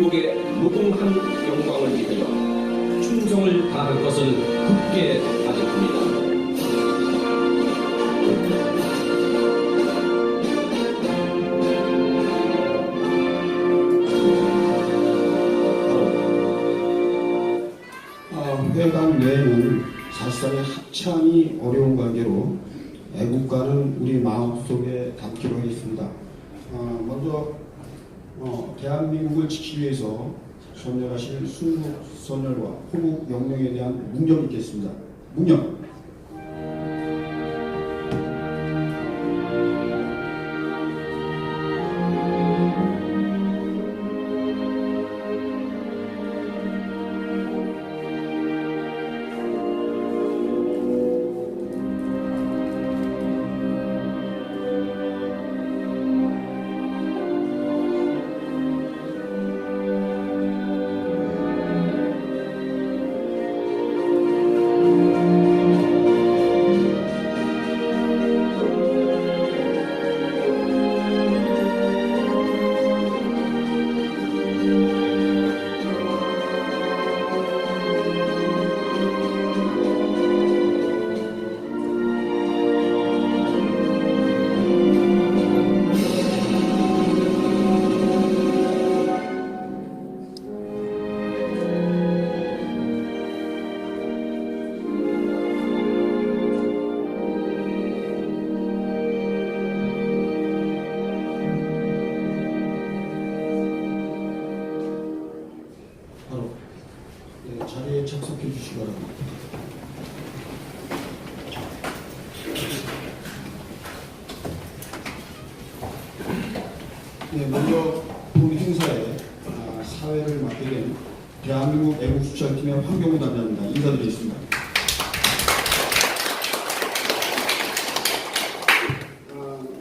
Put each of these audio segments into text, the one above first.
대한민국의 무궁한 영광을 믿으며 충성을 다할 것을 굳게 다짐합니다. 회관 내에는 사실상의 합참이 어려운 관계로 애국가는 우리 마음속에 담기로 하겠습니다. 먼저 대한민국을 지키기 위해서 선열하실 순국 선열과 호국 영령에 대한 묵념이 있겠습니다. 묵념. 자리에 착석해 주시기 바랍니다. 네, 먼저 우리 행사에 사회를 맡게 된 대한민국 애국수찰팀의 황경우 단장입니다. 인사드리겠습니다.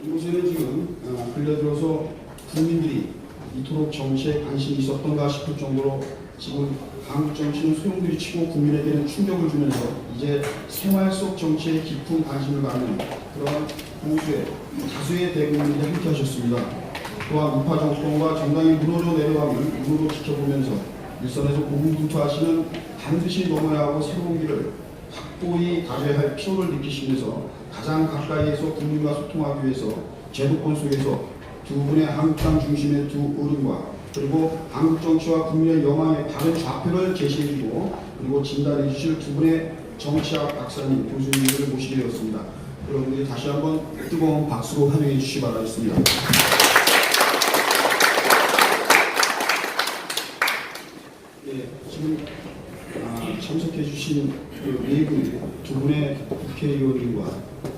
이곳에는 지금 근래 들어서 국민들이 이토록 정치에 관심이 있었던가 싶을 정도로 지금 한국 정치는 소용돌이 치고 국민에게는 충격을 주면서 이제 생활 속 정치에 깊은 관심을 갖는 그런 다수의 대국민들이 함께 하셨습니다. 또한 우파 정권과 정당이 무너져 내려가는 눈으로 지켜보면서 일선에서 고군분투하시는 반드시 넘어야 하고 새로운 길을 확고히 가져야 할 필요를 느끼시면서 가장 가까이에서 국민과 소통하기 위해서 제도권 속에서 두 분의 한국당 중심의 두 어른과 그리고 한국 정치와 국민의 영광의 다른 좌표를 제시해주고 그리고 진단해 주실 두 분의 정치학 박사님, 교수님들을 모시게 되었습니다. 여러분들이 다시 한번 뜨거운 박수로 환영해 주시기 바라겠습니다. 네, 지금 참석해 주신 네 분, 두 분의 국회의원님과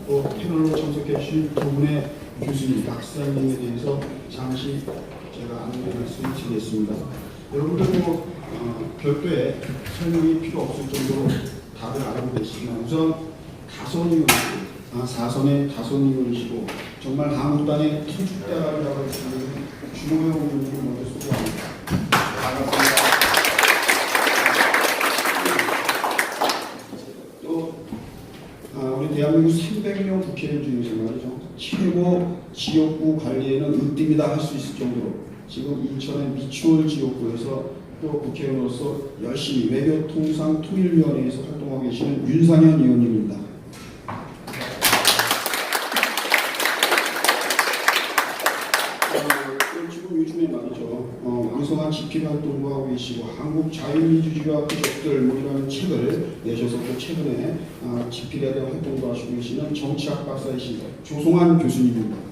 또 패널로 참석해 주신 두 분의 교수님, 박사님에 대해서 잠시 제가 안내 말씀을 드리겠습니다. 여러분들 별도의 설명이 필요 없을 정도로 다들 알고 계시지만 우선 사선의 다선의원이시고 정말 한국당의 터줏대감이라고 할 수 있는 주호영 의원님을 먼저 소개합니다. 반갑습니다. 또 우리 대한민국 300명 국회의원 중에서 말이죠. 최고 지역구 관리에는 으뜸이다 할 수 있을 정도로 지금 인천의 미추홀 지역구에서 또 국회의원으로서 열심히 외교통상통일위원회에서 활동하고 계시는 윤상현 의원님입니다. 지금 요즘에 말이죠. 왕성한 집필 활동도 하고 계시고 한국 자유민주주의와 그 적들이라는 책을 내셔서 또 최근에 집필에 대한 활동도 하시고 계시는 정치학 박사이신 조송환 교수님입니다.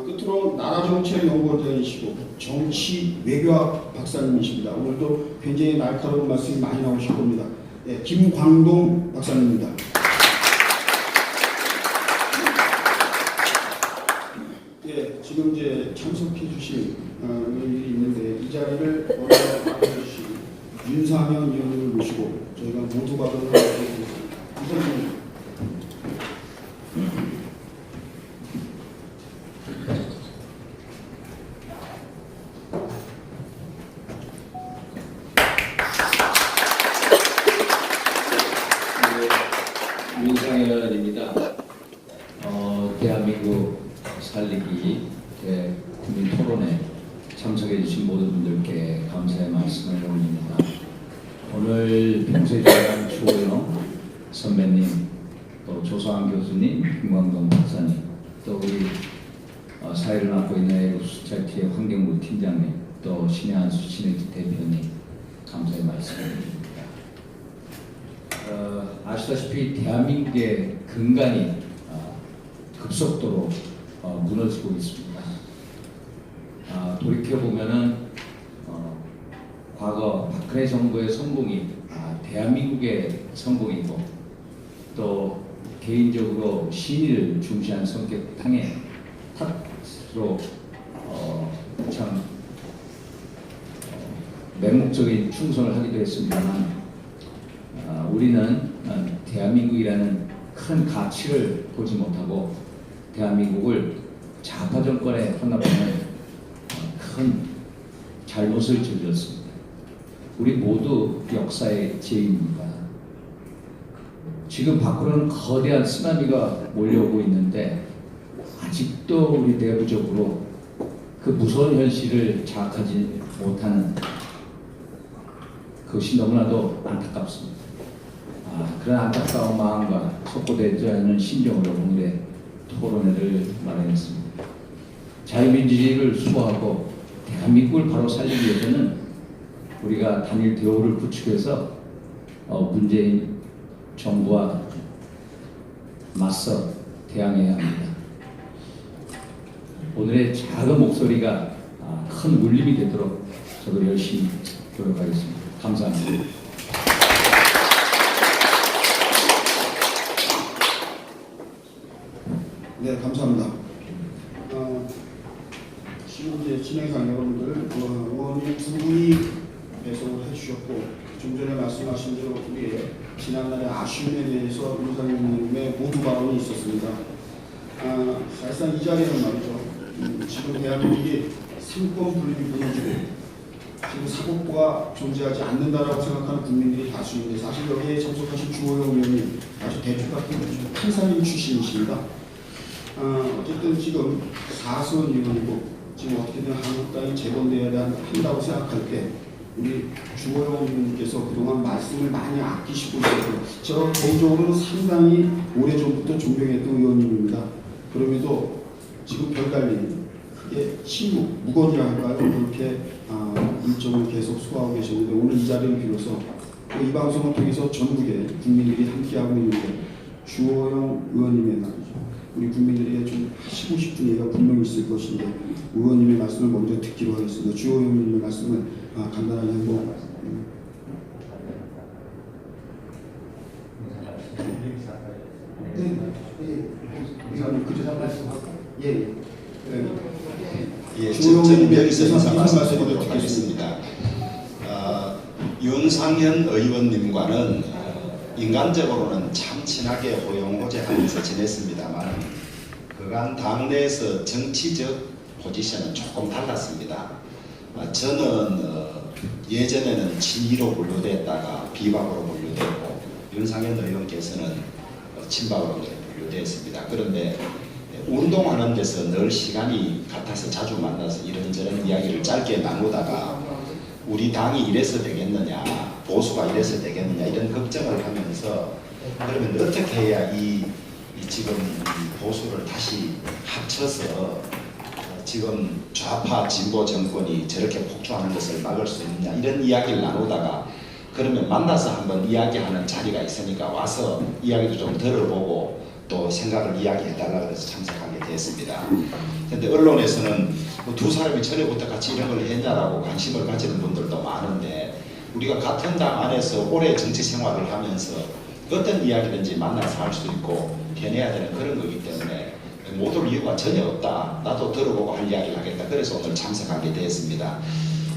끝으로 나라정책연구원장이시고 정치 외교학 박사님이십니다. 오늘도 굉장히 날카로운 말씀이 많이 나오실 겁니다. 네, 김광동 박사님입니다. 네, 지금 이제 참석해 주신 분들이 있는데 이 자리를 먼저 맡아주신 윤상현 의원님을 모시고 저희가 모두 발언을 하겠습니다. 이사님. 윤상현입니다. 대한민국 살리기 국민 토론에 참석해 주신 모든 분들께 감사의 말씀을 올립니다. 오늘 평소에 좋아하는 주호영 선배님, 또 조성환 교수님, 김광동 박사님, 또 우리 사회를 맡고 있는 에어소사이티의 환경부 팀장님, 또 신혜한수 신혜지 대표님, 감사의 말씀을 드립니다. 아시다시피 대한민국의 근간이 급속도로 무너지고 있습니다. 돌이켜보면은 과거 박근혜 정부의 성공이 대한민국의 성공이고, 또 개인적으로 신의를 중시한 성격 탕에 탓으로 참 맹목적인 충성을 하기도 했습니다만, 우리는 대한민국이라는 큰 가치를 보지 못하고 대한민국을 좌파 정권에 혼납하는 큰 잘못을 저질렀습니다. 우리 모두 역사의 죄인입니다. 지금 밖으로는 거대한 쓰나미가 몰려오고 있는데 아직도 우리 내부적으로 그 무서운 현실을 자각하지 못하는 그것이 너무나도 안타깝습니다. 그런 안타까운 마음과 속고되지 않는 심정으로 오늘의 토론회를 마련했습니다. 자유민주주의를 수호하고 대한민국을 바로 살리기 위해서는 우리가 단일 대우를 구축해서 문재인 정부와 맞서 대항해야 합니다. 오늘의 작은 목소리가 큰 울림이 되도록 저도 열심히 노력하겠습니다. 감사합니다. 네, 감사합니다. 지금 이제 진행상 여러분들 의원님 두 분이 배석을 해주셨고, 좀 전에 말씀하신 대로 우리의 지난날의 아쉬움에 대해서 윤상현님의 모두 발언이 있었습니다. 사실상 이 자리는 말이죠. 지금 대한민국이 상권 분립이 무너지고 지금 사법부가 존재하지 않는다라고 생각하는 국민들이 다수인데, 사실 여기에 참석하신 주호영 의원님 아주 대표 같은 판사님 출신이십니다. 어쨌든 지금 사선 의원이고 지금 어떻게든 한국당이 재건돼야 한다고 생각할 때 우리 주호영 의원님께서 그동안 말씀을 많이 아끼시고 있었고, 저 개인적으로는 상당히 오래전부터 존경했던 의원님입니다. 그럼에도 지금 별달리 크게 침묵, 무건이라 할까요? 그렇게 일정을 계속 소화하고 계셨는데, 오늘 이 자리를 빌어서 이 방송을 통해서 전국의 국민들이 함께하고 있는데 주호영 의원님의 말이죠. 우리 국민들에게 좀 하시고 싶은 얘기가 분명히 있을 것인데 의원님의 말씀을 먼저 듣기로 하겠습니다. 주호영 의원님의 말씀을 간단하게 한번. 저는 여기서 인사 말씀드리도록 하겠습니다. 윤상현 의원님과는 인간적으로는 참 친하게 호용호재하면서 지냈습니다만, 그간 당내에서 정치적 포지션은 조금 달랐습니다. 저는 예전에는 친이로 분류됐다가 비박으로 분류됐고, 윤상현 의원께서는 친박으로 분류됐습니다. 그런데 운동하는 데서 늘 시간이 같아서 자주 만나서 이런저런 이야기를 짧게 나누다가 우리 당이 이래서 되겠느냐, 보수가 이래서 되겠느냐 이런 걱정을 하면서, 그러면 어떻게 해야 지금 보수를 다시 합쳐서 지금 좌파 진보 정권이 저렇게 폭주하는 것을 막을 수 있느냐 이런 이야기를 나누다가, 그러면 만나서 한번 이야기하는 자리가 있으니까 와서 이야기도 좀 들어보고 또 생각을 이야기해달라고 해서 참석하게 됐습니다. 그런데 언론에서는 두 사람이 전에부터 같이 이런 걸 했냐라고 관심을 가지는 분들도 많은데, 우리가 같은 당 안에서 오래 정치 생활을 하면서 어떤 이야기든지 만나서 할 수 있고 해내야 되는 그런 거기 때문에 못 올 이유가 전혀 없다. 나도 들어보고 할 이야기를 하겠다. 그래서 오늘 참석하게 되었습니다.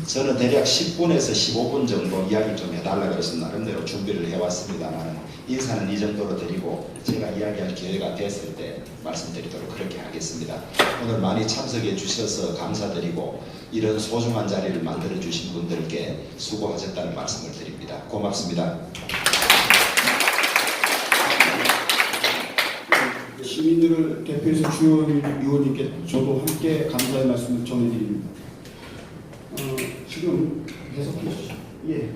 저는 대략 10분에서 15분 정도 이야기 좀 해달라 그래서 나름대로 준비를 해왔습니다만, 인사는 이 정도로 드리고 제가 이야기할 기회가 됐을 때 말씀드리도록 그렇게 하겠습니다. 오늘 많이 참석해 주셔서 감사드리고, 이런 소중한 자리를 만들어 주신 분들께 수고하셨다는 말씀을 드립니다. 고맙습니다. 시민들을 대표해서 주요 의원님께 저도 함께 감사의 말씀을 전해드립니다. 지금 해석해 주시죠. 예.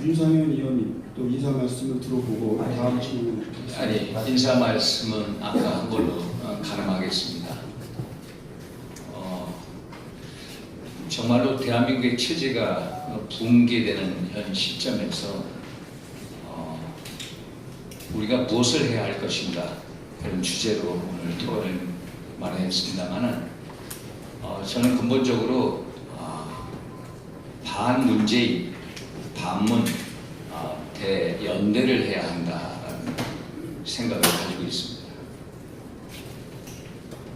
윤상현 의원님 또 인사 말씀을 들어보고 다음 질문을 하겠습니다. 아니, 인사 말씀은 아까 한 걸로 가름하겠습니다. 정말로 대한민국의 체제가 붕괴되는 현 시점에서 우리가 무엇을 해야 할 것인가 그런 주제로 오늘 토론을 마련했습니다만은 저는 근본적으로 반문재인, 반문 대연대를 해야 한다는 생각을 가지고 있습니다.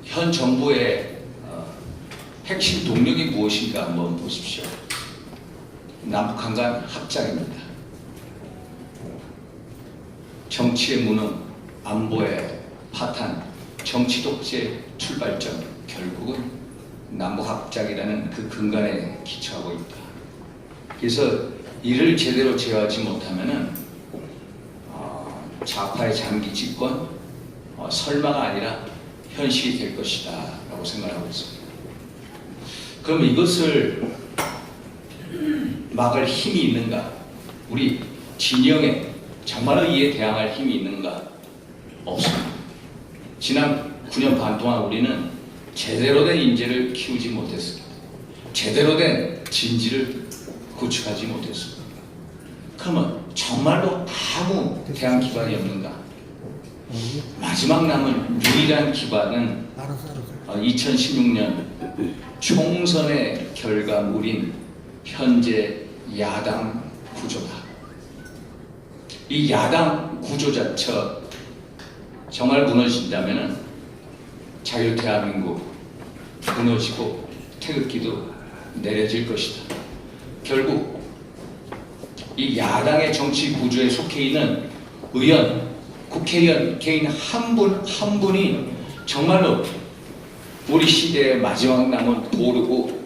현 정부의 핵심 동력이 무엇인가 한번 보십시오. 남북한 합작입니다. 정치의 무능, 안보의 파탄, 정치 독재 출발점, 결국은 남북합작이라는 그 근간에 기초하고 있다. 그래서 이를 제대로 제어하지 못하면은 좌파의 장기 집권 설마가 아니라 현실이 될 것이다 라고 생각하고 있습니다. 그럼 이것을 막을 힘이 있는가? 우리 진영에 정말로 이에 대항할 힘이 있는가? 없습니다. 지난 9년 반 동안 우리는 제대로 된 인재를 키우지 못했습니다. 제대로 된 진지를 구축하지 못했습니다. 그러면 정말로 아무 대항 기반이 없는가? 마지막 남은 유일한 기반은 2016년 총선의 결과물인 현재 야당 구조다. 이 야당 구조 자체가 정말 무너진다면 자유 대한민국 무너지고 태극기도 내려질 것이다. 결국 이 야당의 정치 구조에 속해 있는 의원, 국회의원 개인 한 분 한 분이 정말로 우리 시대의 마지막 남은 도르고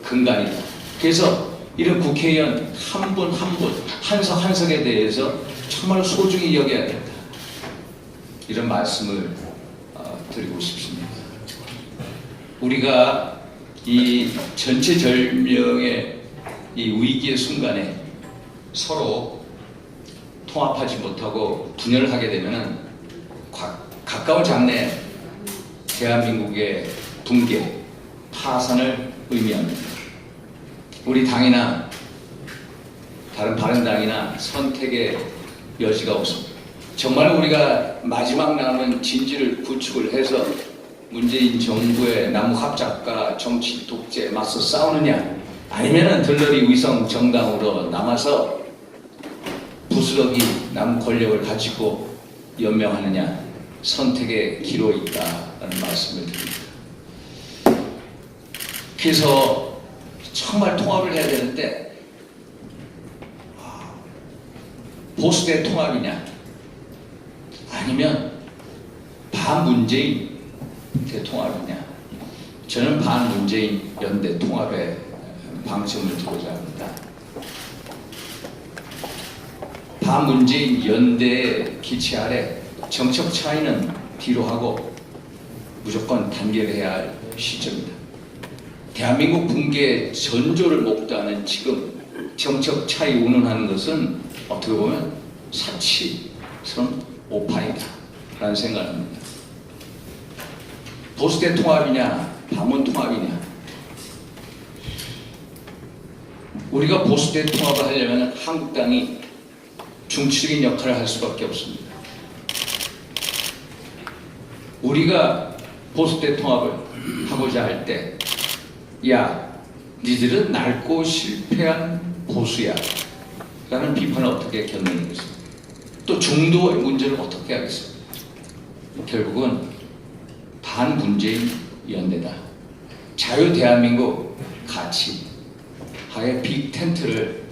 근간이다. 그래서 이런 국회의원 한 분 한 분, 한석 한석에 대해서 정말 소중히 여겨야 된다. 이런 말씀을 드리고 싶습니다. 우리가 이 전체절명의 이 위기의 순간에 서로 통합하지 못하고 분열을 하게 되면 가까운 장래 대한민국의 붕괴, 파산을 의미합니다. 우리 당이나 다른 바른당이나 선택의 여지가 없습니다. 정말 우리가 마지막 남은 진지를 구축을 해서 문재인 정부의 남북합작과 정치 독재에 맞서 싸우느냐, 아니면은 들러리 위성 정당으로 남아서 부스러기 남 권력을 가지고 연명하느냐, 선택의 기로 있다라는 말씀을 드립니다. 그래서 정말 통합을 해야 되는데 보수대 통합이냐 아니면 반문재인 대통합이냐, 저는 반문재인 연대 통합에 방점을 두고자 합니다. 반문재인 연대의 기치 아래 정책 차이는 뒤로 하고 무조건 단결해야 할 시점입니다. 대한민국 붕괴의 전조를 목도하는 지금 정책 차이 운운하는 것은 어떻게 보면 사치스러운 오판이다 라는 생각을 합니다. 보수대 통합이냐 반문 통합이냐, 우리가 보수대 통합을 하려면 한국당이 중추적인 역할을 할 수밖에 없습니다. 우리가 보수대 통합을 하고자 할 때, 야, 니들은 낡고 실패한 보수야 라는 비판을 어떻게 견디겠습니까? 또 중도의 문제를 어떻게 하겠습니까? 결국은 반문재인 연대다. 자유 대한민국 가치 하에 빅 텐트를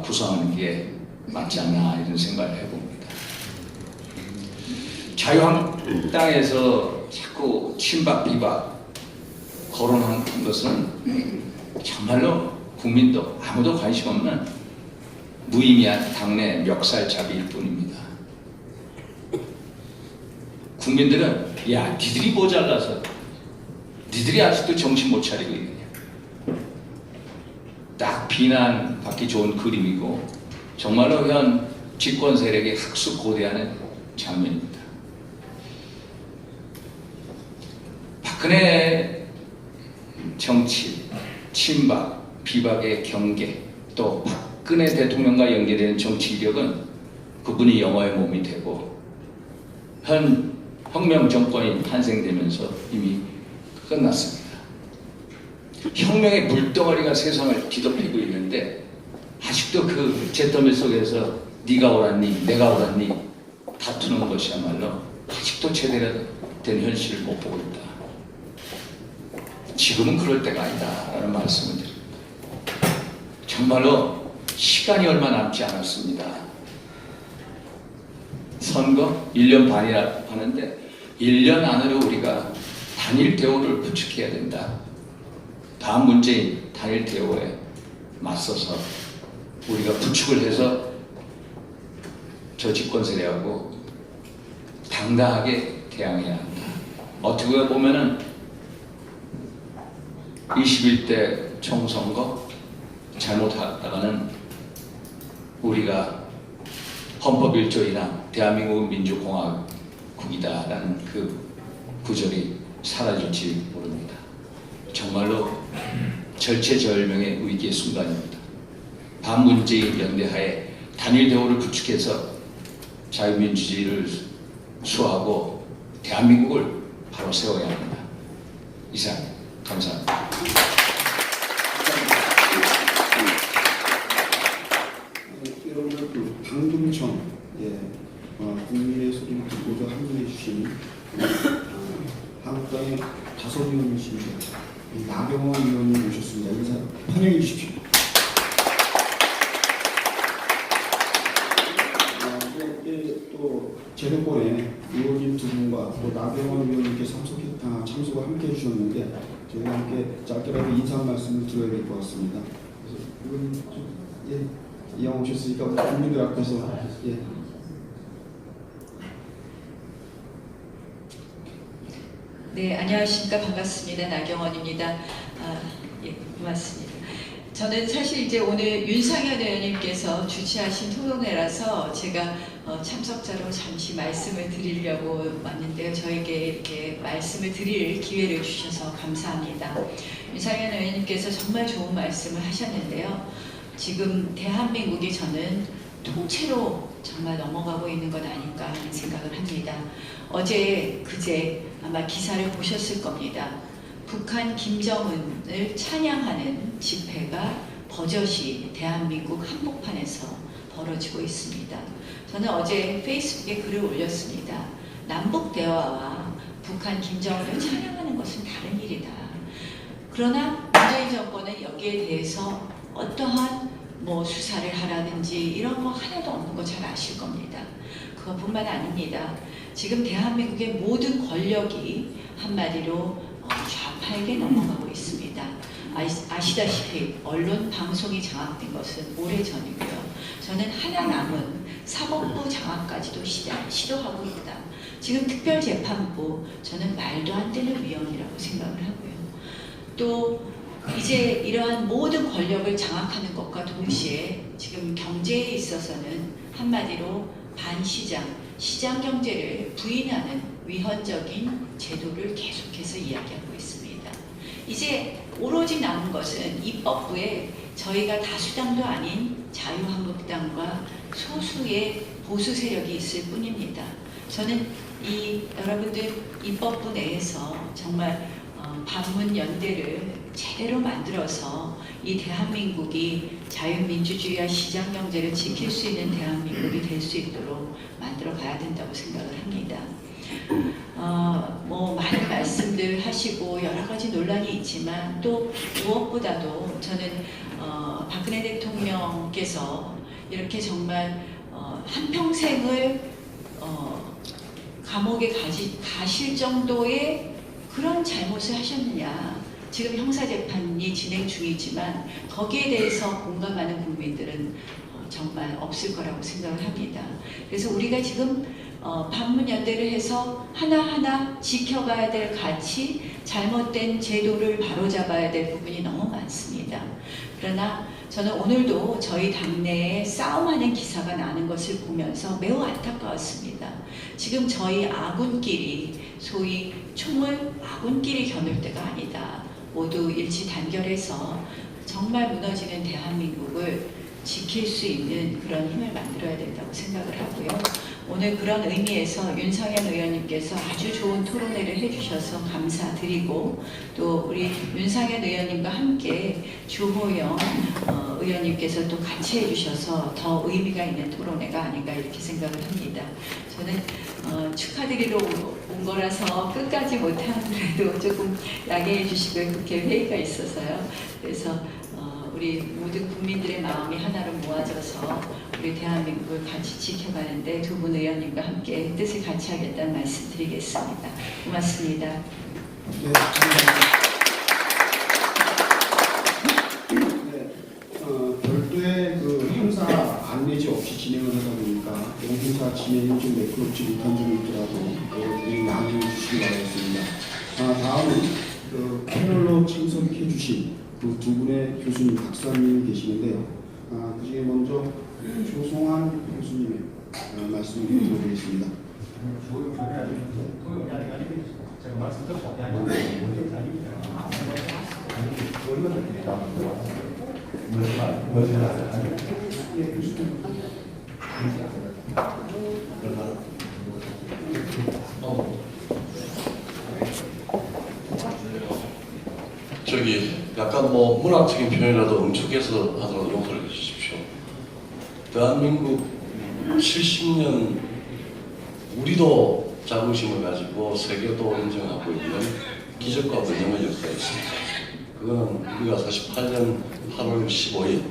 구성하는 게 맞지 않나 이런 생각을 해봅니다. 자유한국당에서 자꾸 친박 비박 거론한 것은 정말로 국민도 아무도 관심 없는 무의미한 당내 멱살잡이일 뿐입니다. 국민들은 야 니들이 모자라서 니들이 아직도 정신 못 차리고 있느냐. 딱 비난받기 좋은 그림이고 정말로 현 집권 세력의 학수고대하는 장면입니다. 박근혜 정치, 친박, 비박의 경계, 또 박근혜 대통령과 연계되는 정치 이력은 그분이 영화의 몸이 되고 현 혁명 정권이 탄생되면서 이미 끝났습니다. 혁명의 물덩어리가 세상을 뒤덮이고 있는데 아직도 그 잿더미 속에서 네가 옳았니 내가 옳았니 다투는 것이야말로 아직도 제대로 된 현실을 못 보고 있다. 지금은 그럴 때가 아니다 라는 말씀을 드립니다. 정말로 시간이 얼마 남지 않았습니다. 선거 1년 반이라 하는데 1년 안으로 우리가 단일 대우를 구축해야 된다. 다음 문제인 단일 대우에 맞서서 우리가 구축을 해서 저 집권 세력하고 당당하게 대항해야 한다. 어떻게 보면은 21대 총선거 잘못하다가는 우리가 헌법 1조이나 대한민국 민주공화국이다라는 그 구절이 사라질지 모릅니다. 정말로 절체절명의 위기의 순간입니다. 반문재인 연대하에 단일 대우를 구축해서 자유민주주의를 수호하고 대한민국을 바로 세워야 합니다. 이상 감사합니다. 여러분들 그 방금 전 국민의 소리를 듣고도 합류해 주신 한국당의 다섯 의원이신데 나경원 의원님 모셨습니다. 인사 환영해 주십시오. 또 제도권에 의원님 두 분과 또 나경원 의원님께 참석을 함께 해주셨는데 저희가 함께 짧게라도 인사 말씀을 드려야 될 것 같습니다. 그래서 의원님 좀 이왕 오셨으니까 국민들 앞에서 네, 안녕하십니까. 반갑습니다. 나경원입니다. 고맙습니다. 저는 사실 이제 오늘 윤상현 의원님께서 주최하신 토론회라서 제가 참석자로 잠시 말씀을 드리려고 왔는데요. 저에게 이렇게 말씀을 드릴 기회를 주셔서 감사합니다. 윤상현 의원님께서 정말 좋은 말씀을 하셨는데요. 지금 대한민국이 저는 통째로 정말 넘어가고 있는 것 아닌가 하는 생각을 합니다. 어제 그제 아마 기사를 보셨을 겁니다. 북한 김정은을 찬양하는 집회가 버젓이 대한민국 한복판에서 벌어지고 있습니다. 저는 어제 페이스북에 글을 올렸습니다. 남북 대화와 북한 김정은을 찬양하는 것은 다른 일이다. 그러나 문재인 정권은 여기에 대해서 어떠한 수사를 하라든지 이런 거 하나도 없는 거 잘 아실 겁니다. 그것뿐만 아닙니다. 지금 대한민국의 모든 권력이 한마디로 좌파에게 넘어가고 있습니다. 아시다시피 언론 방송이 장악된 것은 오래전이고요. 저는 하나 남은 사법부 장악까지도 시도하고 있다. 지금 특별재판부 저는 말도 안 되는 위헌이라고 생각을 하고요. 또 이제 이러한 모든 권력을 장악하는 것과 동시에 지금 경제에 있어서는 한마디로 반시장, 시장 경제를 부인하는 위헌적인 제도를 계속해서 이야기하고 있습니다. 이제 오로지 남은 것은 입법부에 저희가 다수당도 아닌 자유한국당과 소수의 보수 세력이 있을 뿐입니다. 저는 여러분들 입법부 내에서 정말 반문연대를 제대로 만들어서 이 대한민국이 자유민주주의와 시장경제를 지킬 수 있는 대한민국이 될 수 있도록 만들어 가야 된다고 생각을 합니다. 많은 말씀들 하시고 여러 가지 논란이 있지만 또 무엇보다도 저는 박근혜 대통령께서 이렇게 정말 한평생을 감옥에 가실 정도의 그런 잘못을 하셨느냐. 지금 형사재판이 진행 중이지만 거기에 대해서 공감하는 국민들은 정말 없을 거라고 생각을 합니다. 그래서 우리가 지금 방문연대를 해서 하나하나 지켜가야 될 가치, 잘못된 제도를 바로잡아야 될 부분이 너무 많습니다. 그러나 저는 오늘도 저희 당내에 싸움하는 기사가 나는 것을 보면서 매우 안타까웠습니다. 지금 저희 아군끼리, 소위 총을 아군끼리 겨눌 때가 아니다. 모두 일치 단결해서 정말 무너지는 대한민국을 지킬 수 있는 그런 힘을 만들어야 된다고 생각을 하고요. 오늘 그런 의미에서 윤상현 의원님께서 아주 좋은 토론회를 해주셔서 감사드리고, 또 우리 윤상현 의원님과 함께 주호영 의원님께서 또 같이 해주셔서 더 의미가 있는 토론회가 아닌가 이렇게 생각을 합니다. 저는 축하드리러 온 거라서 끝까지 못하더라도 조금 양해해 주시고요. 국회 회의가 있어서요. 그래서 우리 모든 국민들의 마음이 하나로 모아져서 우리 대한민국을 같이 지켜가는데 두 분 의원님과 함께 뜻을 같이 하겠다는 말씀 드리겠습니다. 고맙습니다. 네, 별도의 그 행사 안내지 없이 진행을 하다 보니까 행사 진행이 좀 매끄럽지 못한 점이 있더라도 여러분들이 양해해 주시기 바라겠습니다. 다음은 그 패널로 참석해 주신 그 두 분의 교수님, 박사님이 계시는데요. 그 중에 먼저 조성환 교수님의 말씀을 들어보겠습니다. 저기 약간 뭐 문학적인 표현이라도 응축해서 하도록 용서를 해주십시오. 대한민국 70년 우리도 자부심을 가지고 세계도 인정하고 있는 기적과 번영의 역사가 있습니다. 그거는 우리가 48년 8월 15일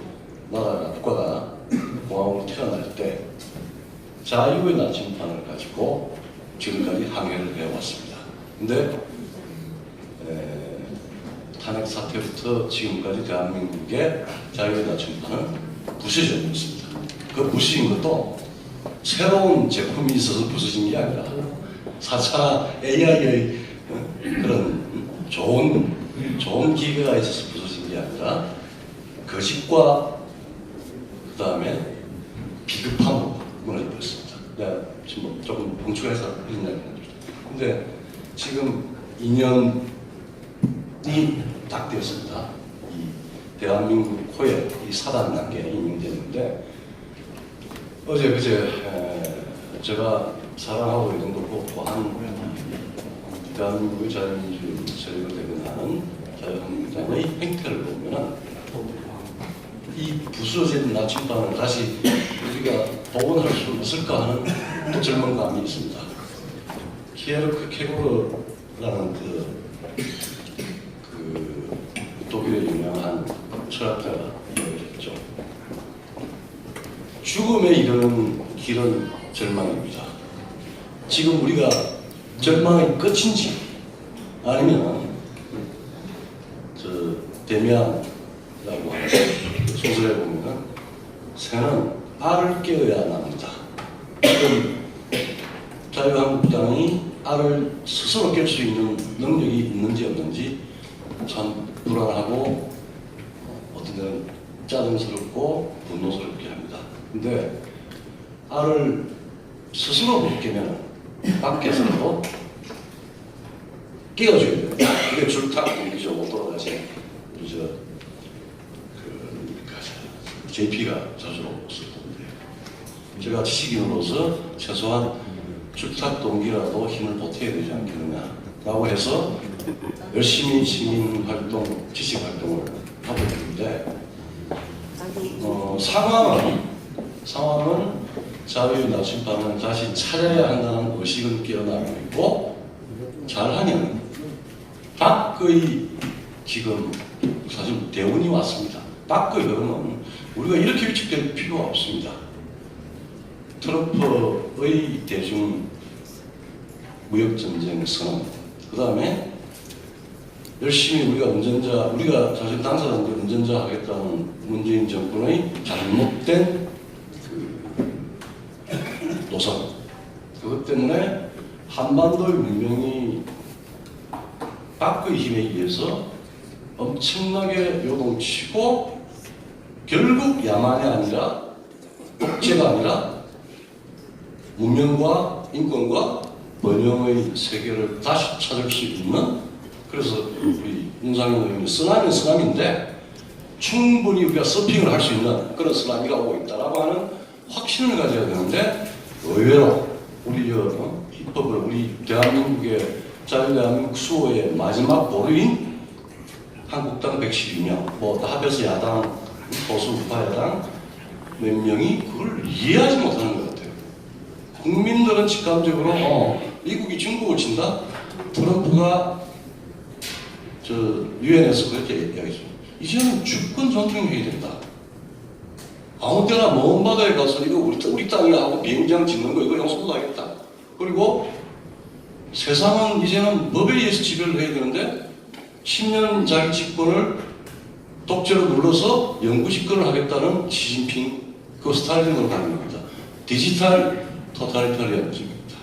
나라가 국가가 공화국으로 태어날 때 자유의 나침판을 가지고 지금까지 항해를 해왔습니다. 근데 탄핵 사태부터 지금까지 대한민국의 자유의 나침판은 부서져 있습니다. 그 부서진 것도 새로운 제품이 있어서 부서진 게 아니라 4차 AI의 그런 좋은 기계가 있어서 부서진 게 아니라 거짓과 그 다음에 비급함으로 무너져 버렸습니다. 내가 지금 조금 봉축해서 이런 이야기 해줍니다. 근데 지금 2년이 딱 되었습니다. 이 대한민국 호의 이 사단 단계에 임명됐는데 어제 그제 제가 사랑하고 있는 것도 또한 대한민국의 자유민주 세력을 대변하는 자유한국당의 행태를 보면은 이 부서진 나침반을 다시 우리가 복원할 수 있을까 하는 또 절망감이 있습니다. 키에르크 케고르라는 그 독일의 유명한 철학자가 이야기했죠. 죽음에 이르는 길은 절망입니다. 지금 우리가 절망의 끝인지 아니면 데미안라고 하는 소설에 보면 새는 알을 깨어야 납니다. 지금 자유한국당이 알을 스스로 깰 수 있는 능력이 있는지 없는지 참 불안하고 어떤 데는 짜증스럽고 분노스럽게 합니다. 근데 알을 스스로 못 깨면 밖에서도 깨워줘야 돼요. 이게 줄탁 공기죠. 못 돌아가지. JP가 자주 없을 텐데 제가 지식인으로서 최소한 줄탁 동기라도 힘을 보태야 되지 않겠느냐라고 해서 열심히 시민활동, 지식활동을 하고 있는데 상황은 자유의 나침반을 다시 찾아야 한다는 의식은 깨어나고 있고 잘하면 박의 지금 사실 대운이 왔습니다. 박의 그러면 우리가 이렇게 위축될 필요가 없습니다. 트럼프의 대중 무역전쟁 선언, 그 다음에 열심히 우리가 사실 당사자들 운전자 하겠다는 문재인 정권의 잘못된 노선, 그 그것 때문에 한반도의 문명이 박근혜 힘에 의해서 엄청나게 요동치고 결국 야만이 아니라 독재가 아니라 문명과 인권과 번영의 세계를 다시 찾을 수 있는, 그래서 우리 윤상현 의원이 쓰나미는 쓰나미인데 충분히 우리가 서핑을 할 수 있는 그런 쓰나미가 오고 있다라고 하는 확신을 가져야 되는데, 의외로 우리 힙합을 우리 대한민국의 자유대한민국 수호의 마지막 보루인 한국당 112명, 뭐 합해서 야당, 보수 우파 야당 몇 명이 그걸 이해하지 못하는 것 같아요. 국민들은 직감적으로 미국이 중국을 친다? 트럼프가 저 유엔에서 그렇게 얘기하죠. 이제는 주권 존중해야 된다. 아무 때나 먼 바다에 가서 이거 우리 땅이야 하고 비행장 짓는 거 이거 용서 못하겠다. 그리고 세상은 이제는 법에 의해서 지배를 해야 되는데 10년 자기 집권을 독재로 눌러서 영구 집권을 하겠다는 시진핑 그 스탈린으로 가는 겁니다. 디지털 토탈리타리안즘입니다.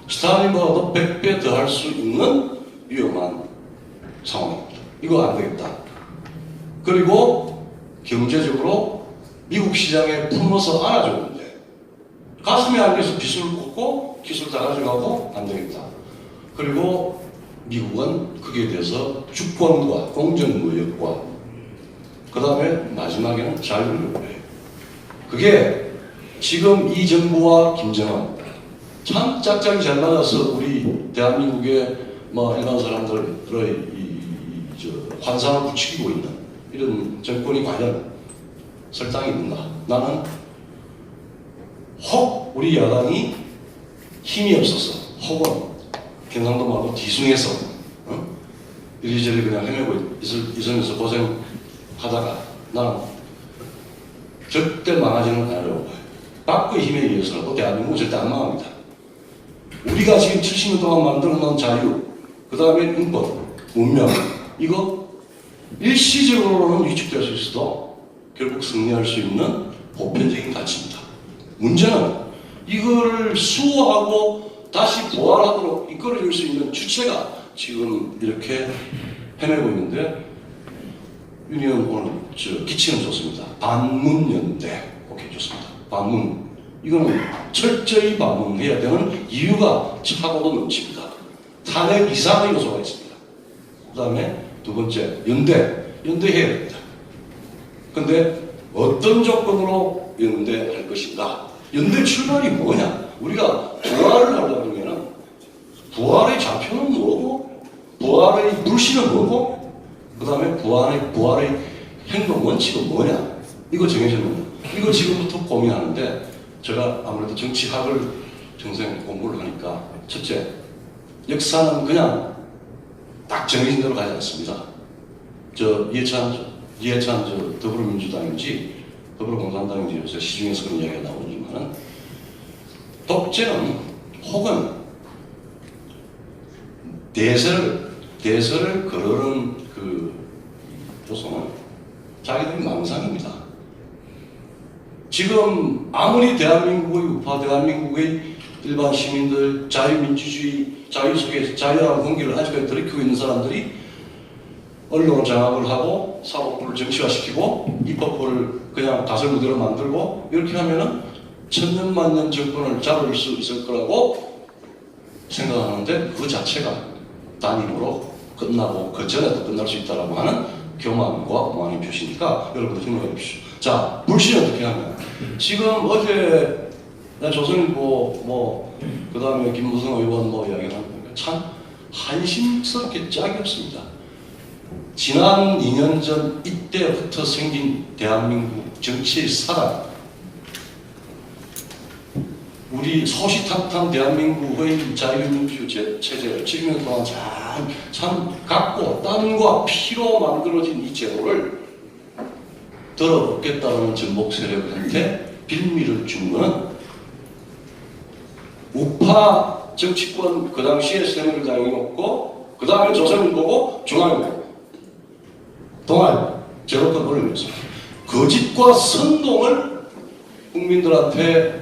스탈린보다도 100배 더 할 수 있는 위험한 상황입니다. 이거 안 되겠다. 그리고 경제적으로 미국 시장에 품어서 안아줬는데 가슴에 안겨서 빚을 꽂고 기술 다 가져가고 안 되겠다. 그리고 미국은 거기에 대해서 주권과 공정무역과 그 다음에 마지막에는 자유를 요구해요. 그게 지금 이 정부와 김정은 참 짝짝이 잘 맞아서 우리 대한민국의 뭐 일반 사람들의 환상을 부추기고 있는 이런 정권이 과연 설탕이 있는가? 나는 혹 우리 야당이 힘이 없어서 혹은 경상도 말고 뒤숭해서 이리저리 그냥 헤매고 있으면서 고생하다가 나는 절대 망하지는 않으려고 봐요. 박근혜 힘에 의해서라도 대한민국은 절대 안 망합니다. 우리가 지금 70년 동안 만들어놓은 자유, 그 다음에 인권, 문명, 이거 일시적으로는 위축될 수 있어도 결국 승리할 수 있는 보편적인 가치입니다. 문제는 이거를 수호하고 다시 부활하도록 이끌어줄 수 있는 주체가 지금 이렇게 헤매고 있는데, 윤 의원 오늘 기치는 좋습니다. 반문연대. 오케이, 좋습니다. 반문. 이거는 철저히 반문해야 되는 이유가 차고도 넘칩니다. 탄핵 이상의 요소가 있습니다. 그 다음에 두 번째, 연대해야 됩니다. 근데 어떤 조건으로 연대할 것인가? 연대 출발이 뭐냐? 우리가 부활을 하려고 하면 부활의 좌표는 뭐고, 부활의 불씨는 뭐고, 그 다음에 부활의 행동 원칙은 뭐냐? 이거 정해졌는데, 이거 지금부터 고민하는데, 제가 아무래도 정치학을 평생 공부를 하니까, 첫째, 역사는 그냥 딱 정해진 대로 가지 않습니다. 이해찬 더불어민주당인지 더불어공산당인지 요새 시중에서 그런 이야기가 나오지만은, 독재는 혹은 대세를 거르는 그 요소는 자기들이 망상입니다. 지금 아무리 대한민국의 우파, 대한민국의 일반 시민들, 자유민주주의, 자유 속에 자유라는 공기를 아직까지 들이키고 있는 사람들이 언론을 장악을 하고 사법부를 정치화시키고 입법부를 그냥 가설무대로 만들고 이렇게 하면은 천년만년 정권을 잡을 수 있을 거라고 생각하는데, 그 자체가 단임으로 끝나고 그 전에도 끝날 수 있다라고 하는 교만과 오만의 표시니까 여러분들 생각해 보십시오. 자, 불씨는 어떻게 하면, 지금 어제 조선일보 그 다음에 김무성 의원 이야기를 하는 참 한심스럽게 짝이 없습니다. 지난 2년 전 이때부터 생긴 대한민국 정치의 사단, 우리 소시탄탄 대한민국의 자유민주 체제를 7년 동안 참 갖고 땀과 피로 만들어진 이 제도를 들어붙겠다는 전복 세력한테 빌미를 준 것은 우파 정치권 그 당시에 새누리당이 없고, 그 다음에 조선일보고 중앙일보, 동아일보, 제로권 올리면서 거짓과 선동을 국민들한테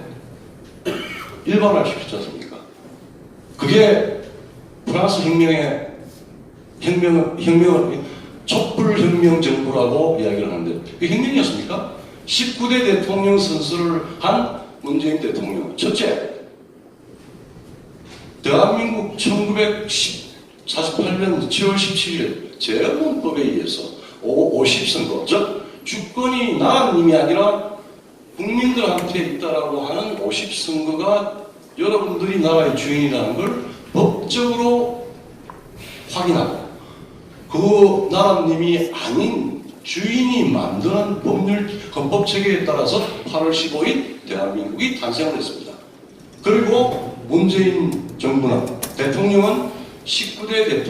일반화시켰지 않습니까? 그게 프랑스 혁명을 촛불혁명 정부라고 이야기를 하는데 그게 혁명이었습니까? 19대 대통령 선수를 한 문재인 대통령. 첫째, 대한민국 1948년 7월 17일 재헌법에 의해서 50선거, 즉 주권이 나라님이 아니라 국민들한테 있다라고 하는 50선거가 여러분들이 나라의 주인이라는 걸 법적으로 확인하고 그 나라님이 아닌 주인이 만드는 법률 헌법 체계에 따라서 8월 15일 대한민국이 탄생을 했습니다. 그리고 문재인 정부는 대통령은 19대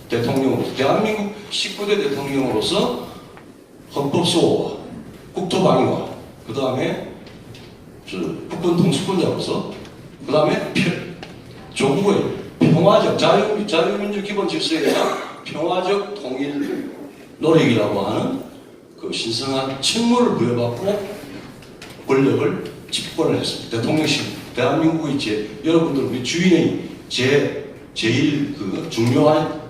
대통령으로서 대한민국 19대 대통령으로서 헌법 수호와 국토방위와 그 다음에 국군 통수권자로서 그 다음에 조국의 평화적 자유민주 기본 질서에 대한 평화적 통일 노력이라고 하는 그 신성한 책무를 부여받고 권력을 집권을 했습니다. 대통령실 대한민국의 여러분들 우리 주인의 제일 그 중요한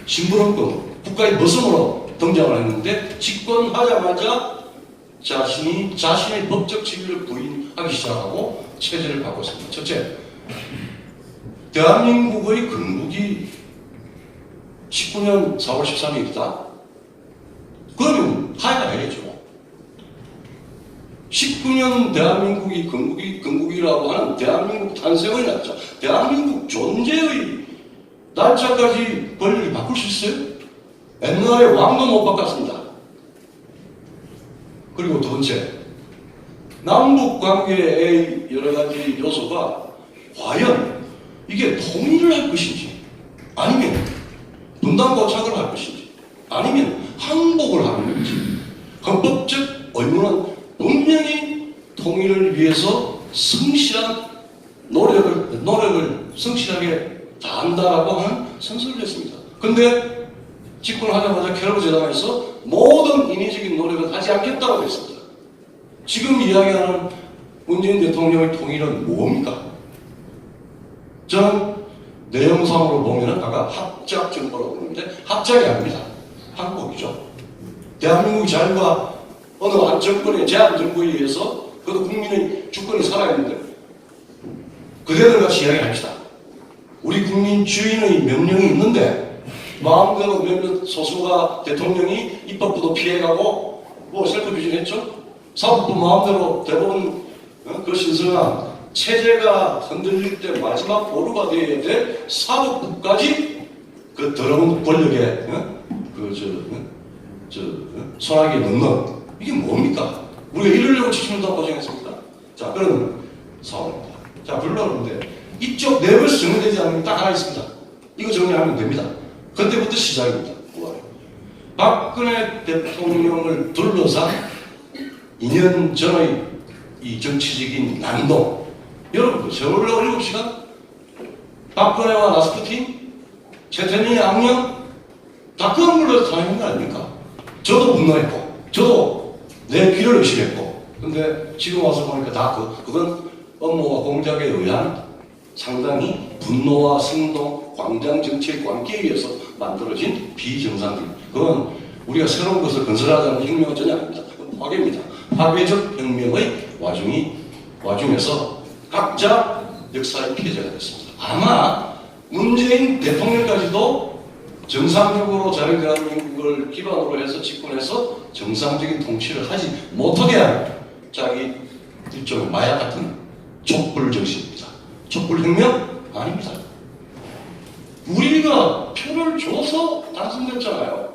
신분원권 국가의 머슴으로 등장을 했는데 집권하자마자 자신의 법적 지위를 부인하기 시작하고 체제를 바꿨습니다. 첫째, 대한민국의 건국이 19년 4월 13일이다? 그러면 하야가 해야죠. 19년 대한민국이 건국이라고 하는 대한민국 탄생의 날짜, 대한민국 존재의 날짜까지 권력이 바꿀 수 있어요? 옛날에 왕도 못 바꿨습니다. 그리고 두 번째, 남북 관계의 여러 가지 요소가 과연 이게 통일을 할 것인지 아니면 분단 고착을 할 것인지 아니면 항복을 하는 건지 헌법적 의무는 분명히 통일을 위해서 성실한 노력을 성실하게 다한다라고 하는 선서를 했습니다. 근데 집권하자마자 켈로그 재단에서 모든 인위적인 노력을 하지 않겠다고 했습니다. 지금 이야기하는 문재인 대통령의 통일은 뭡니까? 저는 내용상으로 보면은 아까 합작 정부라고 그러는데 합작이 아닙니다. 항복이죠. 대한민국의 자유가 어느 한 정권의 제한 정부에 의해서 그래도 국민의 주권이 살아있는데 그대들 같이 이야기합시다. 우리 국민 주인의 명령이 있는데 마음대로 몇몇 소수가 대통령이 입법부도 피해가고 뭐 셀프 규진했죠. 사법부 마음대로 대부분 그 신성한 체제가 흔들릴 때 마지막 보루가 되어야 될 사법부까지 그 더러운 권력에 소나기에 넣는 이게 뭡니까? 우리가 이러려고 70년 동안 고생했습니까? 자, 그런 상황입니다. 자, 불러오는데 이쪽 내부에서 정리되지 않으면 딱 하나 있습니다. 이거 정리하면 됩니다. 그때부터 시작입니다. 박근혜 대통령을 둘러싼 2년 전의 이 정치적인 난동. 여러분, 세월호 7시간? 박근혜와 라스푸틴? 최태민의 악령? 다 그런 걸로 다니는 거 아닙니까? 저도 분노했고, 저도 내 귀를 의심했고, 근데 지금 와서 보니까 그건 업무와 공작에 의한 상당히 분노와 승동, 광장 정치의 관계에 의해서 만들어진 비정상적. 그건 우리가 새로운 것을 건설하자는 혁명은 전혀 아닙니다. 파괴입니다. 파괴적 혁명의 와중에서 각자 역사의 피해자가 됐습니다. 아마 문재인 대통령까지도 정상적으로 자유대한민국을 기반으로 해서 집권해서 정상적인 통치를 하지 못하게 한 자기 일종의 마약 같은 촛불 정신입니다. 촛불 혁명? 아닙니다. 우리가 표를 줘서 당선됐잖아요.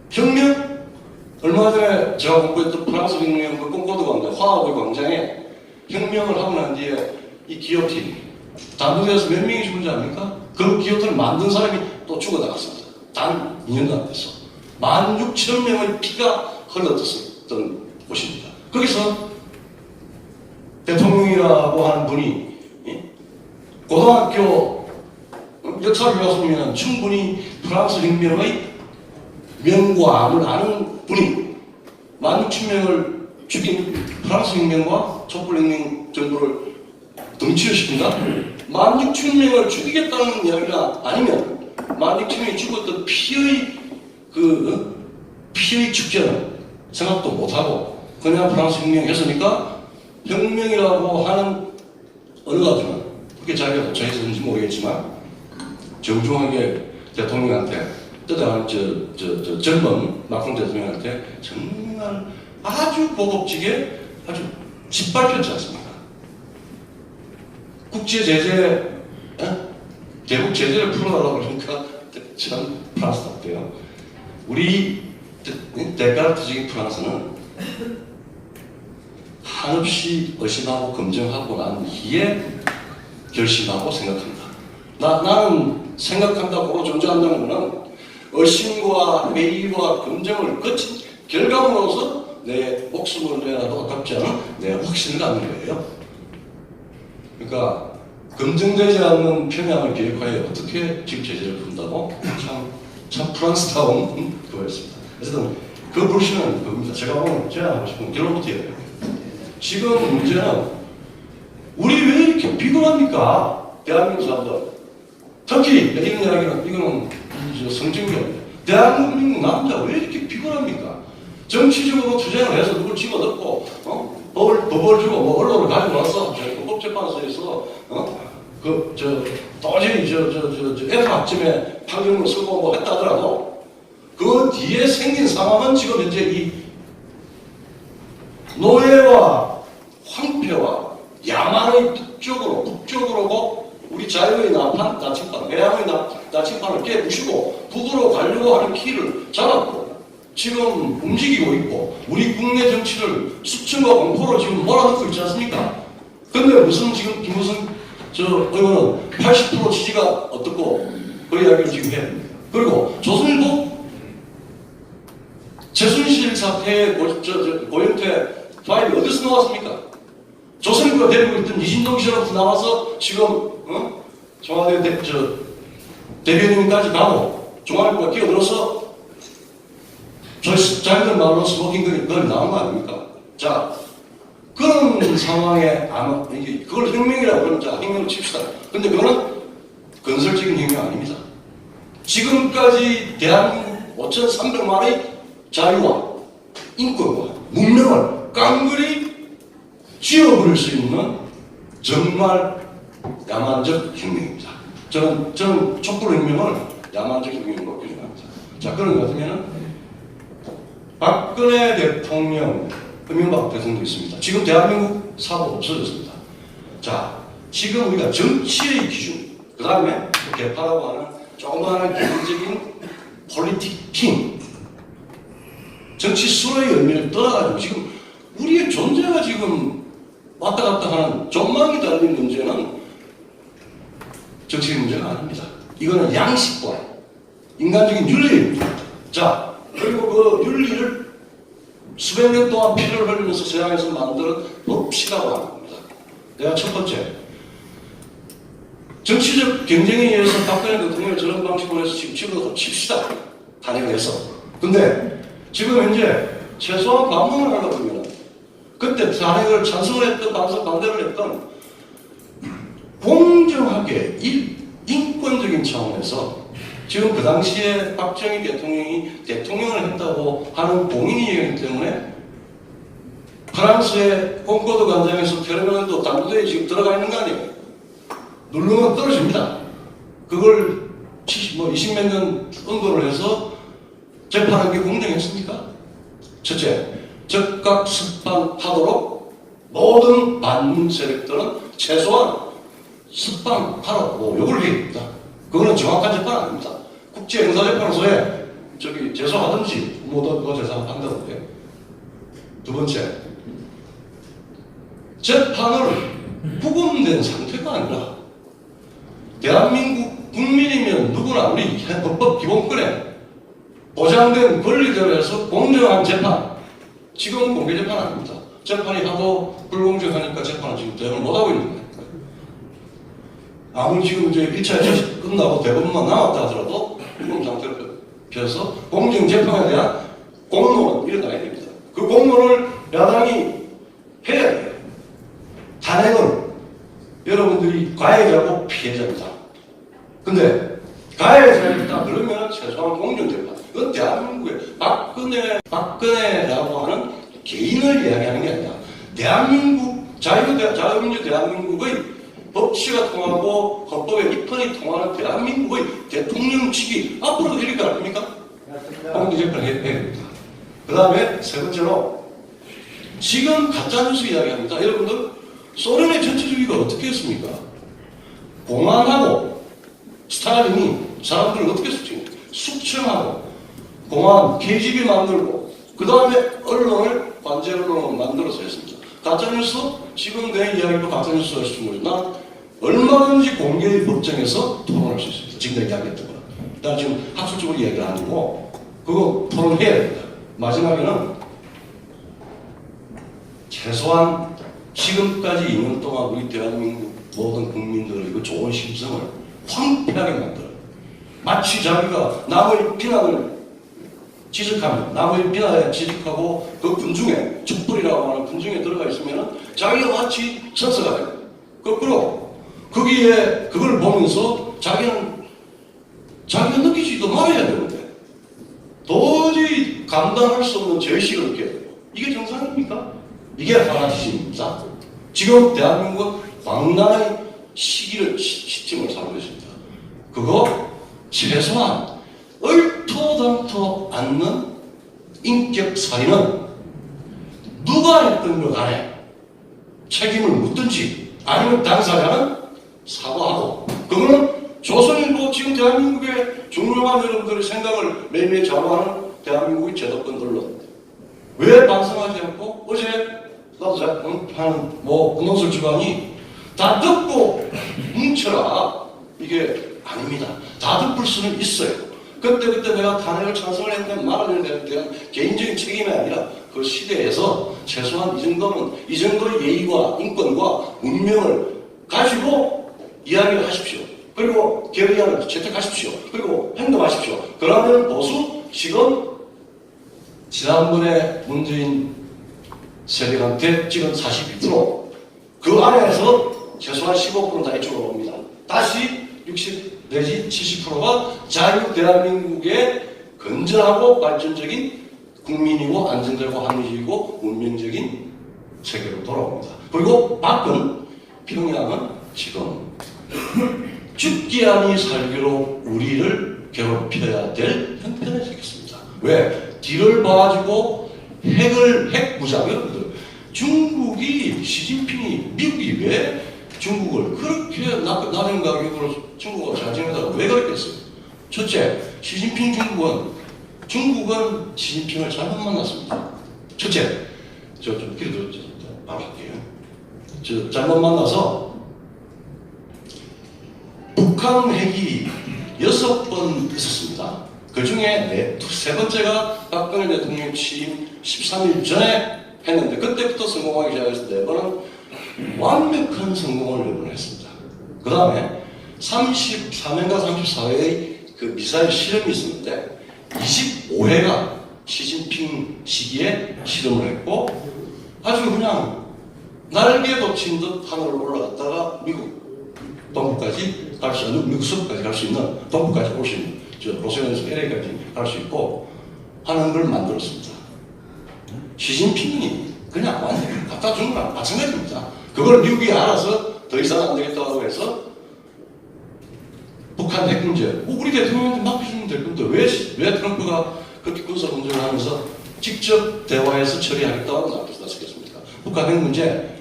혁명? 얼마 전에 제가 공부했던 프랑스 혁명 그 콩코드 광장, 화합의 광장에 혁명을 하고 난 뒤에 이 기요틴 단두대에서 몇 명이 죽은지 압니까? 그 기요틴을 만든 사람이 또 죽어나갔습니다. 단 2년도 안 됐어. 16,000명의 피가 흘러들었던 곳입니다. 거기서 대통령이라고 하는 분이 고등학교 역사 교수님이면 충분히 프랑스 혁명의 명과 암을 아는 분이 16,000명을 죽인 프랑스 혁명과 촛불 혁명 정부를 덩치를 시킨다? 16,000명을 죽이겠다는 이야기가 아니면 16,000명이 죽었던 피의 축제는 생각도 못하고 그냥 프랑스 혁명이 했으니까 혁명이라고 하는 어느 가지는 그게 자기가 도착했는지 모르겠지만 정중하게 대통령한테 뜨다한 젊은 마크롱 대통령한테 정말 아주 고급지게 아주 짓밟혔지 않습니까? 국제 제재, 대북 제재를 풀어달라고 그러니까 참 프랑스답대요. 우리 데카르트적인 프랑스는 한없이 의심하고 검증하고 난 뒤에 결심하고 생각한다. 나는 생각한다고 존재한다는 것은 의심과 회의와 검증을 거친 결과물로서 내 목숨을 내놔도 아깝지 않은 내 확신을 갖는 거예요. 그러니까 검증되지 않는 평양을 비핵화에 어떻게 지금 제재를 푼다고 참 프랑스다운 그거였습니다. 그래서 그 불신은 그겁니다. 제가 오늘 제안하고 싶은 결론부터 얘기해요. 지금 문제는 우리 왜 이렇게 비굴합니까? 대한민국 사람들. 특히 이런 이야기는 이거는 성증교입니다. 대한민국 남자 왜 이렇게 비굴합니까? 정치적으로 투쟁을 해서 누굴 집어넣고 법을 주고 뭐 언론을 가지고 와서 헌법재판소에서 도저히 애학쯤에 판결문을 쓰고 뭐 했다 하더라도 그 뒤에 생긴 상황은 지금 현재 이 노예와 황폐와 야만의 북쪽으로 우리 자유의 나침반, 해양의 나침반을 깨부시고 북으로 가려고 하는 키를 잡았고 지금 움직이고 있고 우리 국내 정치를 수층과 공포로 지금 몰아넣고 있지 않습니까? 근데 무슨 지금 김무성 의원은 80% 지지가 어떻고 그 이야기를 지금 해. 그리고 조선일보 최순실 사태의 고영태 파일이 어디서 나왔습니까? 조선일보가 데리고 있던 이진동 기자로 나와서 지금 청와대 대변인까지 가고 중앙일보가 끼어들어서 자기들 말로 스모킹 걸 나온 거 아닙니까? 자, 그런 상황에 아마 그걸 혁명이라고 그러면 자, 혁명을 칩시다. 근데 그거는 건설적인 혁명 아닙니다. 지금까지 대한민국 5,300만의 자유와 인권과 문명을 깡그리 쥐어버릴 수 있는 정말 야만적 혁명입니다. 저는 촛불혁명을 야만적 혁명으로 규정합니다. 자, 그런 것 같으면은 박근혜 대통령, 이명박 대통령도 있습니다. 지금 대한민국 사고가 없어졌습니다. 자, 지금 우리가 정치의 기준, 그 다음에 개파라고 하는 조그마한 기본적인 폴리티킹, 정치 수로의 의미를 떠나가지고 지금 우리의 존재가 지금 왔다 갔다 하는 전망이 달린 문제는 정치의 문제가 아닙니다. 이거는 양식과 인간적인 윤리입니다. 자, 그리고 그 윤리를 수백 년 동안 피를 흘리면서 세상에서 만들어 봅시다고 하는 겁니다. 내가 첫 번째, 정치적 경쟁에 의해서 박근혜 대통령을 저런 방식으로 해서 지금 집어넣어 칩시다. 단행을 해서. 근데 지금 현재 최소한 반문을 하려고 하면 그때 단행을 찬성을 했던 반대를 했던 공정하게 인권적인 차원에서 지금 그 당시에 박정희 대통령이 대통령을 했다고 하는 공인이기 때문에 프랑스의 콩코드 광장에서 테르미널도 단두대에 지금 들어가 있는 거 아니에요? 누르면 떨어집니다. 그걸 20몇 년 은거를 해서 재판한 게 공정했습니까? 첫째, 적각습방하도록 모든 반문 세력들은 최소한 습방하라고 요구를 해야 됩니다. 그거는 정확한 재판 아닙니다. 국제형사재판소에 제소하든지 더 재판한다던데. 두 번째, 재판을 구금된 상태가 아니라 대한민국 국민이면 누구나 우리 헌법 기본권에 보장된 권리대로 해서 공정한 재판, 지금은 공개 재판 아닙니다. 재판이 하도 불공정하니까 재판을 지금 대응을 못하고 있는 거예요. 아무리 지금 이제 1차, 2차 끝나고 대법원만 남았다 하더라도 불공 상태를 펴서 공정 재판에 대한 공론은 일어나야 됩니다. 그 공론을 야당이 해야 돼요. 탄핵을 가해자고 피해자입니다. 근데 가해자였다 그러면 최소한 공정재판. 그건 대한민국의 박근혜라고 하는 개인을 이야기하는 게 아니라 대한민국 자유민주 대한민국의 법치가 통하고 헌법의 입헌이 통하는 대한민국의 대통령직이 앞으로도 이렇게 할 겁니까? 공정재판을 해야 됩니다. 그 다음에 세 번째로 지금 가짜뉴스 이야기합니다. 여러분들 소련의 전체주의가 어떻게 했습니까? 공안하고 스탈린이 사람들을 어떻게 숙청하고 공안, KGB 만들고 그 다음에 언론을 관제 언론을 만들어서 했습니다. 가짜뉴스 지금 내 이야기도 가짜뉴스 할 수 모르나 얼마든지 공개의 법정에서 토론할 수 있습니다. 지금 내가 이야기했던 거. 난 지금 학술적으로 이야기를 안 하고 그거 토론해야 됩니다. 마지막에는 최소한 지금까지 2년 동안 우리 대한민국 모든 국민들의 그 좋은 심성을 황폐하게 만들어. 마치 자기가 남의 비난을 지적하면 남의 비난에 지적하고 그 군중에 촛불이라고 하는 군중에 들어가 있으면 자기가 마치 선서가 돼요. 거꾸로 거기에 그걸 보면서 자기가 느끼지도 말아야 되는데 도저히 감당할 수 없는 죄의식을 느껴야 돼요. 이게 정상입니까? 이게 파나티즘입니다. 지금 대한민국은 광란의 시점을 살고 있습니다. 그거 최소한 얼토당토 않는 인격살인은 누가 했던 것 간에 책임을 묻든지 아니면 당사자는 사과하고 그거는 조선일보 지금 대한민국의 중요한 여러분들의 생각을 매일매일 좌우하는 대한민국의 제도권 언론 왜 반성하지 않고 어제 나도 하는 문홍설 주관이 다 듣고 뭉쳐라 이게 아닙니다. 다 덮을 수는 있어요. 그때 내가 탄핵을 찬성을 했는데 말아야 되는 대한 개인적인 책임이 아니라 그 시대에서 최소한 이 정도의 예의와 인권과 문명을 가지고 이야기를 하십시오. 그리고 결의안을 채택하십시오. 그리고 행동하십시오. 그러면 보수 지금 지난번에 문재인 세력한테 지금 42% 그 안에서 최소한 15% 다 이쪽으로 옵니다. 다시 60 내지 70%가 자유 대한민국의 건전하고 발전적인 국민이고 안전되고 합리적이고 문명적인 세계로 돌아옵니다. 그리고 밖은 평양은 지금 죽기 아니 살기로 우리를 괴롭혀야 될 형편에 생겼습니다. 왜? 뒤를 봐가지고 핵 무장 여러분들 중국이 시진핑이 미국이 왜 중국을 그렇게 낮은 가격으로 중국을 잘 지내다가 왜 그랬겠어요? 첫째, 중국은 시진핑을 잘못 만났습니다. 첫째, 좀 길도 바로 할게요. 잘못 만나서 북한 핵이 6번 있었습니다. 그 중에 세 번째가 박근혜 대통령 취임 13일 전에 했는데 그때부터 성공하기 시작해서 4번은 완벽한 성공을 4번 했습니다. 그 다음에 34회인가 34회의 그 미사일 실험이 있었는데 25회가 시진핑 시기에 실험을 했고 아주 그냥 날개 돋친 듯 하늘을 올라갔다가 미국 동부까지 갈 수 있는, 미국 서부까지 갈 수 있는, 동부까지 올 수 있는, 로스앤젤레스 LA까지 갈 수 있고 하는 걸 만들었습니다. 시진핑이 그냥 완전히 갖다 준 거랑 마찬가지입니다. 그걸 미국이 알아서 더 이상 안 되겠다고 해서 북한 핵 문제, 우리 대통령한테 맡겨주면 될 건데 왜 트럼프가 그렇게 군사 문제를 하면서 직접 대화해서 처리하겠다고 나섰겠습니까? 북한 핵 문제,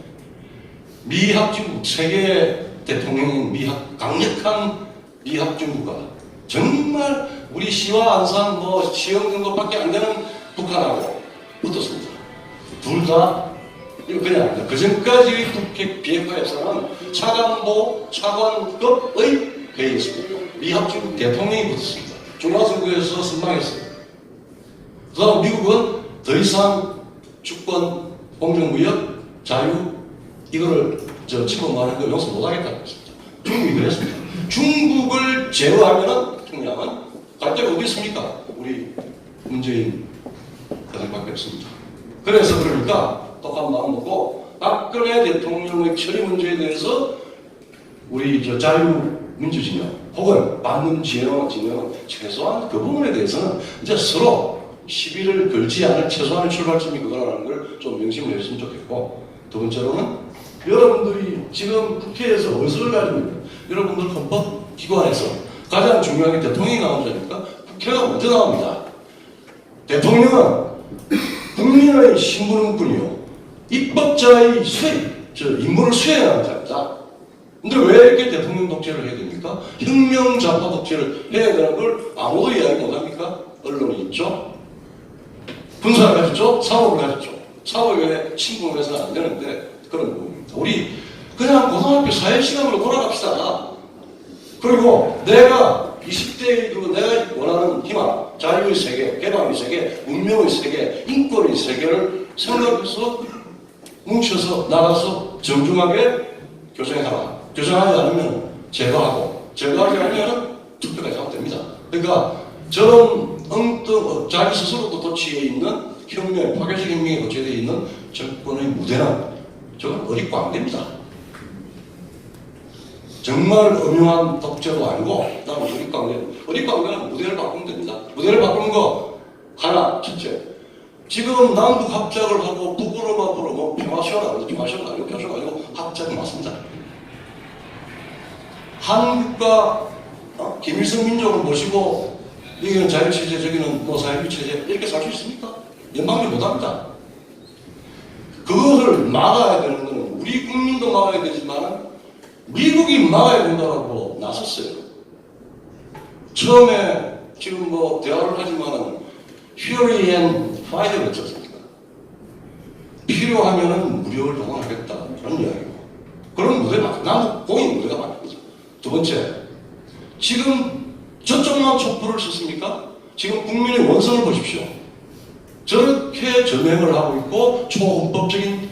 미합중국, 세계 대통령인 강력한 미합중국가 정말 우리 시와 안산 시험 정도밖에 안 되는 북한하고 붙었습니다. 둘 다 이거 그냥 그 전까지 북핵 비핵화에서는 차관급의 회의였습니다. 미합중국 대통령이 붙었습니다. 중앙선거에서 선방했어요. 그 다음 미국은 더 이상 주권, 공정무역, 자유 이거를 침범하는 걸 용서 못하겠다고 했습니다. 중국이 그랬습니다. 중국을 제어하면은 통일하면 갈 데가 어디 있습니까? 우리 문재인 대통령밖에 없습니다. 그래서 그러니까 똑같은 마음 먹고 박근혜 대통령의 처리 문제에 대해서 우리 저 자유민주진영 혹은 반문진영 최소한 그 부분에 대해서는 이제 서로 시비를 걸지 않을 최소한의 출발점이 그거라는 걸 좀 명심을 했으면 좋겠고, 두 번째로는 여러분들이 지금 국회에서 의석을 가지고 있는 여러분들 헌법기관에서 가장 중요한 게 대통령이 나오지 않습니까? 국회가 먼저 나옵니다. 대통령은 국민의 심부름꾼이요, 입법자의 임무를 수행하는 자입니다. 근데 왜 이렇게 대통령 독재를 해야 됩니까? 혁명자파 독재를 해야 되는 걸 아무도 이야기 못합니까? 언론이 있죠? 군사를 가졌죠? 사법을 가졌죠? 사법에 침공해서는 안 되는데 그런 부분입니다. 우리 그냥 고등학교 사회시간으로 돌아갑시다. 그리고 내가 20대이고 내가 원하는 희망, 자유의 세계, 개방의 세계, 문명의 세계, 인권의 세계를 생각해서 뭉쳐서 나가서 정중하게 교정하라. 교정하지 않으면 제거하고, 제거하지 않으면 투표까지 하면 됩니다. 그러니까 저런 자기 스스로도 도취해 있는 혁명, 파괴적 혁명에 도취되어 있는 정권의 무대는 저건 어립고 안 됩니다. 정말 엄용한 독재도 아니고, 나는 어립고 안 되는 무대를 바꾸면 됩니다. 무대를 바꾸는 거 하나, 첫째. 지금 남북 합작을 하고 북으로 앞으로 뭐 평화시간 아니고 합작이 맞습니다. 한국과 김일성 민족을 모시고 여기는 자유체제, 저기는 뭐 사회주의체제 이렇게 살 수 있습니까? 연방이 못합니다. 그것을 막아야 되는 것은 우리 국민도 막아야 되지만 미국이 막아야 된다고 나섰어요. 처음에 지금 뭐 대화를 하지만은 Fury and Fight를 했었습니다. 필요하면은 무력을 동원하겠다 그런 이야기고, 그런 무대가 남북 공인 무대가 맞습니다. 두 번째, 지금 저쪽만 촛불을 썼습니까? 지금 국민의 원성을 보십시오. 저렇게 전횡을 하고 있고 초헌법적인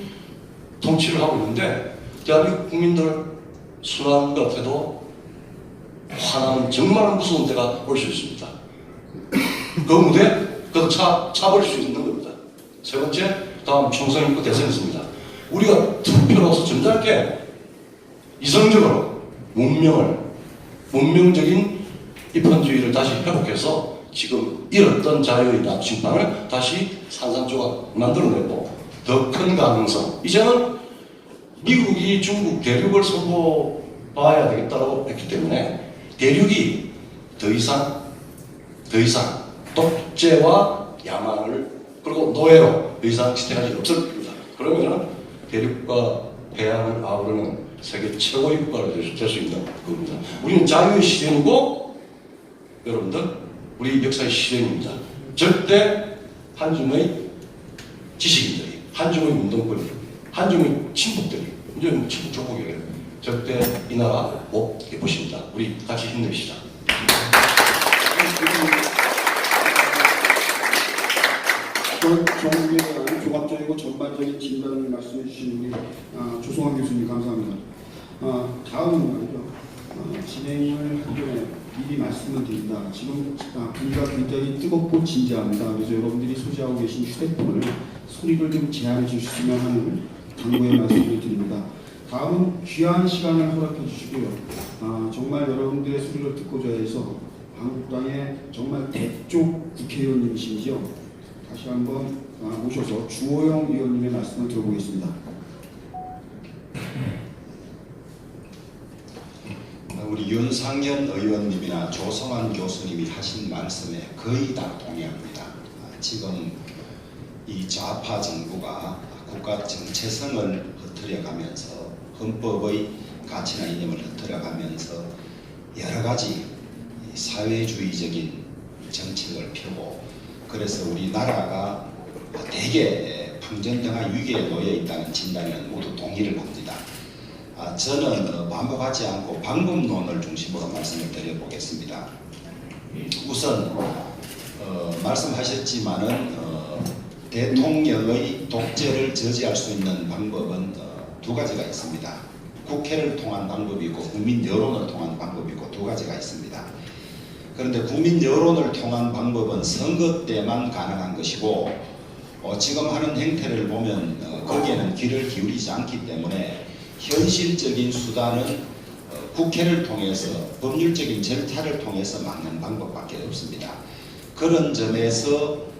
통치를 하고 있는데 대한민국 국민들 순환 같아도 화나는 정말 무서운 때가 올 수 있습니다. 그 무대 그 차버릴 수 있는 겁니다. 세 번째, 다음 총선 있고 대선 있습니다. 우리가 투표로서 점잖게 이성적으로 문명적인 입헌주의를 다시 회복해서 지금 잃었던 자유의 나침반을 다시 산산조각 만들어내고 더 큰 가능성, 이제는 미국이 중국 대륙을 선보봐야 되겠다고 했기 때문에 대륙이 더 이상 독재와 야만을 그리고 노예로 더 이상 지탱할 일 없을 겁니다. 그러면 대륙과 해양을 아우르는 세계 최고의 국가가 될 수 있는 겁니다. 우리는 자유의 시대이고 여러분들 우리 역사의 시대입니다. 절대 한중의 지식인들이, 한중의 운동권이, 한중의 친북들이, 이제 친북 조국이에요. 절대 이 나라 못 보십니다. 우리 같이 힘내시다. 정부에 대한 종합적이고 전반적인 진단을 말씀해 주신 우리 조성환 교수님 감사합니다. 다음은 말이죠. 진행을 하기 전에 미리 말씀을 드린다. 지금 분위기가 굉장히 뜨겁고 진지합니다. 그래서 여러분들이 소지하고 계신 휴대폰을 소리를 좀 제한해 주시면 하는 당부의 말씀을 드립니다. 다음은 귀한 시간을 허락해 주시고요. 정말 여러분들의 소리를 듣고자 해서 한국당의 정말 대쪽 국회의원님이시죠. 다시 한번 모셔서 주호영 의원님의 말씀을 들어보겠습니다. 우리 윤상현 의원님이나 조성환 교수님이 하신 말씀에 거의 다 동의합니다. 지금 이 좌파 정부가 국가 정체성을 흐트려가면서 헌법의 가치나 이념을 흐트려가면서 여러 가지 사회주의적인 정책을 펴고, 그래서 우리나라가 대개 풍전등화 위기에 놓여 있다는 진단에는 모두 동의를 합니다. 저는 반복하지 않고 방법론을 중심으로 말씀을 드려보겠습니다. 우선 말씀하셨지만은 대통령의 독재를 저지할 수 있는 방법은 두 가지가 있습니다. 국회를 통한 방법이 있고 국민 여론을 통한 방법이 있고 두 가지가 있습니다. 그런데 국민 여론을 통한 방법은 선거 때만 가능한 것이고 지금 하는 행태를 보면 거기에는 귀를 기울이지 않기 때문에 현실적인 수단은 국회를 통해서 법률적인 절차를 통해서 막는 방법밖에 없습니다. 그런 점에서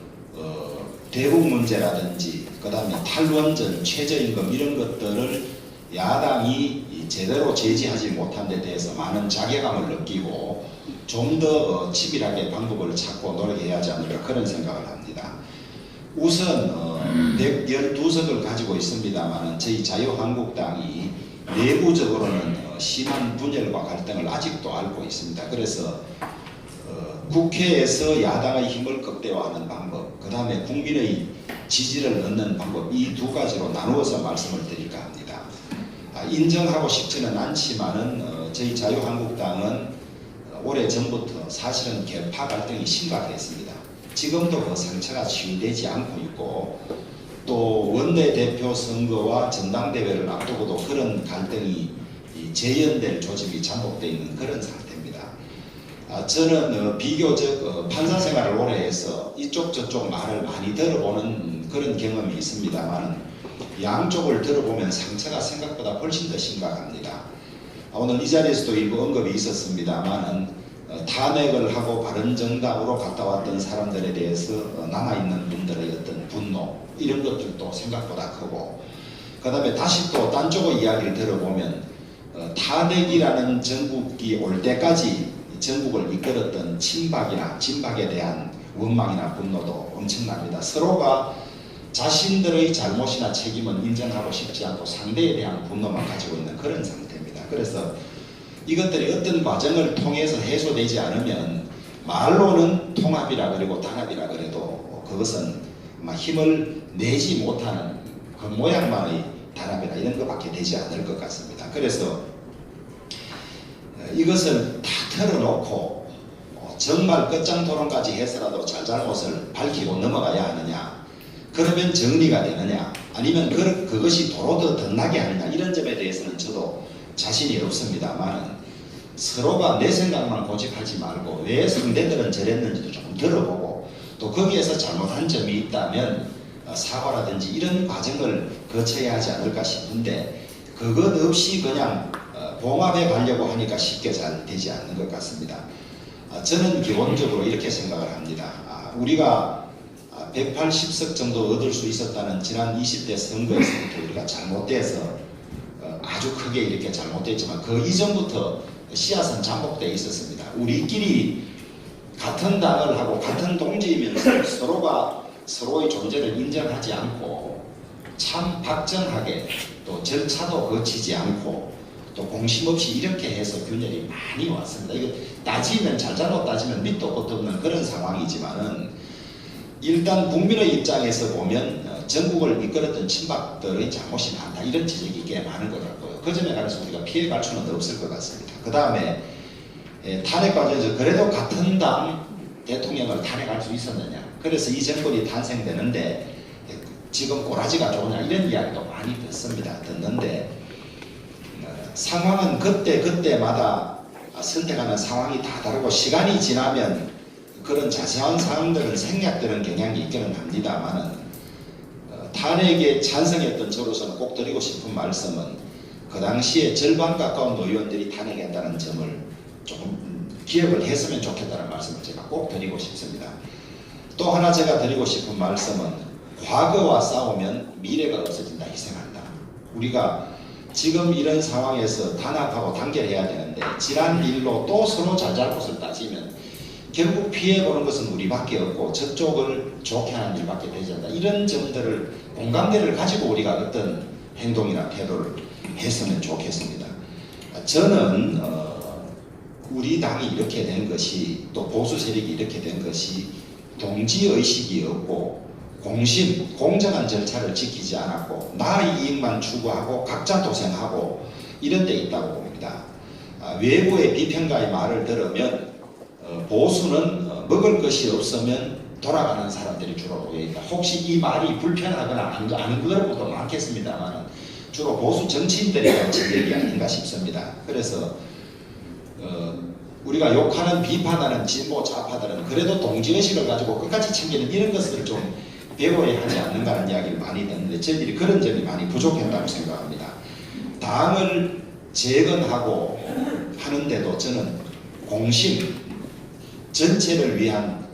대북 문제라든지 그 다음에 탈원전, 최저임금 이런 것들을 야당이 제대로 제지하지 못한 데 대해서 많은 자괴감을 느끼고 좀 더 치밀하게 방법을 찾고 노력해야 하지 않을까 그런 생각을 합니다. 우선 112석을 가지고 있습니다만 저희 자유한국당이 내부적으로는 심한 분열과 갈등을 아직도 앓고 있습니다. 그래서 국회에서 야당의 힘을 극대화하는 방법, 그 다음에 국민의 지지를 얻는 방법, 이 두 가지로 나누어서 말씀을 드릴까 합니다. 인정하고 싶지는 않지만은 저희 자유한국당은 오래전부터 사실은 계파 갈등이 심각했습니다. 지금도 그 상처가 치유되지 않고 있고 또 원내대표 선거와 전당대회를 앞두고도 그런 갈등이 재현될 조짐이 잠복되어 있는 그런 상태입니다. 저는 비교적 판사 생활을 오래 해서 이쪽 저쪽 말을 많이 들어보는 그런 경험이 있습니다만 양쪽을 들어보면 상처가 생각보다 훨씬 더 심각합니다. 오늘 이 자리에서도 일부 언급이 있었습니다만 탄핵을 하고 바른정당으로 갔다 왔던 사람들에 대해서 남아있는 분들의 어떤 분노 이런 것들도 생각보다 크고 그 다음에 다시 또 딴 쪽의 이야기를 들어보면 탄핵이라는 정국이 올 때까지 전국을 이끌었던 친박이나 진박에 대한 원망이나 분노도 엄청납니다. 서로가 자신들의 잘못이나 책임은 인정하고 싶지 않고 상대에 대한 분노만 가지고 있는 그런 상태입니다. 그래서 이것들이 어떤 과정을 통해서 해소되지 않으면 말로는 통합이라 그리고 단합이라 그래도 그것은 힘을 내지 못하는 그 모양만의 단합이나 이런 것밖에 되지 않을 것 같습니다. 그래서 이것을 다 털어놓고 정말 끝장 토론까지 해서라도 잘잘못을 밝히고 넘어가야 하느냐, 그러면 정리가 되느냐, 아니면 그것이 도로 더 덧나게 하느냐, 이런 점에 대해서는 저도 자신이 없습니다만 서로가 내 생각만 고집하지 말고 왜 상대들은 저랬는지도 조금 들어보고 또 거기에서 잘못한 점이 있다면 사과라든지 이런 과정을 거쳐야 하지 않을까 싶은데 그것 없이 그냥 봉합해 가려고 하니까 쉽게 잘 되지 않는 것 같습니다. 저는 기본적으로 이렇게 생각을 합니다. 우리가 180석 정도 얻을 수 있었다는 지난 20대 선거에서부터 우리가 잘못돼서 아주 크게 이렇게 잘못됐지만 그 이전부터 씨앗은 잠복되어 있었습니다. 우리끼리 같은 당을 하고 같은 동지이면서 서로가 서로의 존재를 인정하지 않고 참 박정하게 또 절차도 거치지 않고 또 공심 없이 이렇게 해서 균열이 많이 왔습니다. 이거 따지면 잘잘못 따지면 밑도 끝도 없는 그런 상황이지만은 일단 국민의 입장에서 보면 전국을 이끌었던 친박들의 잘못이 많다 이런 지적이 꽤 많은 것 같고요. 그 점에 관해서 우리가 피해갈 수는 없을 것 같습니다. 그 다음에 탄핵 과정에서 그래도 같은 당 대통령을 탄핵할 수 있었느냐, 그래서 이 정권이 탄생되는데 지금 꼬라지가 좋으냐 이런 이야기도 많이 듣는데 상황은 그때마다 선택하는 상황이 다 다르고 시간이 지나면 그런 자세한 사항들은 생략되는 경향이 있기는 합니다만 탄핵에 찬성했던 저로서는 꼭 드리고 싶은 말씀은 그 당시에 절반 가까운 의원들이 탄핵했다는 점을 조금 기억을 했으면 좋겠다는 말씀을 제가 꼭 드리고 싶습니다. 또 하나 제가 드리고 싶은 말씀은 과거와 싸우면 미래가 없어진다, 희생한다. 우리가 지금 이런 상황에서 단합하고 단결해야 되는데 지난 일로 또 서로 잘잘못을 따지면 결국 피해보는 것은 우리밖에 없고 저쪽을 좋게 하는 일밖에 되지 않는다. 이런 점들을 공감대를 가지고 우리가 어떤 행동이나 태도를 했으면 좋겠습니다. 저는 우리 당이 이렇게 된 것이 또 보수 세력이 이렇게 된 것이 동지의식이 없고 공심, 공정한 절차를 지키지 않았고 나의 이익만 추구하고 각자 도생하고 이런 데 있다고 봅니다. 외부의 비평가의 말을 들으면 보수는 먹을 것이 없으면 돌아가는 사람들이 주로 모여있다. 혹시 이 말이 불편하거나 아는 분들도 많겠습니다만 주로 보수 정치인들이 한 지적이 아닌가 싶습니다. 그래서 우리가 욕하는 비판하는 진보 좌파들은 그래도 동지의식을 가지고 끝까지 챙기는 이런 것들을 좀 배워야 하지 않는가는 이야기를 많이 듣는데 저희들이 그런 점이 많이 부족했다고 생각합니다. 당을 재건하고 하는데도 저는 공심 전체를 위한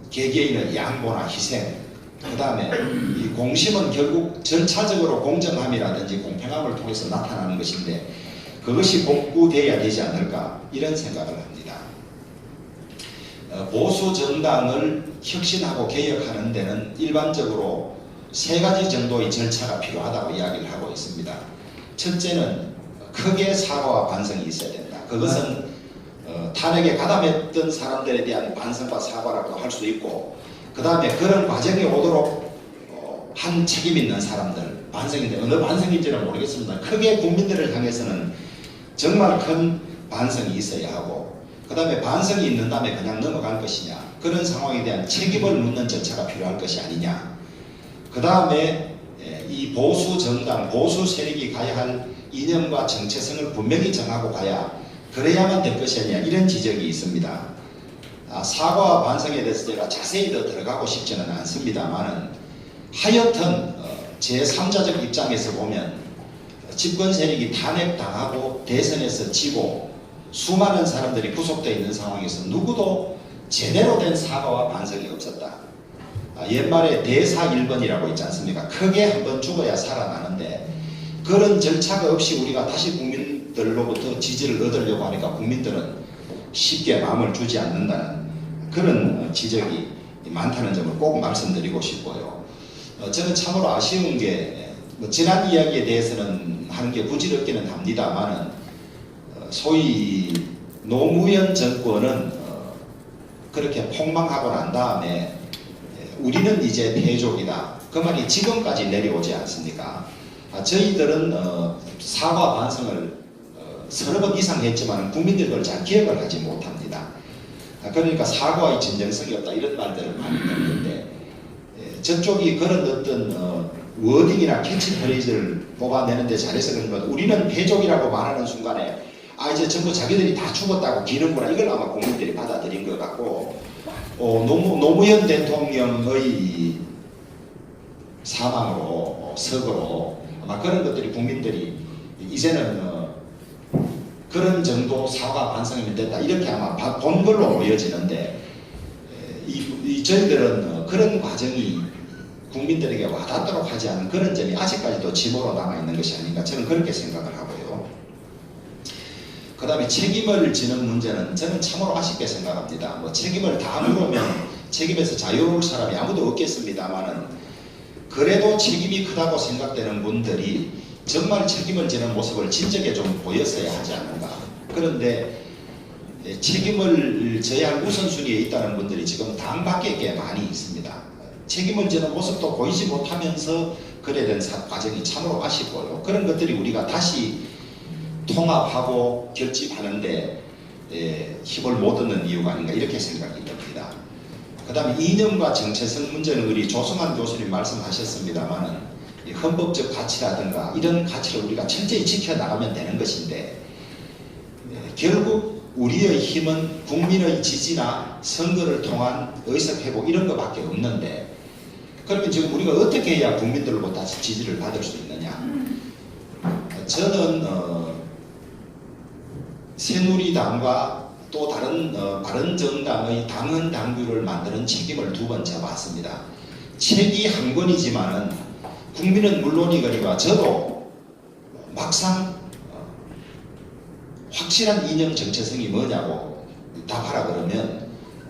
개개인의 양보나 희생, 그 다음에 이 공심은 결국 절차적으로 공정함이라든지 공평함을 통해서 나타나는 것인데 그것이 복구돼야 되지 않을까 이런 생각을 합니다. 보수 정당을 혁신하고 개혁하는 데는 일반적으로 3가지 정도의 절차가 필요하다고 이야기를 하고 있습니다. 첫째는 크게 사과와 반성이 있어야 된다. 그것은 탄핵에 가담했던 사람들에 대한 반성과 사과라고 할 수 있고, 그 다음에 그런 과정에 오도록 한 책임 있는 사람들, 반성인데 어느 반성인지는 모르겠습니다. 크게 국민들을 향해서는 정말 큰 반성이 있어야 하고, 그 다음에 반성이 있는 다음에 그냥 넘어갈 것이냐, 그런 상황에 대한 책임을 묻는 절차가 필요할 것이 아니냐, 그 다음에 이 보수 정당, 보수 세력이 가야 할 이념과 정체성을 분명히 정하고 가야 그래야만 될 것이 아니냐, 이런 지적이 있습니다. 사과와 반성에 대해서 제가 자세히 더 들어가고 싶지는 않습니다만은 하여튼 제3자적 입장에서 보면 집권 세력이 탄핵당하고 대선에서 지고 수많은 사람들이 구속되어 있는 상황에서 누구도 제대로 된 사과와 반성이 없었다. 옛말에 대사 1번이라고 있지 않습니까? 크게 한번 죽어야 살아나는데 그런 절차가 없이 우리가 다시 국민들로부터 지지를 얻으려고 하니까 국민들은 쉽게 마음을 주지 않는다는 그런 지적이 많다는 점을 꼭 말씀드리고 싶고요. 저는 참으로 아쉬운 게 지난 이야기에 대해서는 하는 게 부질없기는 합니다만은 소위 노무현 정권은 그렇게 폭망하고 난 다음에 우리는 이제 패족이다. 그 말이 지금까지 내려오지 않습니까? 저희들은 사과 반성을 서너 번 이상 했지만 국민들이 그걸 잘 기억을 하지 못합니다. 그러니까 사과의 진정성이 없다 이런 말들을 많이 듣는데 저쪽이 그런 어떤 워딩이나 캐치프레이즈를 뽑아내는데 잘해서 그런 것, 우리는 패족이라고 말하는 순간에 이제 전부 자기들이 다 죽었다고 기는구나, 이걸 아마 국민들이 받아들인 것 같고, 노무현 대통령의 사망으로 석으로 아마 그런 것들이 국민들이 이제는 그런 정도 사과 반성이면 됐다 이렇게 아마 본 걸로 보여지는데 저희들은 그런 과정이 국민들에게 와닿도록 하지 않은 그런 점이 아직까지도 지모로 남아있는 것이 아닌가, 저는 그렇게 생각을 하고요. 그 다음에 책임을 지는 문제는 저는 참으로 아쉽게 생각합니다. 책임을 다 물으면 책임에서 자유로울 사람이 아무도 없겠습니다만은 그래도 책임이 크다고 생각되는 분들이 정말 책임을 지는 모습을 진작에 좀 보였어야 하지 않는가. 그런데 책임을 져야 할 우선순위에 있다는 분들이 지금 당 밖에 꽤 많이 있습니다. 책임을 지는 모습도 보이지 못하면서 그래 된 과정이 참으로 아쉽고요. 그런 것들이 우리가 다시 통합하고 결집하는데 힘을 못 얻는 이유가 아닌가 이렇게 생각이 듭니다. 그 다음에 이념과 정체성 문제는 우리 조성환 교수님 말씀하셨습니다만은 헌법적 가치라든가 이런 가치를 우리가 철저히 지켜나가면 되는 것인데 결국 우리의 힘은 국민의 지지나 선거를 통한 의석회복 이런 것밖에 없는데 그러면 지금 우리가 어떻게 해야 국민들로부터 다시 지지를 받을 수 있느냐. 저는 새누리당과 또 다른 바른정당의 당헌 당규를 만드는 책임을 2번 져봤습니다. 책이 한 권이지만은 국민은 물론이거니와 저도 막상 확실한 이념 정체성이 뭐냐고 답하라 그러면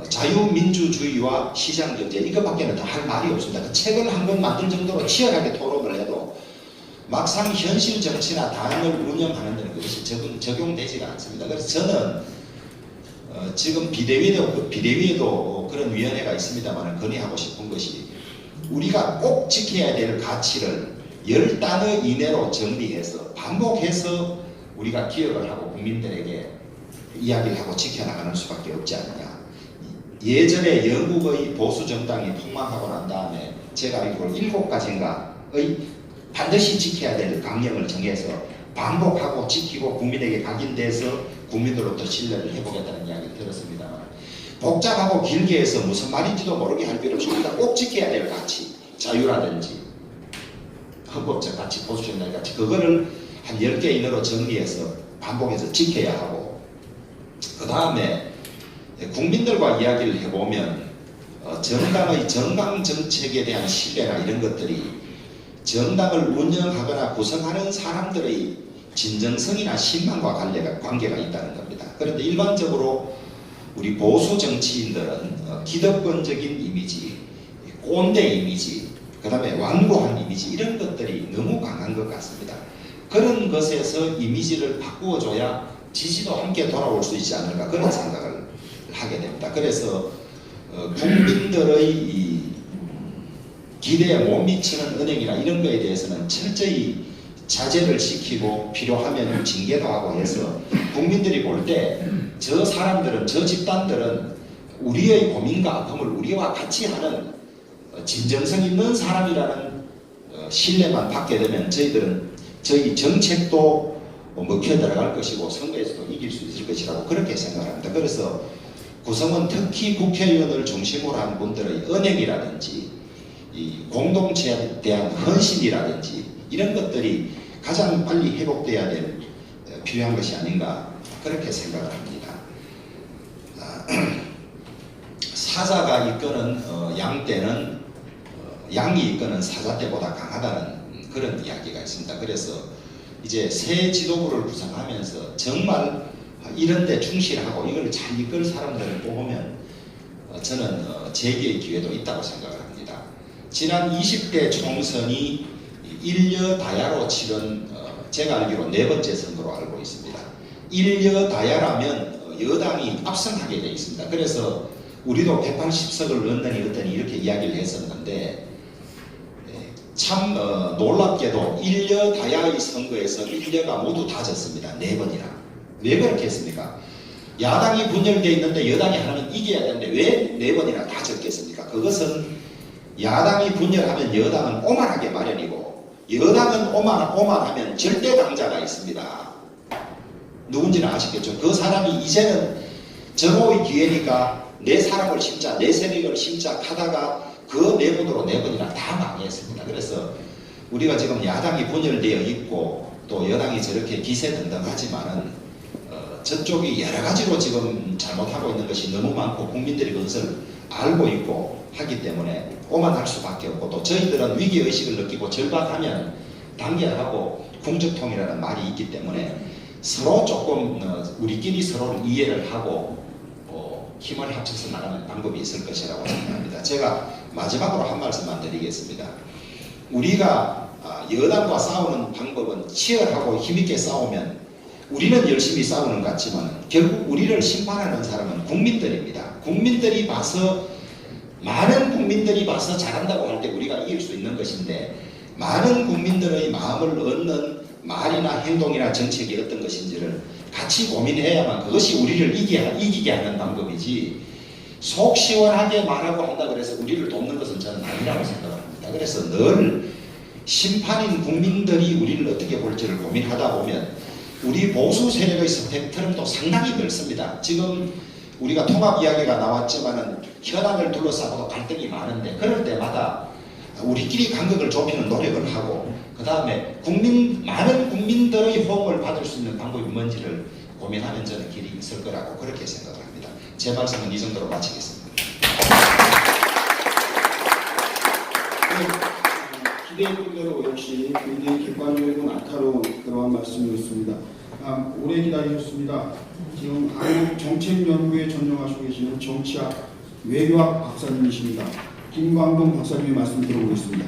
자유민주주의와 시장경제 이것밖에는 다 할 말이 없습니다. 그 책을 한 권 만들 정도로 치열하게 토론을 해도 막상 현실 정치나 당을 운영하는 데는 그것이 적용되지가 않습니다. 그래서 저는 지금 비대위에도 그런 위원회가 있습니다만 건의하고 싶은 것이 우리가 꼭 지켜야 될 가치를 10단어 이내로 정리해서 반복해서 우리가 기억을 하고 국민들에게 이야기를 하고 지켜나가는 수밖에 없지 않느냐. 예전에 영국의 보수정당이 폭망하고 난 다음에 제가 알기로 7가지인가의 반드시 지켜야 될 강령을 정해서 반복하고 지키고 국민에게 각인돼서 국민들로부터 신뢰를 해보겠다는 이야기를 들었습니다만 복잡하고 길게 해서 무슨 말인지도 모르게 할 필요 없이 우리가 꼭 지켜야 될 가치, 자유라든지 헌법적 가치, 보수정당의 가치, 그거를 한 10개 이내로 정리해서 반복해서 지켜야 하고, 그 다음에 국민들과 이야기를 해보면 정당의 정강 정책에 대한 신뢰나 이런 것들이 정당을 운영하거나 구성하는 사람들의 진정성이나 신망과 관계가 있다는 겁니다. 그런데 일반적으로 우리 보수 정치인들은 기득권적인 이미지, 꼰대 이미지, 그 다음에 완고한 이미지, 이런 것들이 너무 강한 것 같습니다. 그런 것에서 이미지를 바꾸어줘야 지지도 함께 돌아올 수 있지 않을까, 그런 생각을 하게 됩니다. 그래서 국민들의 이 기대에 못 미치는 은행이나 이런 거에 대해서는 철저히 자제를 시키고 필요하면 징계도 하고 해서 국민들이 볼 때 저 사람들은, 저 집단들은 우리의 고민과 아픔을 우리와 같이 하는 진정성 있는 사람이라는 신뢰만 받게 되면 저희들은 저희 정책도 먹혀 들어갈 것이고 선거에서도 이길 수 있을 것이라고 그렇게 생각합니다. 그래서 구성원, 특히 국회의원을 중심으로 한 분들의 은행이라든지 이 공동체에 대한 헌신이라든지 이런 것들이 가장 빨리 회복돼야 될 필요한 것이 아닌가, 그렇게 생각을 합니다. 사자가 이끄는 양 때는 양이 이끄는 사자 때보다 강하다는 그런 이야기가 있습니다. 그래서 이제 새 지도부를 구성하면서 정말 이런 데 충실하고 이걸 잘 이끌 사람들을 뽑으면 저는 재기의 기회도 있다고 생각을 합니다. 지난 20대 총선이 일여다야로 치른 제가 알기로 4번째 선거로 알고 있습니다. 일여다야라면 여당이 압승하게 되어 있습니다. 그래서 우리도 180석을 넣느니 어떠니 이렇게 이야기를 했었는데 참 놀랍게도 일여다야의 선거에서 일여가 모두 다 졌습니다. 4번이나. 왜 그렇게 했습니까? 야당이 분열되어 있는데 여당이 하나는 이겨야 되는데 왜 4번이나 다 졌겠습니까? 그것은 야당이 분열하면 여당은 오만하게 마련이고 여당은 오만하면 절대 당자가 있습니다. 누군지는 아시겠죠? 그 사람이 이제는 정오의 기회니까 내 사람을 심자, 내 세력을 심자 하다가 그 내분으로 4번이나 다 망했습니다. 그래서 우리가 지금 야당이 분열되어 있고 또 여당이 저렇게 기세등등하지만은 저쪽이 여러 가지로 지금 잘못하고 있는 것이 너무 많고 국민들이 그것을 알고 있고 하기 때문에 오만할 수밖에 없고, 또 저희들은 위기의식을 느끼고 절박하면 단결하고 궁적통이라는 말이 있기 때문에 서로 조금 우리끼리 서로를 이해를 하고 힘을 합쳐서 나가는 방법이 있을 것이라고 생각합니다. 제가 마지막으로 한 말씀만 드리겠습니다. 우리가 여당과 싸우는 방법은 치열하고 힘있게 싸우면 우리는 열심히 싸우는 것 같지만 결국 우리를 심판하는 사람은 국민들입니다. 국민들이 봐서, 많은 국민들이 봐서 잘한다고 할 때 우리가 이길 수 있는 것인데, 많은 국민들의 마음을 얻는 말이나 행동이나 정책이 어떤 것인지를 같이 고민해야만 그것이 우리를 이기게 하는 방법이지, 속 시원하게 말하고 한다 그래서 우리를 돕는 것은 저는 아니라고 생각합니다. 그래서 늘 심판인 국민들이 우리를 어떻게 볼지를 고민하다 보면 우리 보수 세력의 스펙트럼도 상당히 넓습니다. 지금 우리가 통합 이야기가 나왔지만은 현안을 둘러싸고도 갈등이 많은데, 그럴 때마다 우리끼리 간극을 좁히는 노력을 하고, 그 다음에 많은 국민들의 호응을 받을 수 있는 방법이 뭔지를 고민하면 저는 길이 있을 거라고 그렇게 생각을 합니다. 제 말씀은 이 정도로 마치겠습니다. 기대했던 대로 역시 굉장히 객관적이고 날카로운 그러한 말씀이었습니다. 오래 기다리셨습니다. 지금 한국정책연구에 전념하시고 계시는 정치학 외교학 박사님이십니다. 김광동 박사님의 말씀 들어보겠습니다.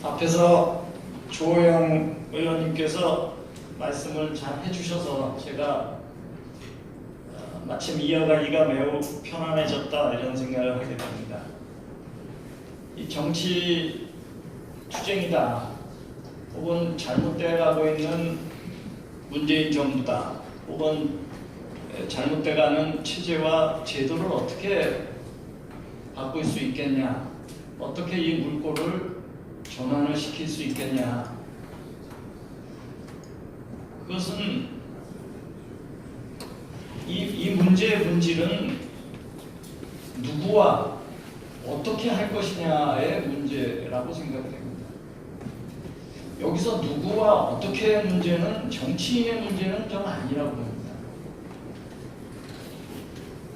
앞에서 조호영 의원님께서 말씀을 잘 해주셔서 제가 마침 이어가기가 매우 편안해졌다 이런 생각을 하게 됩니다. 이 정치 투쟁이다, 혹은 잘못되어가고 있는 문재인 정부다, 혹은 잘못돼가는 체제와 제도를 어떻게 바꿀 수 있겠냐, 어떻게 이 물꼬를 전환을 시킬 수 있겠냐, 그것은 이 문제의 본질은 누구와 어떻게 할 것이냐의 문제라고 생각됩니다. 여기서 누구와 어떻게 문제는 정치인의 문제는 좀 아니라고 봅니다.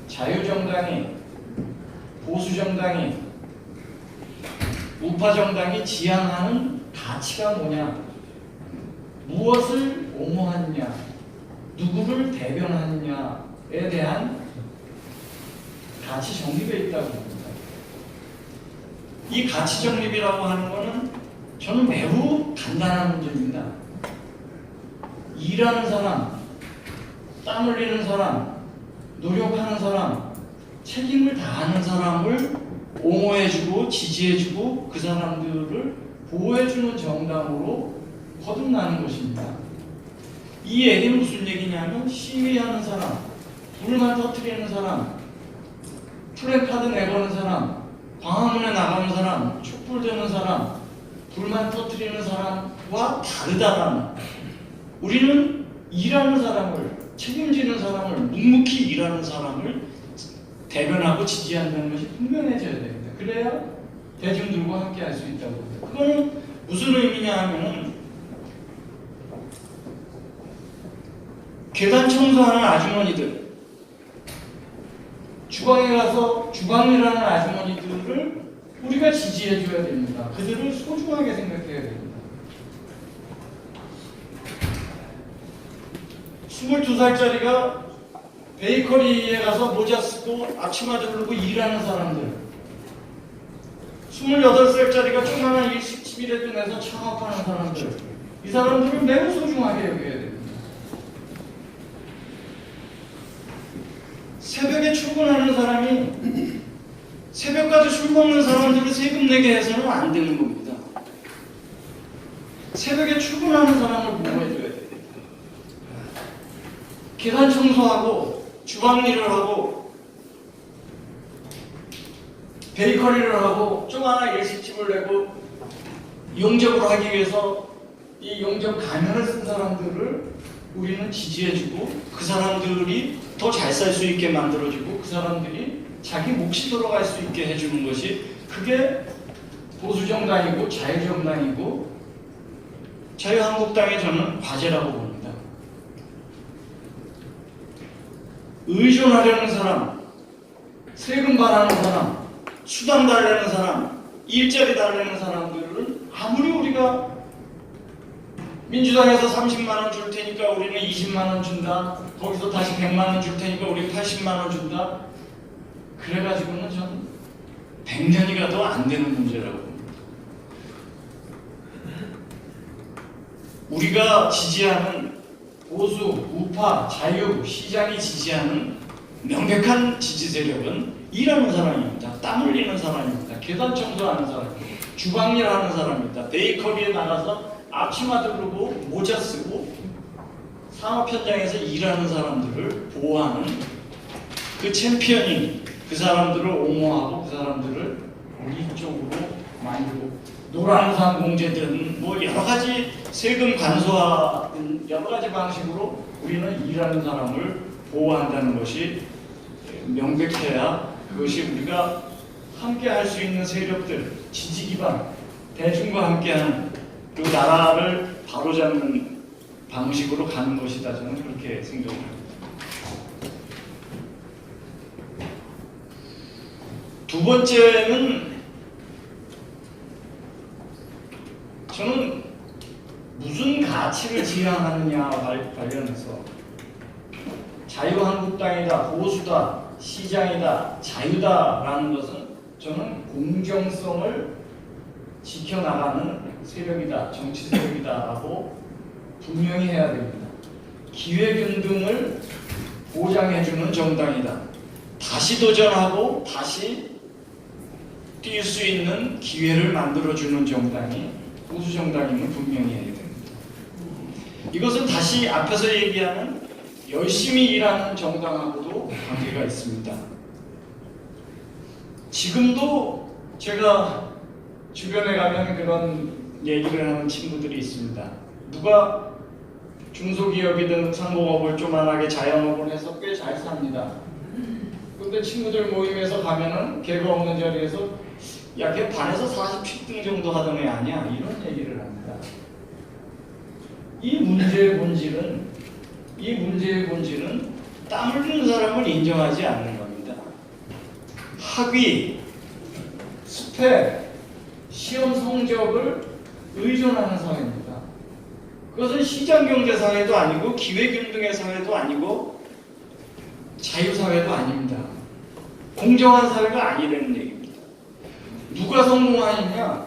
자유정당이, 보수정당이, 우파정당이 지향하는 가치가 뭐냐, 무엇을 옹호하느냐, 누구를 대변하느냐에 대한 가치 정립에 있다고 봅니다. 이 가치 정립이라고 하는 것은 저는 매우 간단한 문제입니다. 일하는 사람, 땀 흘리는 사람, 노력하는 사람, 책임을 다하는 사람을 옹호해주고 지지해주고 그 사람들을 보호해주는 정당으로 거듭나는 것입니다. 이 얘기는 무슨 얘기냐면 시위하는 사람, 불만 터뜨리는 사람, 플래카드 내거는 사람, 광화문에 나가는 사람, 촛불 드는 사람, 불만 터뜨리는 사람과 다르다는, 우리는 일하는 사람을, 책임지는 사람을, 묵묵히 일하는 사람을 대변하고 지지한다는 것이 분명해져야 됩니다. 그래야 대중들과 함께 할 수 있다고 합니다. 그거는 무슨 의미냐 하면은 계단 청소하는 아주머니들, 주방에 가서 주방일하는 아주머니들을 우리가 지지해줘야 됩니다. 그들을 소중하게 생각해야 됩니다. 22살짜리가 베이커리에 가서 모자 쓰고 앞치마 두르고 일하는 사람들, 28살짜리가 조그마한 일식집이라도 내서 창업하는 사람들, 이 사람들을 매우 소중하게 여겨야 됩니다. 새벽에 출근하는 사람이 새벽까지 술 먹는 사람들을 세금 내게 해서는 안 되는 겁니다. 새벽에 출근하는 사람을 보호해줘야 돼요. 계단 청소하고 주방 일을 하고 베이커리를 하고 조그마한 일식집을 내고 용접을 하기 위해서 이 용접 가면을 쓴 사람들을 우리는 지지해주고 그 사람들이 더 잘 살 수 있게 만들어주고 그 사람들이 자기 몫이 들어갈 수 있게 해주는 것이, 그게 보수정당이고 자유정당이고 자유한국당의 저는 과제라고 봅니다. 의존하려는 사람, 세금 바라는 사람, 수당 달라는 사람, 일자리 달라는 사람들은 아무리 우리가 민주당에서 30만 원 줄 테니까 우리는 20만 원 준다, 거기서 다시 100만 원 줄 테니까 우리 80만 원 준다, 그래가지고는 전 100년이 가도 안 되는 문제라고 봅니다. 우리가 지지하는 보수, 우파, 자유, 시장이 지지하는 명백한 지지 세력은 일하는 사람입니다. 땀 흘리는 사람입니다. 계단 청소하는 사람입니다. 주방일 하는 사람입니다. 베이커리에 나가서 앞치마 두르고 모자 쓰고 산업 현장에서 일하는 사람들을 보호하는 그 챔피언이, 그 사람들을 옹호하고 그 사람들을 우리 쪽으로 만들고, 노란우산 공제든 뭐 여러 가지 세금 간소화든 여러 가지 방식으로 우리는 일하는 사람을 보호한다는 것이 명백해야 그것이 우리가 함께 할 수 있는 세력들, 지지 기반, 대중과 함께하는 그 나라를 바로잡는 방식으로 가는 것이다. 저는 그렇게 생각합니다. 두 번째는 저는 무슨 가치를 지향하느냐와 관련해서 자유한국당이다, 보수다, 시장이다, 자유다라는 것은 저는 공정성을 지켜나가는 세력이다, 정치 세력이다라고 분명히 해야 됩니다. 기회균등을 보장해주는 정당이다. 다시 도전하고 다시 뛸 수 있는 기회를 만들어주는 정당이 보수정당임을 분명히 해야 됩니다. 이것은 다시 앞에서 얘기하는 열심히 일하는 정당하고도 관계가 있습니다. 지금도 제가 주변에 가면 그런 얘기를 하는 친구들이 있습니다. 누가 중소기업이든 상공업을 조만하게 자영업을 해서 꽤 잘 삽니다. 근데 친구들 모임에서 가면은 개가 없는 자리에서 야, 걔 반에서 47등 정도 하던 애 아니야? 이런 얘기를 합니다. 이 문제의 본질은 땀 흘리는 사람을 인정하지 않는 겁니다. 학위, 스펙, 시험 성적을 의존하는 사회입니다. 그것은 시장경제사회도 아니고 기회균등의 사회도 아니고 자유사회도 아닙니다. 공정한 사회가 아니라는 얘기입니다. 누가 성공하느냐?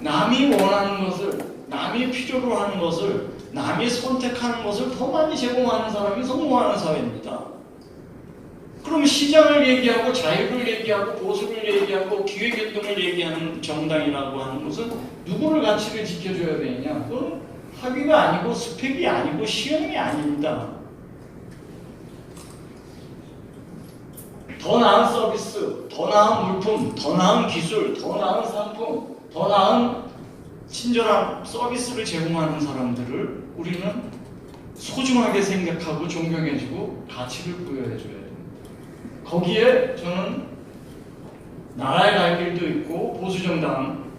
남이 원하는 것을, 남이 필요로 하는 것을, 남이 선택하는 것을 더 많이 제공하는 사람이 성공하는 사회입니다. 그럼 시장을 얘기하고 자유를 얘기하고 보수를 얘기하고 기회균등을 얘기하는 정당이라고 하는 것은 누구를 가치를 지켜줘야 되느냐? 그건 학위가 아니고 스펙이 아니고 시험이 아닙니다. 더 나은 서비스, 더 나은 물품, 더 나은 기술, 더 나은 상품, 더 나은 친절한 서비스를 제공하는 사람들을 우리는 소중하게 생각하고 존경해주고 가치를 부여해줘야 됩니다. 거기에 저는 나라의 갈 길도 있고 보수정당,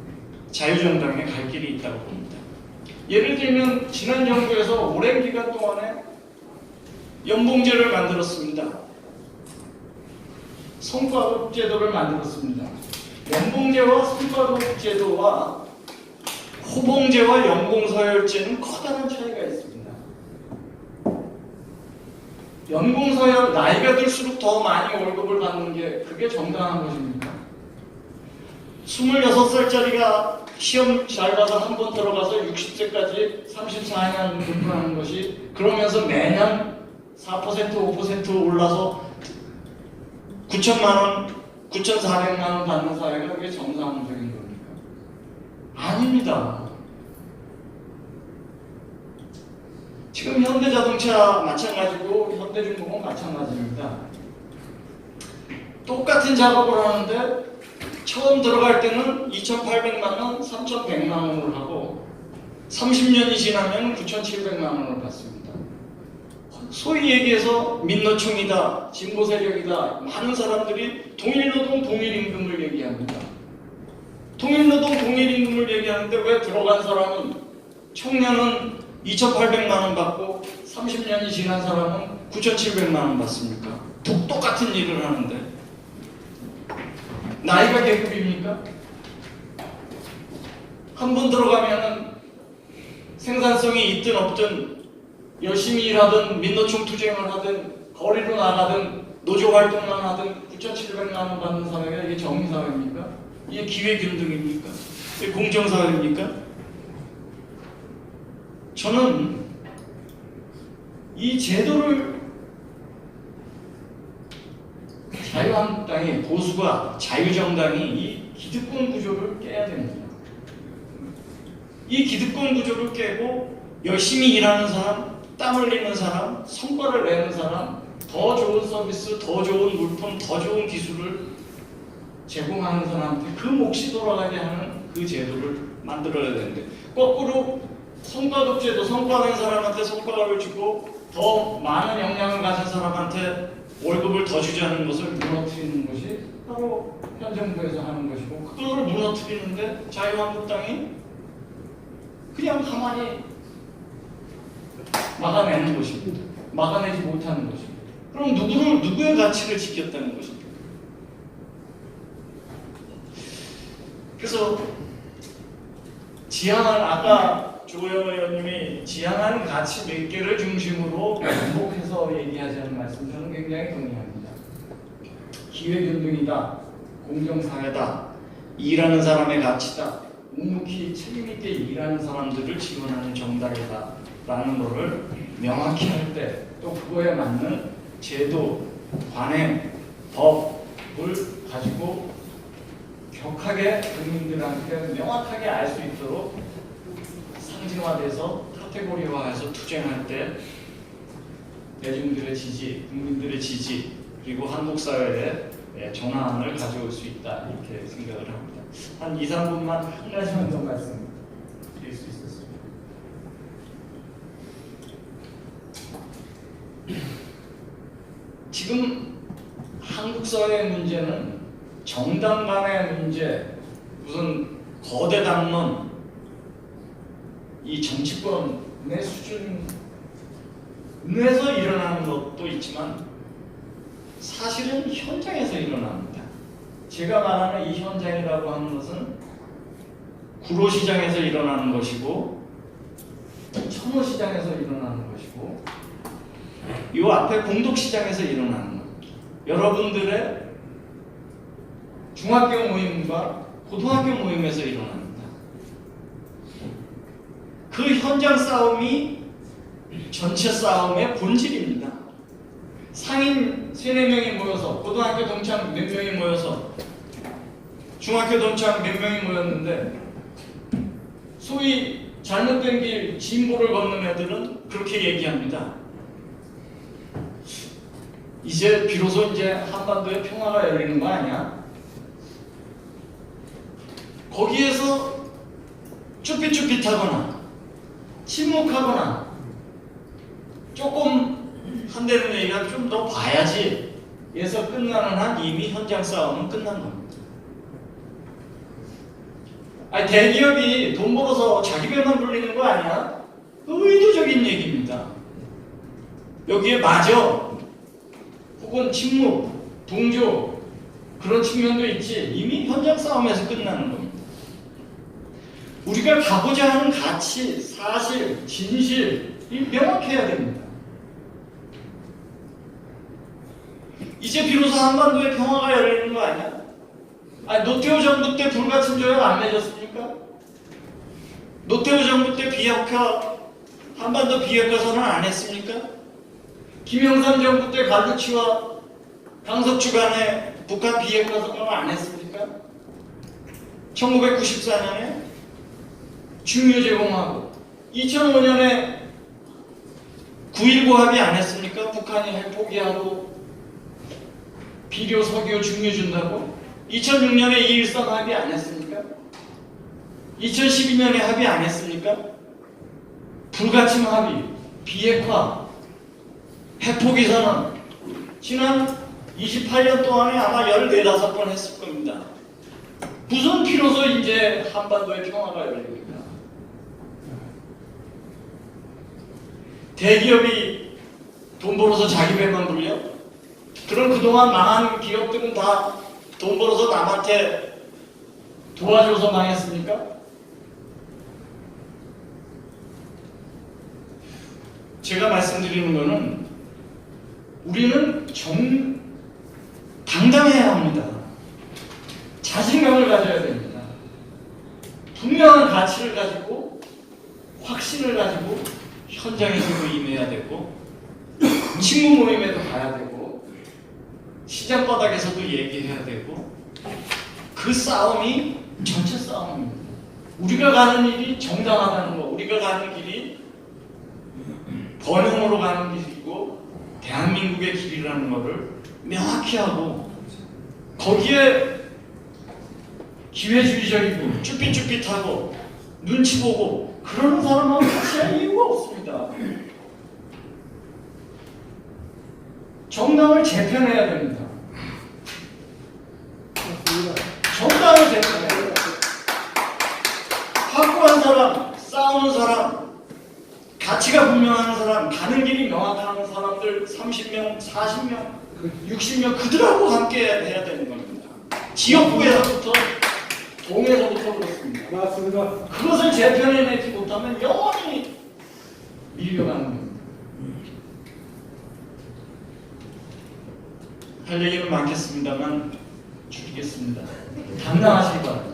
자유정당의 갈 길이 있다고 봅니다. 예를 들면 지난 정부에서 오랜 기간 동안에 연봉제를 만들었습니다. 성과급 제도를 만들었습니다. 연봉제와 성과급 제도와 호봉제와 연공서열제는 커다란 차이가 있습니다. 연공서열, 나이가 들수록 더 많이 월급을 받는 게 그게 정당한 것입니까? 26살짜리가 시험 잘 봐서 한 번 들어가서 60세까지 34년 공부하는 것이 그러면서 매년 4% 5% 올라서 9천만 원, 9,400만 원 받는 사회가 그게 정상적인 겁니까? 아닙니다. 지금 현대자동차 마찬가지고 현대중공업 마찬가지입니다. 똑같은 작업을 하는데 처음 들어갈 때는 2,800만 원, 3,100만 원을 하고 30년이 지나면 9,700만 원을 받습니다. 소위 얘기해서 민노총이다, 진보세력이다, 많은 사람들이 동일노동, 동일임금을 얘기합니다. 동일노동, 동일임금을 얘기하는데 왜 들어간 사람은 청년은 2,800만 원 받고 30년이 지난 사람은 9,700만 원 받습니까? 똑같은 일을 하는데 나이가 계급입니까? 한 번 들어가면은 생산성이 있든 없든 열심히 일하든 민노총 투쟁을 하든 거리로 나가든 노조 활동만 하든 9,700만 원 받는 사회가 이게 정의사회입니까? 이게 기회균등입니까? 이게 공정사회입니까? 저는 이 제도를 자유한국당이, 보수가, 자유정당이 이 기득권 구조를 깨야 됩니다. 이 기득권 구조를 깨고 열심히 일하는 사람, 땀 흘리는 사람, 성과를 내는 사람, 더 좋은 서비스, 더 좋은 물품, 더 좋은 기술을 제공하는 사람한테 그 몫이 돌아가게 하는 그 제도를 만들어야 되는데 거꾸로 성과급 제도, 성과낸 사람한테 성과급을 주고 더 많은 역량을 가진 사람한테 월급을 더 주자는 것을 무너뜨리는 것이 바로 현 정부에서 하는 것이고 그거를 무너뜨리는데 자유한국당이 그냥 가만히 막아내는 것입니다. 막아내지 못하는 것입니다. 그럼 누구의 가치를 지켰다는 것입니까? 그래서 지향한, 아까 조영 의원님이 지향하는 가치 몇 개를 중심으로 반복해서 얘기하자는 말씀 저는 굉장히 동의합니다. 기회균등이다, 공정사회다, 일하는 사람의 가치다, 묵묵히 책임있게 일하는 사람들을 지원하는 정당이다 라는 것을 명확히 할 때 또 그거에 맞는 제도, 관행, 법을 가지고 격하게 국민들한테 명확하게 알 수 있도록 상징화돼서 카테고리화해서 투쟁할 때 대중들의 지지, 국민들의 지지 그리고 한국 사회의 전환을 가져올 수 있다 이렇게 생각을 합니다. 한 2, 3분만 한 가지만 더 말씀드릴 수 있었습니다. 지금 한국 사회의 문제는 정당 간의 문제, 무슨 거대 담론, 이 정치권의 수준에서 일어나는 것도 있지만 사실은 현장에서 일어납니다. 제가 말하는 이 현장이라고 하는 것은 구로시장에서 일어나는 것이고 천호시장에서 일어나는 것이고 이 앞에 공덕시장에서 일어나는 것. 여러분들의 중학교 모임과 고등학교 모임에서 일어납니다. 그 현장 싸움이 전체 싸움의 본질입니다. 상인 3-4명이 모여서 고등학교 동창 몇 명이 모여서 중학교 동창 몇 명이 모였는데 소위 잘못된 길 진보를 걷는 애들은 그렇게 얘기합니다. 이제 비로소 이제 한반도에 평화가 열리는 거 아니야? 거기에서 쭈삣쭈삣하거나 침묵하거나 조금 한다는 얘기가 좀 더 봐야지 에서 끝나는 한 이미 현장 싸움은 끝난 겁니다. 아니, 대기업이 돈 벌어서 자기 배만 불리는 거 아니야? 의도적인 얘기입니다. 여기에 맞아 혹은 침묵, 동조 그런 측면도 있지 이미 현장 싸움에서 끝나는 겁니다. 우리가 가고자 하는 가치, 사실, 진실이 명확해야 됩니다. 이제 비로소 한반도에 평화가 열리는 거 아니야? 아니, 노태우 정부 때 불가침 조약 안 맺었습니까? 노태우 정부 때 비핵화, 한반도 비핵화 선언 안 했습니까? 김영삼 정부 때 갈루치와 강석주 간에 북한 비핵화 선언 안 했습니까? 1994년에 중유 제공하고 2005년에 9.19 합의 안 했습니까? 북한이 핵 포기하고 비료, 석유, 중유 준다고 2006년에 2.13 합의 안 했습니까? 2012년에 합의 안 했습니까? 불가침 합의, 비핵화, 핵포기 선언 지난 28년 동안에 아마 14~15번 했을 겁니다. 무슨 피로서 이제 한반도의 평화가 열립니까? 대기업이 돈 벌어서 자기 배만 불려? 그럼 그동안 망한 기업들은 다 돈 벌어서 남한테 도와줘서 망했습니까? 제가 말씀드리는 것은 우리는 당당해야 합니다. 자신감을 가져야 됩니다. 분명한 가치를 가지고 확신을 가지고 현장에서도 임해야 되고 친구 모임에도 가야 되고 시장 바닥에서도 얘기해야 되고 그 싸움이 전체 싸움입니다. 우리가 가는 일이 정당하다는 거, 우리가 가는 길이 번영으로 가는 길이고 대한민국의 길이라는 것을 명확히 하고 거기에 기회주의적이고 쭈삣쭈삣하고 눈치 보고 그러는 사람하고 같이 할 이유가 없습니다. 정당을 재편해야 됩니다. 정당을 재편해야 됩니다. 확고한 사람, 싸우는 사람, 가치가 분명한 사람, 가는 길이 명확한 사람들 30명, 40명, 60명 그들하고 함께 해야 되는 겁니다. 지역구에서부터 동에서부터 그렇습니다. 맞습니다. 그것을 재편해내지 못하면 영원히 밀려가는 겁니다. 할 얘기는 많겠습니다만 줄이겠습니다. 당당하시기 바랍니다.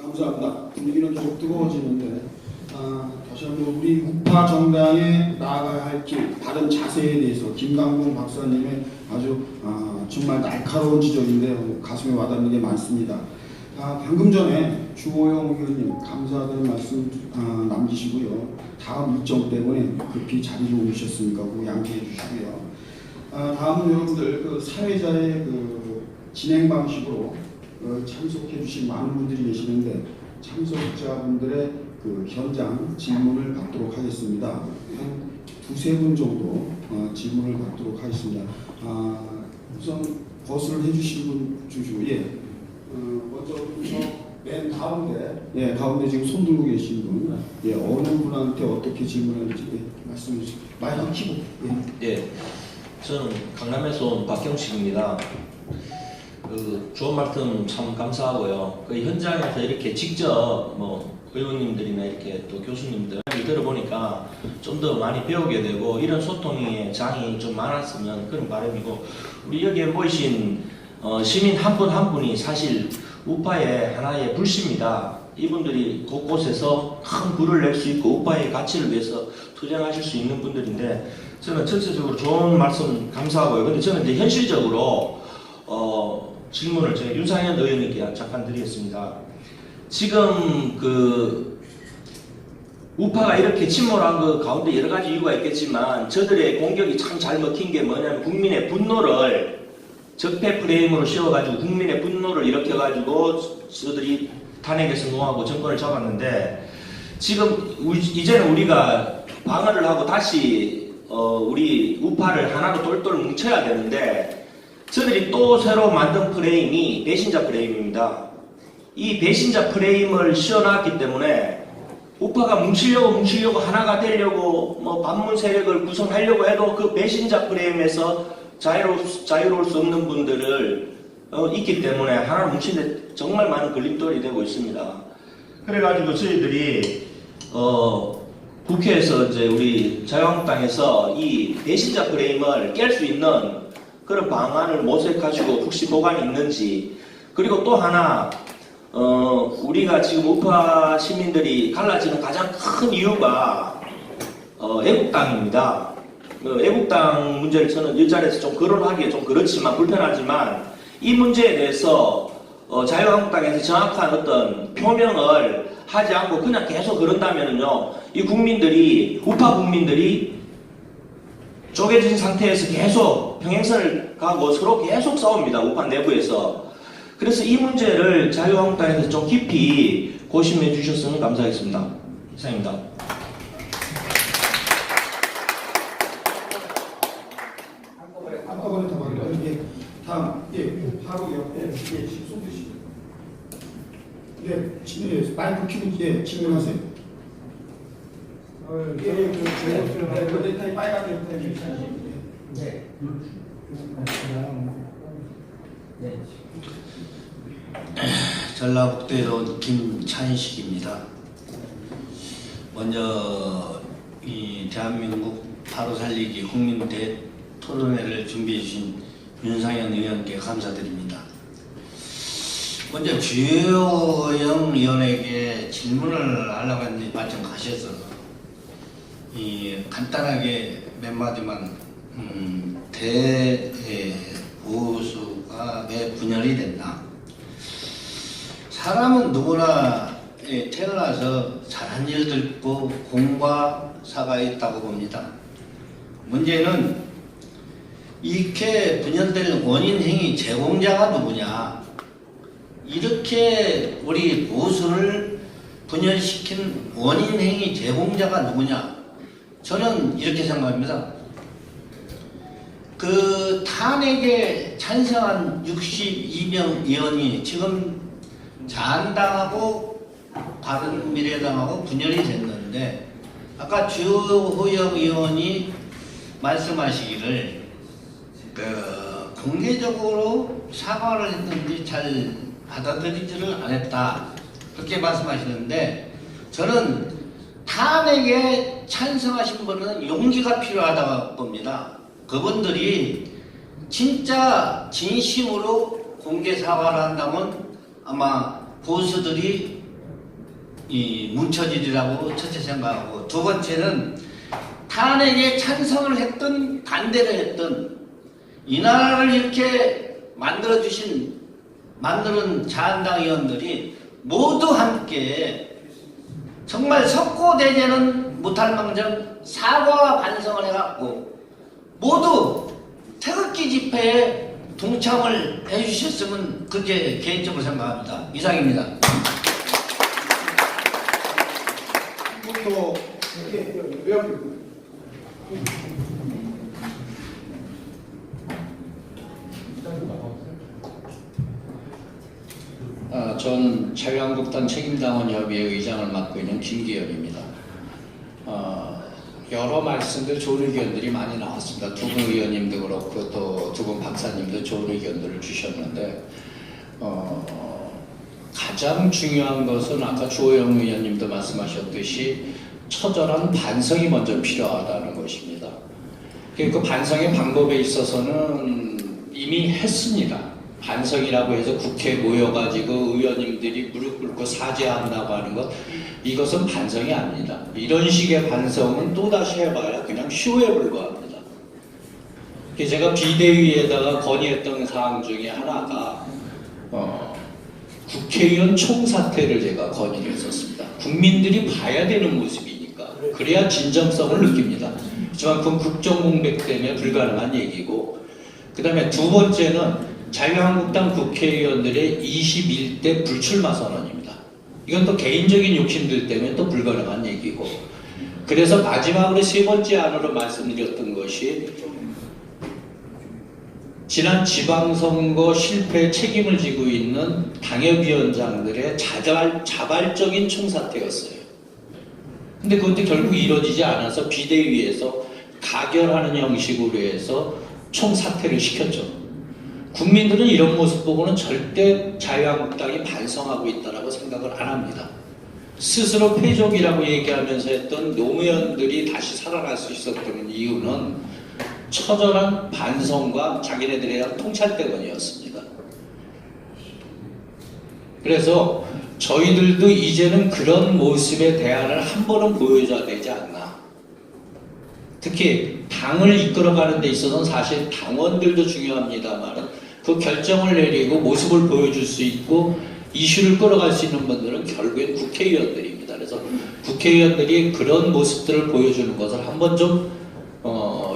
감사합니다. 분위기는 계속 뜨거워지는데 다시 한번 우리 우파 정당에 나아가야 할 길, 다른 자세에 대해서 김강동 박사님의 아주 정말 날카로운 지적인데 가슴에 와닿는 게 많습니다. 방금 전에 주호영 의원님 감사하다는 말씀 남기시고요. 다음 일정 때문에 급히 자리를 옮기셨으니까 꼭 양해해 주시고요. 다음은 여러분들 그 사회자의 그 진행 방식으로 참석해 주신 많은 분들이 계시는데 참석자분들의 그 현장 질문을 받도록 하겠습니다. 한 두세 분 정도 질문을 받도록 하겠습니다. 우선 거스를 해주신 분 주시고, 먼저 맨 가운데, 가운데 지금 손 들고 계신 분, 어느 분한테 어떻게 질문하는지 말씀해 주시죠. 마이크 키고. 예, 저는 강남에서 온 박경식입니다. 좋은 말씀 참 감사하고요. 그 현장에서 이렇게 직접 의원님들이나 이렇게 또 교수님들 들어보니까 좀 더 많이 배우게 되고 이런 소통의 장이 좀 많았으면 그런 바람이고, 우리 여기에 모이신 시민 한 분 한 분이 사실 우파의 하나의 불씨입니다. 이분들이 곳곳에서 큰 불을 낼 수 있고 우파의 가치를 위해서 투쟁하실 수 있는 분들인데, 저는 전체적으로 좋은 말씀 감사하고요. 근데 저는 이제 현실적으로 질문을 제가 윤상현 의원님께 잠깐 드리겠습니다. 지금 우파가 이렇게 침몰한 그 가운데 여러 가지 이유가 있겠지만, 저들의 공격이 참 잘 먹힌 게 뭐냐면, 국민의 분노를 적폐 프레임으로 씌워가지고 국민의 분노를 일으켜가지고 저들이 탄핵에 성공하고 정권을 잡았는데, 지금 이제는 우리가 방어를 하고 다시 우리 우파를 하나로 똘똘 뭉쳐야 되는데, 저들이 또 새로 만든 프레임이 배신자 프레임입니다. 이 배신자 프레임을 씌워놨기 때문에 우파가 뭉치려고 하나가 되려고 반문 세력을 구성하려고 해도 그 배신자 프레임에서 자유로울 수 없는 분들을 있기 때문에 하나를 뭉치는데 정말 많은 걸림돌이 되고 있습니다. 그래가지고 저희들이 국회에서 이제 우리 자유한국당에서 이 배신자 프레임을 깰 수 있는 그런 방안을 모색하시고 혹시 보관이 있는지, 그리고 또 하나 우리가 지금 우파 시민들이 갈라지는 가장 큰 이유가 애국당입니다. 애국당 문제를 저는 이 자리에서 좀 거론하기에 좀 그렇지만 불편하지만, 이 문제에 대해서 자유한국당에서 정확한 어떤 표명을 하지 않고 그냥 계속 그런다면은요, 이 국민들이, 우파 국민들이 쪼개진 상태에서 계속 평행선을 가고 서로 계속 싸웁니다. 우파 내부에서. 그래서 이 문제를 자유한국당에서 좀 깊이 고심해 주셨으면 감사하겠습니다. 이상입니다. 한꺼번에 다 말해요. 다음, 바로 옆에 손 드시고. 마이크 켜고 질문하세요. 넥타이 빨간 넥타이 전라북도에서 온 김찬식입니다. 먼저 이 대한민국 바로 살리기 국민 토론회를 준비해 주신 윤상현 의원께 감사드립니다. 먼저 주호영 의원에게 질문을 하려고 했는데 마침 가셔서 간단하게 몇 마디만 보수가 왜 분열이 됐나? 사람은 누구나 태어나서 잘한 일도 있고 공과 사가 있다고 봅니다. 문제는 이렇게 분열될 원인 행위 제공자가 누구냐? 이렇게 우리 보수를 분열시킨 원인 행위 제공자가 누구냐? 저는 이렇게 생각합니다. 그 탄핵에 찬성한 62명 의원이 지금 자한당하고 바른미래당하고 분열이 됐는데, 아까 주호영 의원이 말씀하시기를 공개적으로 사과를 했는지 잘 받아들이지를 않았다, 그렇게 말씀하시는데, 저는 탄핵에 찬성하신 분은 용기가 필요하다고 봅니다. 그분들이 진짜 진심으로 공개 사과를 한다면 아마 보수들이 뭉쳐지리라고 첫째 생각하고, 두 번째는 탄핵에 찬성을 했든 반대를 했든 이 나라를 이렇게 만드는 자한당 의원들이 모두 함께 정말 석고대죄는 못할 망정 사과와 반성을 해갖고 모두 태극기 집회에 동참을 해주셨으면 그렇게 개인적으로 생각합니다. 이상입니다. 또 요약 전 자유한국당 책임당원협의회 의장을 맡고 있는 김기현입니다. 여러 말씀들 좋은 의견들이 많이 나왔습니다. 두 분 의원님도 그렇고 또 두 분 박사님도 좋은 의견들을 주셨는데 가장 중요한 것은 아까 주호영 의원님도 말씀하셨듯이 처절한 반성이 먼저 필요하다는 것입니다. 그 반성의 방법에 있어서는 이미 했습니다. 반성이라고 해서 국회에 모여가지고 의원님들이 무릎 꿇고 사죄한다고 하는 것, 이것은 반성이 아닙니다. 이런 식의 반성은 또다시 해봐야 그냥 쇼에 불과합니다. 제가 비대위에다가 건의했던 사항 중에 하나가 국회의원 총사퇴를 제가 건의를 했었습니다. 국민들이 봐야 되는 모습이니까 그래야 진정성을 느낍니다. 하지만 그건 국정공백 때문에 불가능한 얘기고, 그 다음에 두 번째는 자유한국당 국회의원들의 21대 불출마 선언입니다. 이건 또 개인적인 욕심들 때문에 또 불가능한 얘기고, 그래서 마지막으로 세 번째 안으로 말씀드렸던 것이 지난 지방선거 실패에 책임을 지고 있는 당협위원장들의 자발적인 총사퇴였어요. 근데 그것도 결국 이루어지지 않아서 비대위에서 가결하는 형식으로 해서 총사퇴를 시켰죠. 국민들은 이런 모습 보고는 절대 자유한국당이 반성하고 있다고 생각을 안 합니다. 스스로 패족이라고 얘기하면서 했던 노무현들이 다시 살아날 수 있었던 이유는 처절한 반성과 자기네들에 대한 통찰 때문이었습니다. 그래서 저희들도 이제는 그런 모습의 대안을 한 번은 보여줘야 되지 않나. 특히 당을 이끌어가는 데 있어서는 사실 당원들도 중요합니다만 그 결정을 내리고 모습을 보여줄 수 있고 이슈를 끌어갈 수 있는 분들은 결국엔 국회의원들입니다. 그래서 국회의원들이 그런 모습들을 보여주는 것을 한번 좀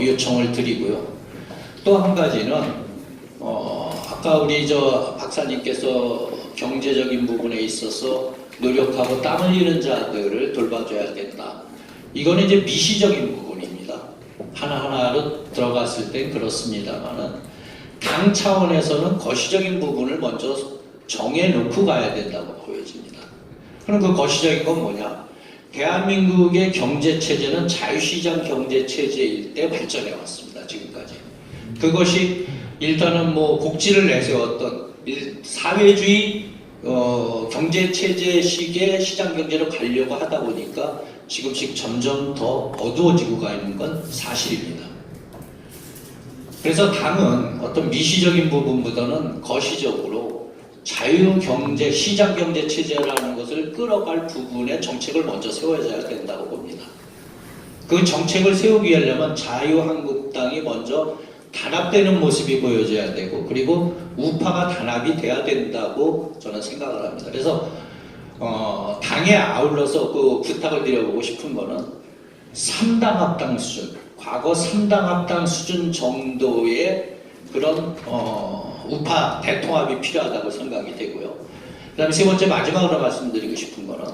요청을 드리고요. 또 한 가지는 아까 우리 박사님께서 경제적인 부분에 있어서 노력하고 땀 흘리는 자들을 돌봐줘야 된다. 이거는 이제 미시적인 부분입니다. 하나하나로 들어갔을 땐 그렇습니다만은 당 차원에서는 거시적인 부분을 먼저 정해놓고 가야 된다고 보여집니다. 그럼 그 거시적인 건 뭐냐? 대한민국의 경제체제는 자유시장 경제체제일 때 발전해 왔습니다. 지금까지. 그것이 일단은 뭐 곡지를 내세웠던 사회주의 경제체제식의 시장경제로 가려고 하다 보니까 지금씩 점점 더 어두워지고 가 있는 건 사실입니다. 그래서 당은 어떤 미시적인 부분보다는 거시적으로 자유경제, 시장경제체제라는 것을 끌어갈 부분의 정책을 먼저 세워야 된다고 봅니다. 그 정책을 세우기 하려면 자유한국당이 먼저 단합되는 모습이 보여져야 되고, 그리고 우파가 단합이 돼야 된다고 저는 생각을 합니다. 그래서 당에 아울러서 그 부탁을 드려보고 싶은 거는 3당 합당 수준, 과거 3당 합당 수준 정도의 그런 우파 대통합이 필요하다고 생각이 되고요. 그 다음에 세 번째 마지막으로 말씀드리고 싶은 거는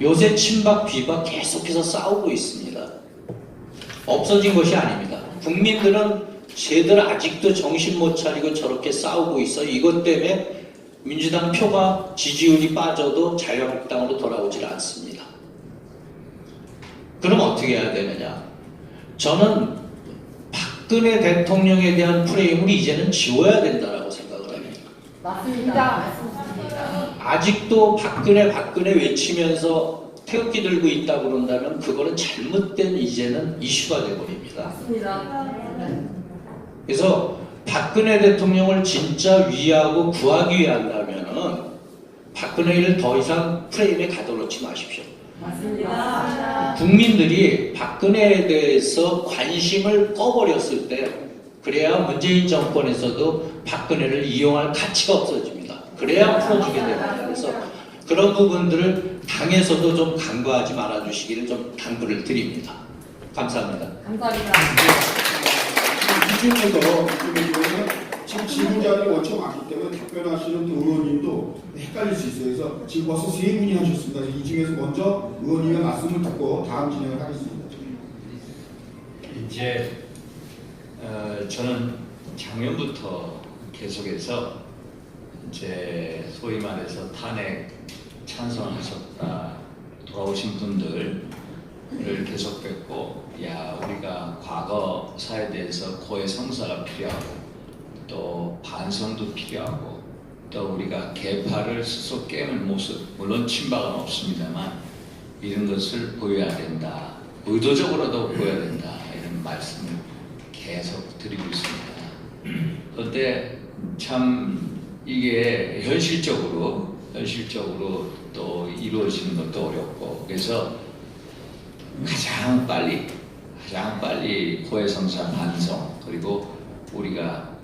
요새 친박 비박 계속해서 싸우고 있습니다. 없어진 것이 아닙니다. 국민들은 쟤들 아직도 정신 못 차리고 저렇게 싸우고 있어. 이것 때문에 민주당 표가 지지율이 빠져도 자유한국당으로 돌아오질 않습니다. 그럼 어떻게 해야 되느냐? 저는 박근혜 대통령에 대한 프레임을 이제는 지워야 된다고 생각을 합니다. 맞습니다. 아직도 박근혜 외치면서 태극기 들고 있다고 그런다면 그거는 잘못된 이제는 이슈가 되어버립니다. 맞습니다. 그래서 박근혜 대통령을 진짜 위하고 구하기 위한다면은 박근혜를 더 이상 프레임에 가둬놓지 마십시오. 맞습니다. 국민들이 박근혜에 대해서 관심을 꺼버렸을 때 그래야 문재인 정권에서도 박근혜를 이용할 가치가 없어집니다. 그래야 풀어주게 됩니다. 그래서 그런 부분들을 당에서도 좀 간과하지 말아주시기를 좀 당부를 드립니다. 감사합니다. 감사합니다. 이쯤에서 지금 질문자들이 원체 많기 때문에 답변하시는 의원님도 헷갈릴 수 있어요. 그래서 지금 벌써 3분이 하셨습니다. 이 중에서 먼저 의원님의 말씀을 듣고 다음 진행을 하겠습니다. 이제 저는 작년부터 계속해서 이제 소위 말해서 탄핵 찬성하셨다 돌아오신 분들을 계속 뵙고, 야, 우리가 과거 사에 대해서 고해 성사가 필요하고 또 반성도 필요하고 또 우리가 계파를 스스로 깨는 모습, 물론 친박은 없습니다만 이런 것을 보여야 된다, 의도적으로도 보여야 된다, 이런 말씀을 계속 드리고 있습니다. 그런데 참 이게 현실적으로 또 이루어지는 것도 어렵고, 그래서 가장 빨리 고해성사 반성, 그리고 우리가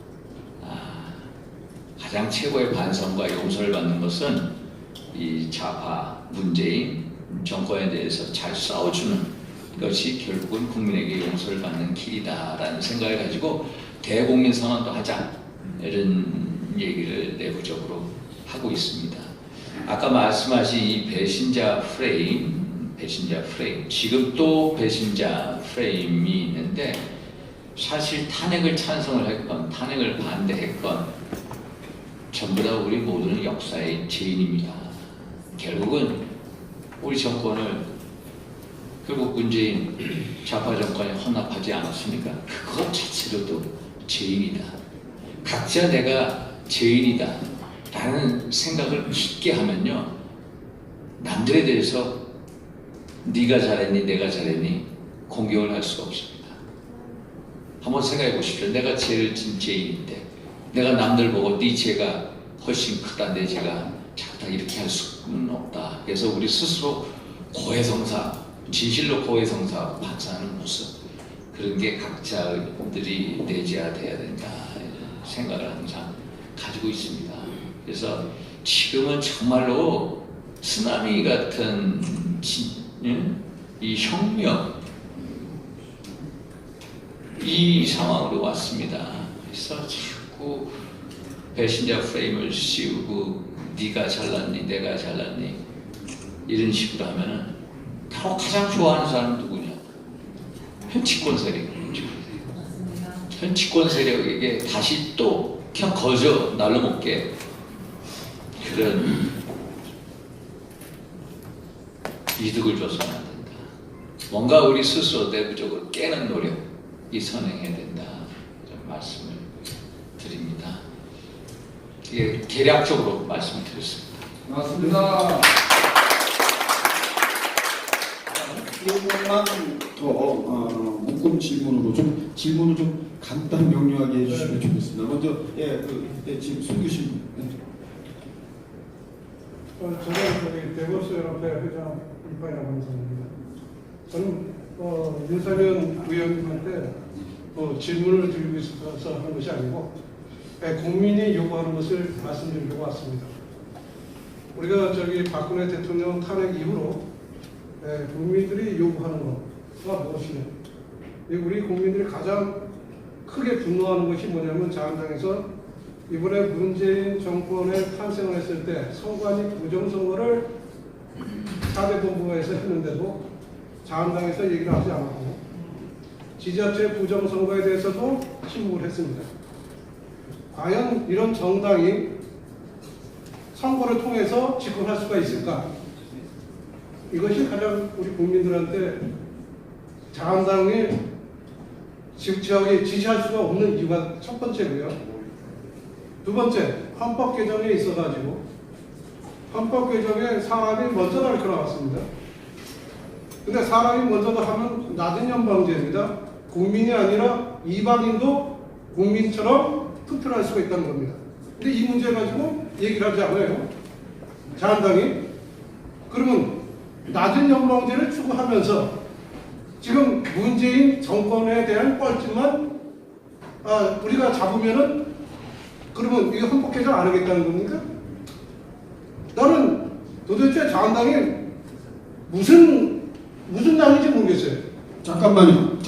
가장 최고의 반성과 용서를 받는 것은 이 좌파 문재인 정권에 대해서 잘 싸워주는 것이 결국은 국민에게 용서를 받는 길이다라는 생각을 가지고 대국민 선언도 하자, 이런 얘기를 내부적으로 하고 있습니다. 아까 말씀하신 이 배신자 프레임, 지금 또 배신자 프레임이 있는데, 사실 탄핵을 찬성을 했건 탄핵을 반대했건 전부 다 우리 모두는 역사의 죄인입니다. 결국은 우리 정권을, 결국 문재인 좌파 정권이 헌납하지 않았습니까? 그것 자체로도 죄인이다. 각자 내가 죄인이다 라는 생각을 깊게 하면요, 남들에 대해서 네가 잘했니 내가 잘했니 공격을 할 수가 없습니다. 한번 생각해 보십시오. 내가 죄를 진 죄인인데 내가 남들 보고 네 죄가 훨씬 크다, 내 죄가 작다, 이렇게 할 수는 없다. 그래서 우리 스스로 고해성사, 진실로 고해성사하고 반성하는 모습, 그런 게 각자들이 내재화돼야 된다, 이런 생각을 항상 가지고 있습니다. 그래서 지금은 정말로 쓰나미 같은 이 혁명, 이 상황으로 왔습니다. 그래서 자꾸 배신자 프레임을 씌우고 네가 잘났니 내가 잘났니 이런 식으로 하면은 바로 가장 좋아하는 사람은 누구냐? 현치권 세력이죠. 현치권 세력에게 다시 또 그냥 거저 날려먹게 그런 이득을 줘서는 안 된다. 뭔가 우리 스스로 내부적으로 깨는 노력이 선행해야 된다, 이런 말씀을 드립니다. 이게 계략적으로 말씀드렸습니다. 맞습니다. 조금만 더 묶음 질문으로 질문을 좀 간단히 명료하게 해주시면 좋겠습니다. 먼저 지금 손 교수님. 저는 대구수연합회 회장 이파이라고 하는 사람입니다. 저는 윤석열 의원님한테 질문을 드리고 있어서 하는 것이 아니고 국민이 요구하는 것을 말씀드리려고 왔습니다. 우리가 박근혜 대통령 탄핵 이후로 국민들이 요구하는 것과 무엇이냐, 우리 국민들이 가장 크게 분노하는 것이 뭐냐면, 자한당에서 이번에 문재인 정권에 탄생을 했을 때 선관위 부정선거를 4대 본부에서 했는데도 자한당에서 얘기를 하지 않았고, 지자체 부정선거에 대해서도 침묵을 했습니다. 과연 이런 정당이 선거를 통해서 집권할 수가 있을까? 이것이 가장 우리 국민들한테 자한당이 지지할 수가 없는 이유가 첫 번째고요. 두 번째, 헌법 개정에 있어가지고 헌법 개정에 사람이 먼저 이렇게 나왔습니다. 근데 사람이 먼저 하면 낮은 연방제입니다. 국민이 아니라 이방인도 국민처럼 투표를 할 수가 있다는 겁니다. 근데 이 문제 가지고 얘기를 하지 않아요, 자한당이. 그러면 낮은 연방제를 추구하면서 지금 문재인 정권에 대한 뻘쭘만 우리가 잡으면은, 그러면 이거 헌법 개정 안 하겠다는 겁니까? 나는 도대체 자한당이 무슨 당인지 모르겠어요. 잠깐만요. 그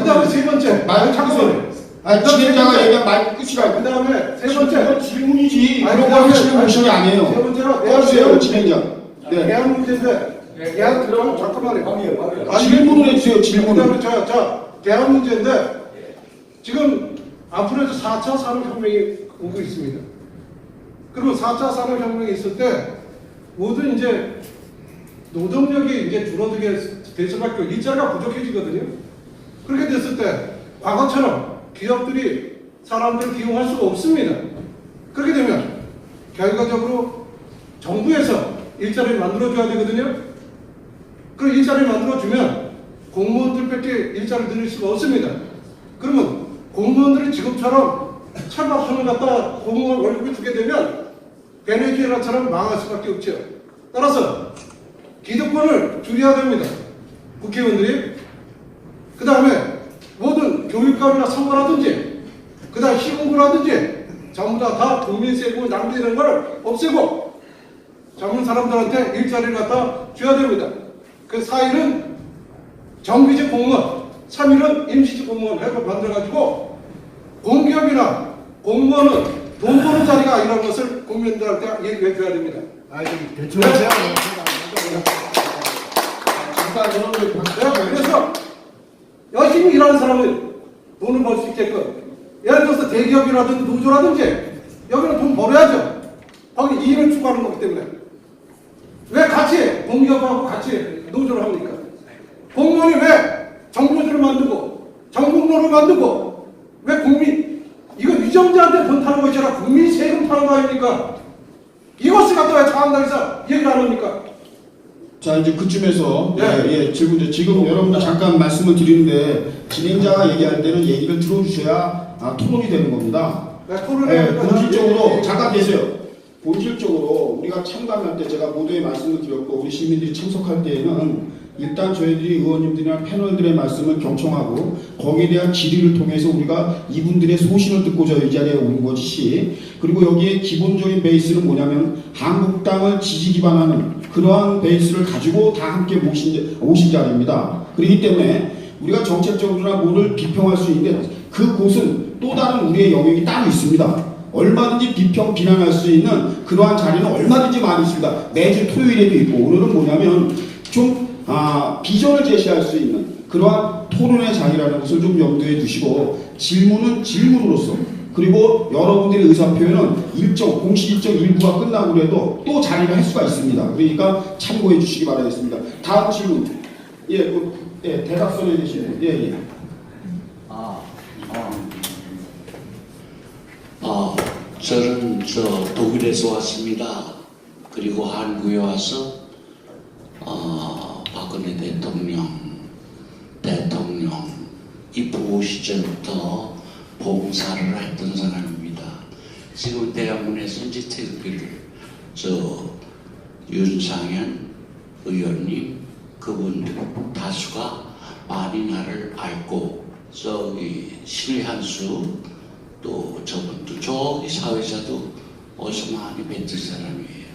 다음에 세 번째, 잠깐만요. 진행자가 얘기한 말 끝이라고. 그 다음에 세 번째. 질문이지. 아니, 그런 거 하시는 모션이 아니에요. 세 번째로 꺼주세요, 진행자. 네. 대한 문제인데, 대한 그럼 잠깐만요. 질문을 해주세요, 질문을. 그다음에 대한 문제인데 지금 앞으로 4차 산업혁명이 오고 있습니다. 그리고 4차 산업혁명이 있을 때 모든 이제 노동력이 이제 줄어들게 될 수밖에 없고 일자리가 부족해지거든요. 그렇게 됐을 때 과거처럼 기업들이 사람들을 기용할 수가 없습니다. 그렇게 되면 결과적으로 정부에서 일자리를 만들어줘야 되거든요. 그 일자리를 만들어주면 공무원들밖에 일자리를 늘릴 수가 없습니다. 그러면 공무원들이 지금처럼 철밥선을 갖다 공무원 월급을 주게 되면 베네수엘라처럼 망할 수밖에 없죠. 따라서 기득권을 줄여야 됩니다. 국회의원들이. 그 다음에 모든 교육감이나 선거라든지 그 다음 시공부라든지 전부 다 국민 세금을 낭비되는 걸 없애고 젊은 사람들한테 일자리를 갖다 줘야 됩니다. 그 4일은 정규직 공무원, 3일은 임시직 공무원 해서 만들어가지고 공기업이나 공무원은 돈 버는 자리가 아니라는 것을 국민들한테 얘기해 줘야 됩니다. 그래서 열심히 일하는 사람은 돈을 벌 수 있게끔 예를 들어서 대기업이라든지 노조라든지 여기는 돈 벌어야죠. 거기 이익을 추구하는 거기 때문에 왜 같이 공기업하고 같이 노조를 합니까? 공무원이 왜 정부노조를 만들고 정국노를 만들고 왜 국민 이거 유정자한테 돈 타는 것이 아니라 국민 세금 타는 거 아닙니까? 이것을 갖다 왜 자한당에서 얘기를 안 합니까? 자, 이제 그쯤에서 네. 질문제 지금 여러분들 잠깐 말씀을 드리는데 진행자가 얘기할 때는 얘기를 들어주셔야 토론이 되는 겁니다. 본질적으로 잠깐 계세요. 본질적으로 우리가 참관할 때 제가 모두의 말씀을 드렸고 우리 시민들이 참석할 때에는 일단 저희들이 의원님들이나 패널들의 말씀을 경청하고 거기에 대한 질의를 통해서 우리가 이분들의 소신을 듣고자 이 자리에 온 것이지 그리고 여기에 기본적인 베이스는 뭐냐면 한국당을 지지 기반하는 그러한 베이스를 가지고 다 함께 오신 자리입니다. 그렇기 때문에 우리가 정책적으로나 뭐를 비평할 수 있는데 그곳은 또 다른 우리의 영역이 따로 있습니다. 얼마든지 비난할 수 있는 그러한 자리는 얼마든지 많이 있습니다. 매주 토요일에도 있고 오늘은 뭐냐면 좀 비전을 제시할 수 있는 그러한 토론의 자리라는 것을 좀 염두에 두시고 질문은 질문으로서 그리고 여러분들의 의사표현은 공식 일정 일부가 끝나고 그래도 또 자리를 할 수가 있습니다. 그러니까 참고해 주시기 바라겠습니다. 다음 질문. 대답선에 계시는 저는 독일에서 왔습니다. 그리고 한국에 와서 박근혜 대통령 입후 시절부터 봉사를 했던 사람입니다. 지금 대학문에서 이제 태극기를 윤상현 의원님 그분들 다수가 많이 나를 알고 신의한수 또 저분도 저기 사회자도 어디서 많이 뵀던 사람이에요.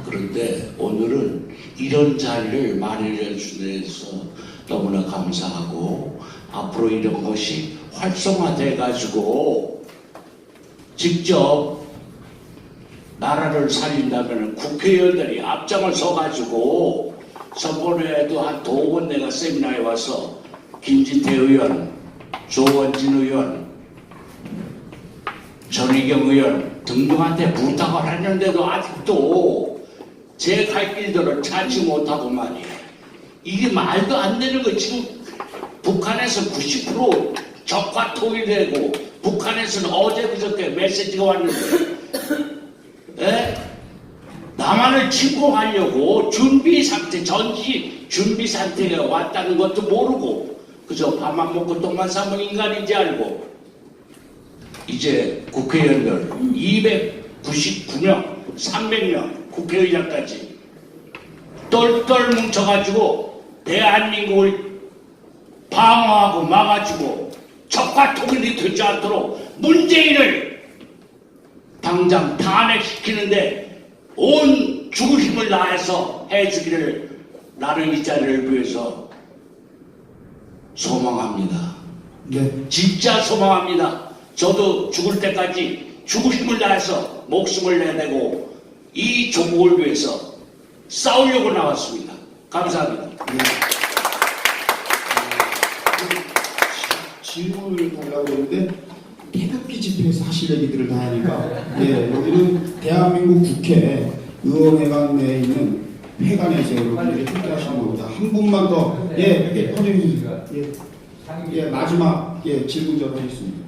그런데 오늘은 이런 자리를 마련해 주셔서 너무나 감사하고 앞으로 이런 것이 활성화돼 가지고 직접 나라를 살린다면 국회의원들이 앞장을 서 가지고 저번에도 한 2번 내가 세미나에 와서 김진태 의원, 조원진 의원, 전희경 의원 등등한테 부탁을 했는데도 아직도 제 갈 길들을 찾지 못하고 말이에요. 이게 말도 안 되는 거. 지금 북한에서 90% 적화 통일되고 북한에서는 어제 그저께 메시지가 왔는데 남한을 침공하려고 전시 준비 상태가 왔다는 것도 모르고 그저 밥만 먹고 똥만 싸면 인간인지 알고 이제 국회의원들 299명 300명 국회의장까지 똘똘 뭉쳐가지고 대한민국을 방어하고 막아주고 적과 통일이 되지 않도록 문재인을 당장 탄핵시키는데 온 죽을 힘을 다해서 해주기를 나는 이 자리를 위해서 소망합니다. 네. 진짜 소망합니다. 저도 죽을 때까지 죽을 힘을 다해서 목숨을 내내고 이 조국을 위해서 싸우려고 나왔습니다. 감사합니다. 질문을 달라고 그러는데 태극기 집회에서 하실 얘기들을 다 하니까 예, 여기는 대한민국 국회 의원회관 내에 있는 회관에서 여러분들이 함께 하시는 겁니다. 한 분만 더 허정희 마지막 질문 좀 하겠습니다.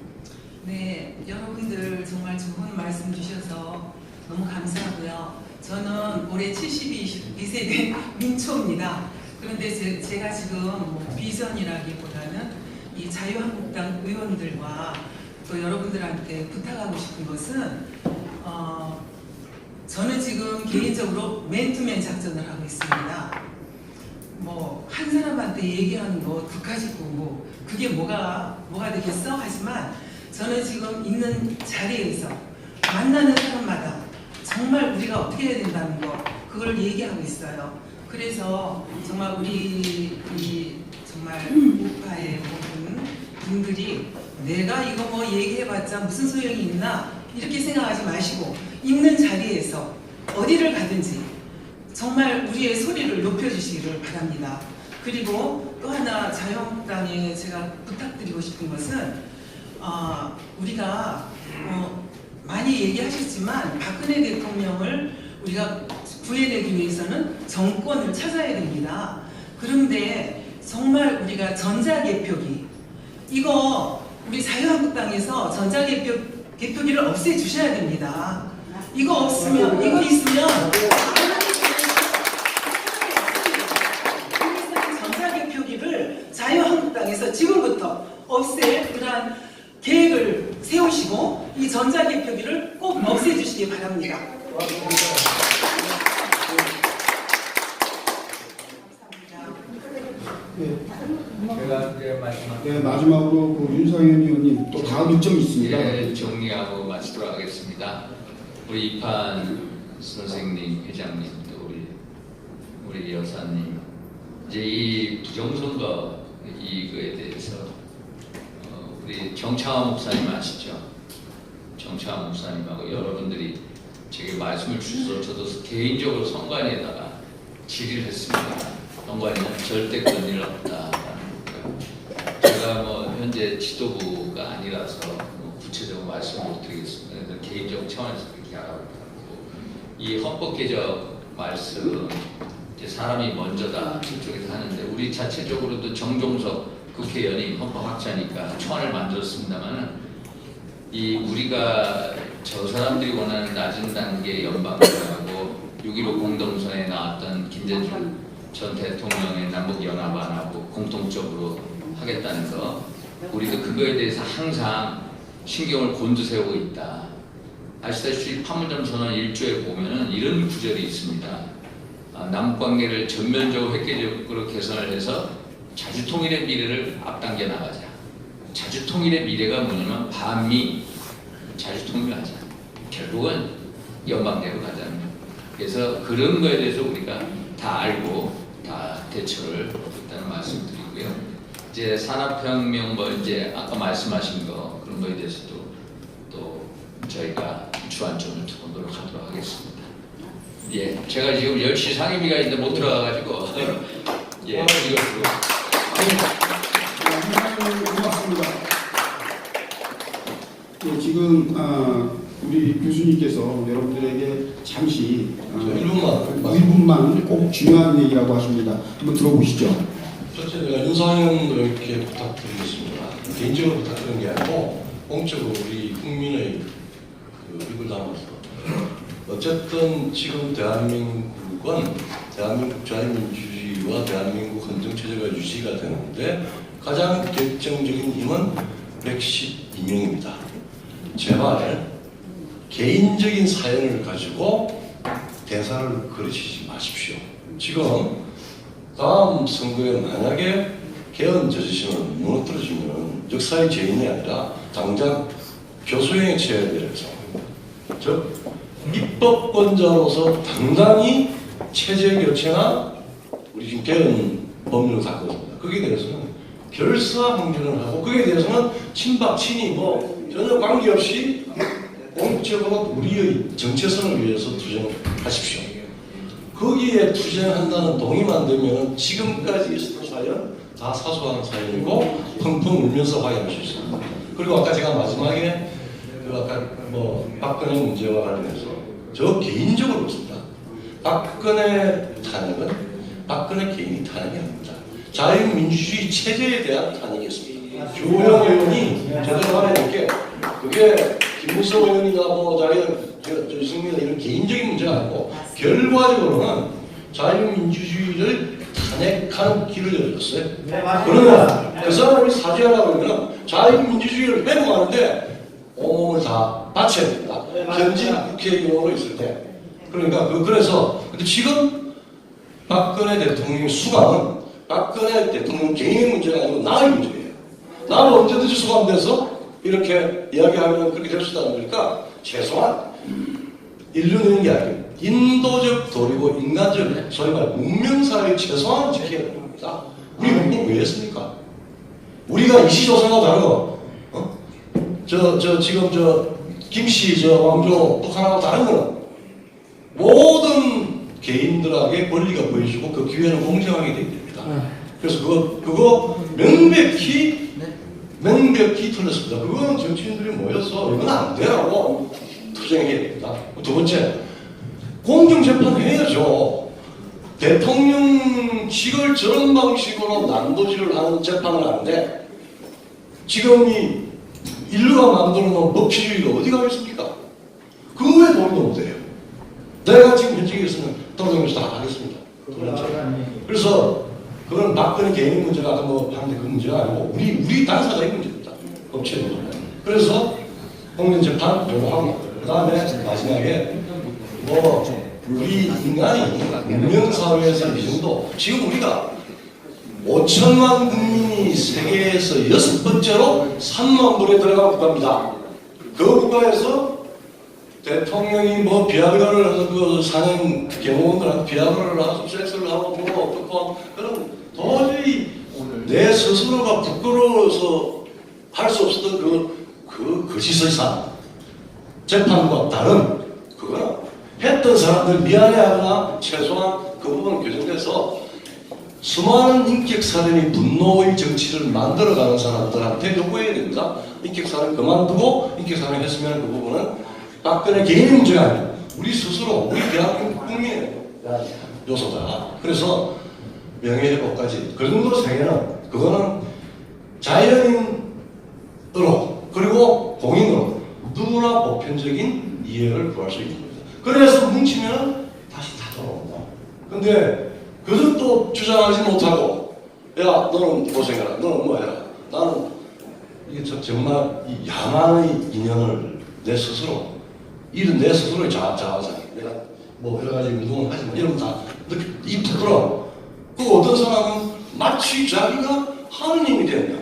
네, 여러분들 정말 좋은 말씀 주셔서 너무 감사하고요. 저는 올해 72세 된 민초입니다. 그런데 제가 지금 뭐 비전이라기보다는 이 자유한국당 의원들과 또 여러분들한테 부탁하고 싶은 것은 저는 지금 개인적으로 맨투맨 작전을 하고 있습니다. 뭐 한 사람한테 얘기하는 거 두 가지고 뭐 그게 뭐가 되겠어? 하지만 저는 지금 있는 자리에서 만나는 사람마다 정말 우리가 어떻게 해야 된다는 거 그걸 얘기하고 있어요. 그래서 정말 우리 정말 우파의 모든 분들이 내가 이거 뭐 얘기해봤자 무슨 소용이 있나 이렇게 생각하지 마시고 있는 자리에서 어디를 가든지 정말 우리의 소리를 높여주시기를 바랍니다. 그리고 또 하나 자유한국당에 제가 부탁드리고 싶은 것은 우리가 많이 얘기하셨지만 박근혜 대통령을 우리가 구해내기 위해서는 정권을 찾아야 됩니다. 그런데 정말 우리가 전자개표기 이거 우리 자유한국당에서 전자개표기를 없애주셔야 됩니다. 이거 있으면 전자개표기를 자유한국당에서 지금부터 없앨 그러한 계획을 세우시고 이 전자개표기를 꼭 없애주시기 바랍니다. 마지막으로 윤상현 의원님 또 다음 일정이 있습니다. 정리하고 마치도록 하겠습니다. 우리 이판 선생님, 회장님, 또 우리 여사님, 이제 이 부정선거 이거에 대해서 우리 정창화 목사님 아시죠? 정창화 목사님하고 여러분들이 제게 말씀을 주셔서 저도 개인적으로 선관위에다가 질의를 했습니다. 선관위는 절대 그런 일 없다. 제가 뭐 현재 지도부가 아니라서 뭐 구체적으로 말씀을 못 드리겠습니다. 그래서 개인적 차원에서 그렇게 알아보고 이 헌법 개정 말씀 이제 사람이 먼저다 저쪽에서 하는데 우리 자체적으로도 정종석 국회의원이 헌법학자니까 초안을 만들었습니다만은 이 우리가 저 사람들이 원하는 낮은 단계 연방하고 6.15 공동선에 나왔던 김대중 전 대통령의 남북연합 안 하고 공통적으로 하겠다는 거 우리도 그거에 대해서 항상 신경을 곤두세우고 있다. 아시다시피 판문점 선언 1조에 보면은 이런 구절이 있습니다. 남북관계를 전면적으로 획기적으로 개선을 해서 자주통일의 미래를 앞당겨 나가자. 자주통일의 미래가 뭐냐면 반미 자주통일을 하자. 결국은 연방대로 가자는 거예요. 그래서 그런 거에 대해서 우리가 다 알고 다 대처를 했다는 말씀 드리고요. 이제 산업혁명 뭐 이제 아까 말씀하신 거 그런 거에 대해서도 또 저희가 주안점을 두고 노력하도록 하겠습니다. 예, 제가 지금 10시 상임위가 있는데 못 들어가가지고 예, 이것으로 고맙습니다. 예, 지금 우리 교수님께서 여러분들에게 잠시 1분만 꼭 중요한 얘기라고 하십니다. 한번 들어보시죠. 첫째 제가 윤상현 의원께 부탁드리겠습니다. 개인적으로 부탁드리는 게 아니고 공적으로 우리 국민의 입을 담아서 어쨌든 지금 대한민국은 대한민국 자유민주주의와 대한민국 헌정체제가 유지가 되는데 가장 결정적인 힘은 112명입니다. 제발 개인적인 사연을 가지고 대사를 거르시지 마십시오. 지금 다음 선거에 만약에 개헌 저지신을 무너뜨려주면 역사의 죄인이 아니라 당장 교수형에 처해야 될 상황입니다. 즉 입법권자로서 당당히 체제 교체나 우리 지금 개헌 법률을 갖고 있습니다. 거기에 대해서는 결사 행정을 하고 거기에 대해서는 친박, 친이 뭐 전혀 관계없이 공적으로 우리의 정체성을 위해서 투쟁하십시오. 거기에 투쟁한다는 동의만 되면 지금까지 있었던 사연 다 사소한 사연이고 펑펑 울면서 화해할 수 있습니다. 그리고 아까 제가 마지막에 그 아까 뭐 박근혜 문제와 관련해서 저 개인적으로 그렇습니다. 박근혜 탄핵은 박근혜 개인이 탄핵이 아닙니다. 자유민주주의 체제에 대한 탄핵이었습니다. 주호영 의원이 제대로 말해놓은 게 그게 김무성 의원이나 뭐 유승민 이런 개인적인 문제가 아니고 결과적으로는 자유민주주의를 탄핵하는 길을 열었어요. 그러면 그 사람이 사죄하라고 그러면 자유민주주의를 회복하는데 온몸을 다 바쳐야 된다. 현직 국회의원으로 있을 때. 그러니까 그래서 근데 지금 박근혜 대통령의 수감은 박근혜 대통령 개인의 문제가 아니고 나의 문제예요. 나는 언제든지 수감돼서 이렇게 이야기하면 그렇게 될 수 있다는 거니까 최소한 인류는 게 아니고 인도적 도리고 인간적 소위 말해 문명사회의 최소한을 지켜야 됩니다. 우리 문명 왜 했습니까? 우리가 이시조선하고 다르고 지금 김씨 왕조 북한하고 다른 거는 모든 개인들에게 권리가 보여주고 그 기회는 공정하게 되어야 됩니다. 그래서 그거 명백히 틀렸습니다. 그거는 정치인들이 모여서 이건 안 되라고 투쟁해야 됩니다. 두 번째, 공정재판 해야죠. 대통령직을 저런 방식으로 난도질을 하는 재판을 하는데 지금 이 인류가 만들어 놓은 법치주의가 어디 가겠습니까? 그거 왜 도움도 못해요? 내가 지금 현직에 있으면 동정에서 다 하겠습니다. 그래서 그건 박근혜 개인 문제가 아까 뭐 하는데 그 문제가 아니고 우리 당사자의 문제입니다. 법치의 문제. 그래서 공정재판 요구하고 그 다음에 마지막에 우리 인간이 문명사회에서 이 정도 지금 우리가 5천만 국민이 세계에서 6번째로 3만 불에 들어간 국가입니다. 그 국가에서 대통령이 뭐 비아그라를 해서 사는 경호원들한테 비아그라를 하고 섹스를 하고 뭐 어떻고 그런 도저히 내 스스로가 부끄러워서 할 수 없었던 그 거짓의사 재판과 다른 그거는 했던 사람들 미안해하거나 최소한 그 부분은 교정돼서 수많은 인격살인의 분노의 정치를 만들어가는 사람들한테 요구해야 됩니다. 인격살인 그만두고 인격살인 했으면 그 부분은 박근혜 개인의 문제가 아니라 우리 스스로 우리 대한민국 국민의 요소다. 그래서 명예회복까지 그 정도 세계는 그거는 자연인으로 그리고 공인으로 누구나 보편적인 이해를 구할 수 있는 겁니다. 그래서 뭉치면 다시 다 돌아온다. 근데 그것은 또 주장하지 못하고 야 너는 고생해라 너는 뭐 해라 나는 이게 정말 이 야만의 인연을 내 스스로 이런 내 스스로의 자아상 내가 뭐 여러 가지 운동을 하지만 이러면 다 이 부끄러워. 그 어떤 사람은 마치 자기가 하느님이 됐냐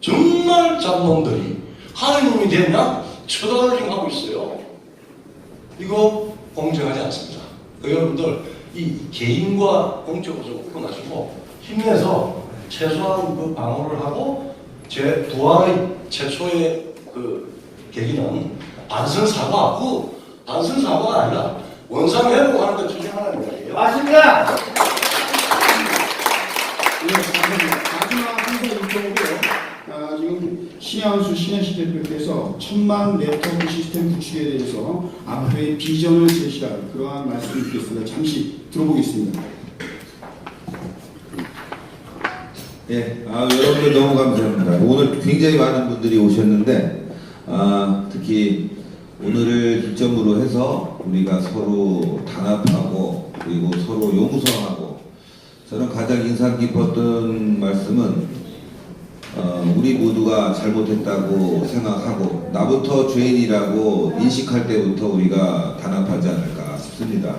정말 잡놈들이 하느님이 됐냐 처단을 지금 하고 있어요. 이거 공정하지 않습니다. 여러분들 이 개인과 공적으로 좀 구분하시고 힘내서 최소한 그 방어를 하고 제 부활의 최초의 그 계기는 반성사과 반성사과가 아니라 원상회복하는 데 투쟁하라는 거예요. 맞습니다. 마지막 한번 인터뷰고요. 지금 신양수 신혜식 대표께서 1000만 네트워크 시스템 구축에 대해서 앞으로의 비전을 제시한 그러한 말씀을 드렸습니다. 잠시 들어보겠습니다. 예, 여러분들 너무 감사합니다. 오늘 굉장히 많은 분들이 오셨는데 특히 오늘을 기점으로 해서 우리가 서로 단합하고 그리고 서로 용서하고 저는 가장 인상 깊었던 말씀은 우리 모두가 잘못했다고 생각하고 나부터 죄인이라고 인식할 때부터 우리가 단합하지 않을까 싶습니다.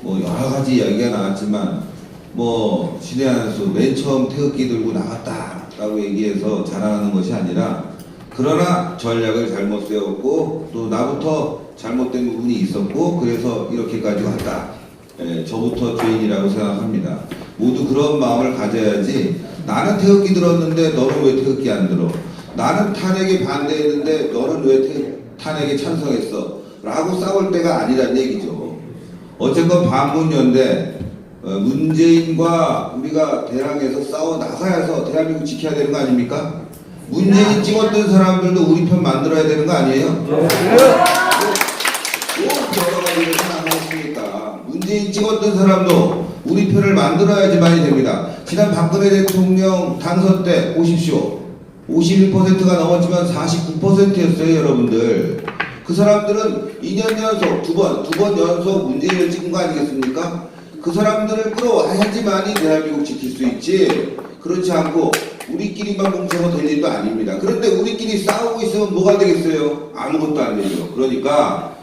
뭐 여러 가지 이야기가 나왔지만 뭐 신의 한수 맨 처음 태극기 들고 나갔다라고 얘기해서 자랑하는 것이 아니라 그러나 전략을 잘못 세웠고 또 나부터 잘못된 부분이 있었고 그래서 이렇게까지 왔다. 저부터 죄인이라고 생각합니다. 모두 그런 마음을 가져야지. 나는 태극기 들었는데 너는 왜 태극기 안 들어? 나는 탄핵에 반대했는데 너는 왜 탄핵에 찬성했어? 라고 싸울 때가 아니란 얘기죠. 어쨌건 반문연대, 문재인과 우리가 대항해서 싸워 나가야서 대한민국 지켜야 되는 거 아닙니까? 문재인 찍었던 사람들도 우리 편 만들어야 되는 거 아니에요? 꼭 여러 가지를 생각하십니까? 문재인 찍었던 사람도 우리 편을 만들어야지만이 됩니다. 지난 박근혜 대통령 당선 때 보십시오. 51%가 넘었지만 49%였어요, 여러분들. 그 사람들은 2년 연속, 두 번 연속 문재인을 찍은 거 아니겠습니까? 그 사람들을 끌어와야지만이 대한민국 지킬 수 있지. 그렇지 않고 우리끼리만 뭉쳐서 될 일도 아닙니다. 그런데 우리끼리 싸우고 있으면 뭐가 되겠어요? 아무것도 안 되죠. 그러니까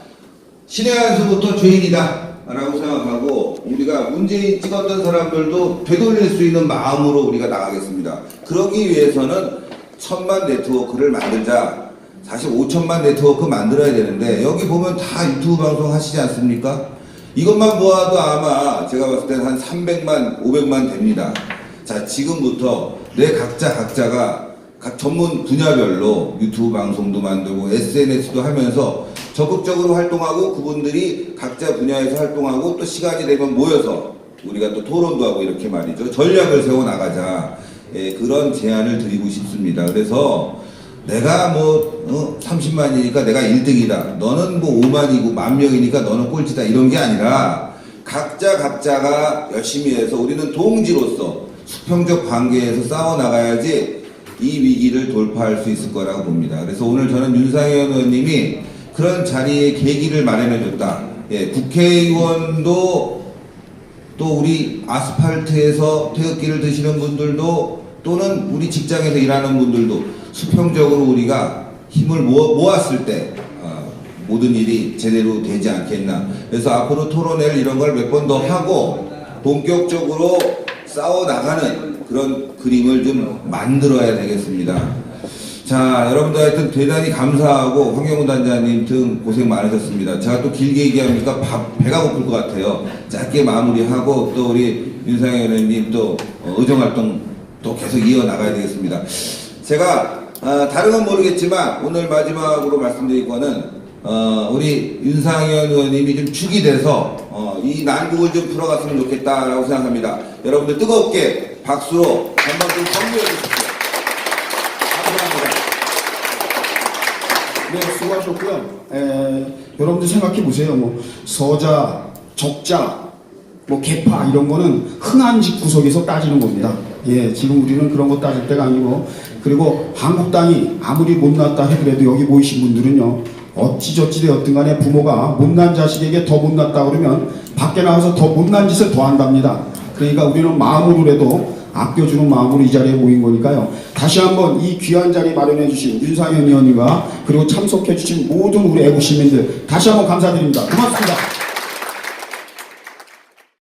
신의 한 수부터 죄인이다 라고 생각하고 우리가 문재인 찍었던 사람들도 되돌릴 수 있는 마음으로 우리가 나가겠습니다. 그러기 위해서는 1000만 네트워크를 만들자. 사실 5천만 네트워크 만들어야 되는데 여기 보면 다 유튜브 방송 하시지 않습니까? 이것만 모아도 아마 제가 봤을 때는 한 300만, 500만 됩니다. 자, 지금부터 내 각자가 각 전문 분야별로 유튜브 방송도 만들고 SNS도 하면서 적극적으로 활동하고 그분들이 각자 분야에서 활동하고 또 시간이 되면 모여서 우리가 또 토론도 하고 이렇게 말이죠. 전략을 세워 나가자. 예, 그런 제안을 드리고 싶습니다. 그래서 내가 뭐 30만이니까 내가 1등이다. 너는 뭐 5만이고 10,000명이니까 너는 꼴찌다. 이런 게 아니라 각자가 열심히 해서 우리는 동지로서 수평적 관계에서 싸워나가야지 이 위기를 돌파할 수 있을 거라고 봅니다. 그래서 오늘 저는 윤상현 의원님이 그런 자리에 계기를 마련해줬다. 예, 국회의원도 또 우리 아스팔트에서 태극기를 드시는 분들도 또는 우리 직장에서 일하는 분들도 수평적으로 우리가 힘을 모았을 때 모든 일이 제대로 되지 않겠나. 그래서 앞으로 토론회를 이런 걸 몇 번 더 하고 본격적으로 싸워나가는 그런 그림을 좀 만들어야 되겠습니다. 자, 여러분들 하여튼 대단히 감사하고 황경훈 단장님 등 고생 많으셨습니다. 제가 또 길게 얘기하니까 배가 고플 것 같아요. 짧게 마무리하고 또 우리 윤상현 의원님 또 의정활동 또 계속 이어나가야 되겠습니다. 제가 다른 건 모르겠지만 오늘 마지막으로 말씀드릴 거는 우리 윤상현 의원님이 좀 축이 돼서 이 난국을 좀 풀어갔으면 좋겠다라고 생각합니다. 여러분들 뜨겁게 박수로 한번 좀 성료해 주십시오. 네, 수고하셨고요. 여러분들 생각해 보세요. 뭐 서자, 적자, 뭐 개파 이런 거는 흥한 집구석에서 따지는 겁니다. 예, 지금 우리는 그런 거 따질 때가 아니고, 그리고 한국당이 아무리 못났다 해도 여기 모이신 분들은요, 어찌저찌 되었든 간에 부모가 못난 자식에게 더 못났다 그러면 밖에 나가서 더 못난 짓을 더 한답니다. 그러니까 우리는 마음으로라도 아껴주는 마음으로 이 자리에 모인 거니까요. 다시 한번 이 귀한 자리 마련해 주신 윤상현 의원님과 그리고 참석해 주신 모든 우리 애국 시민들 다시 한번 감사드립니다. 고맙습니다.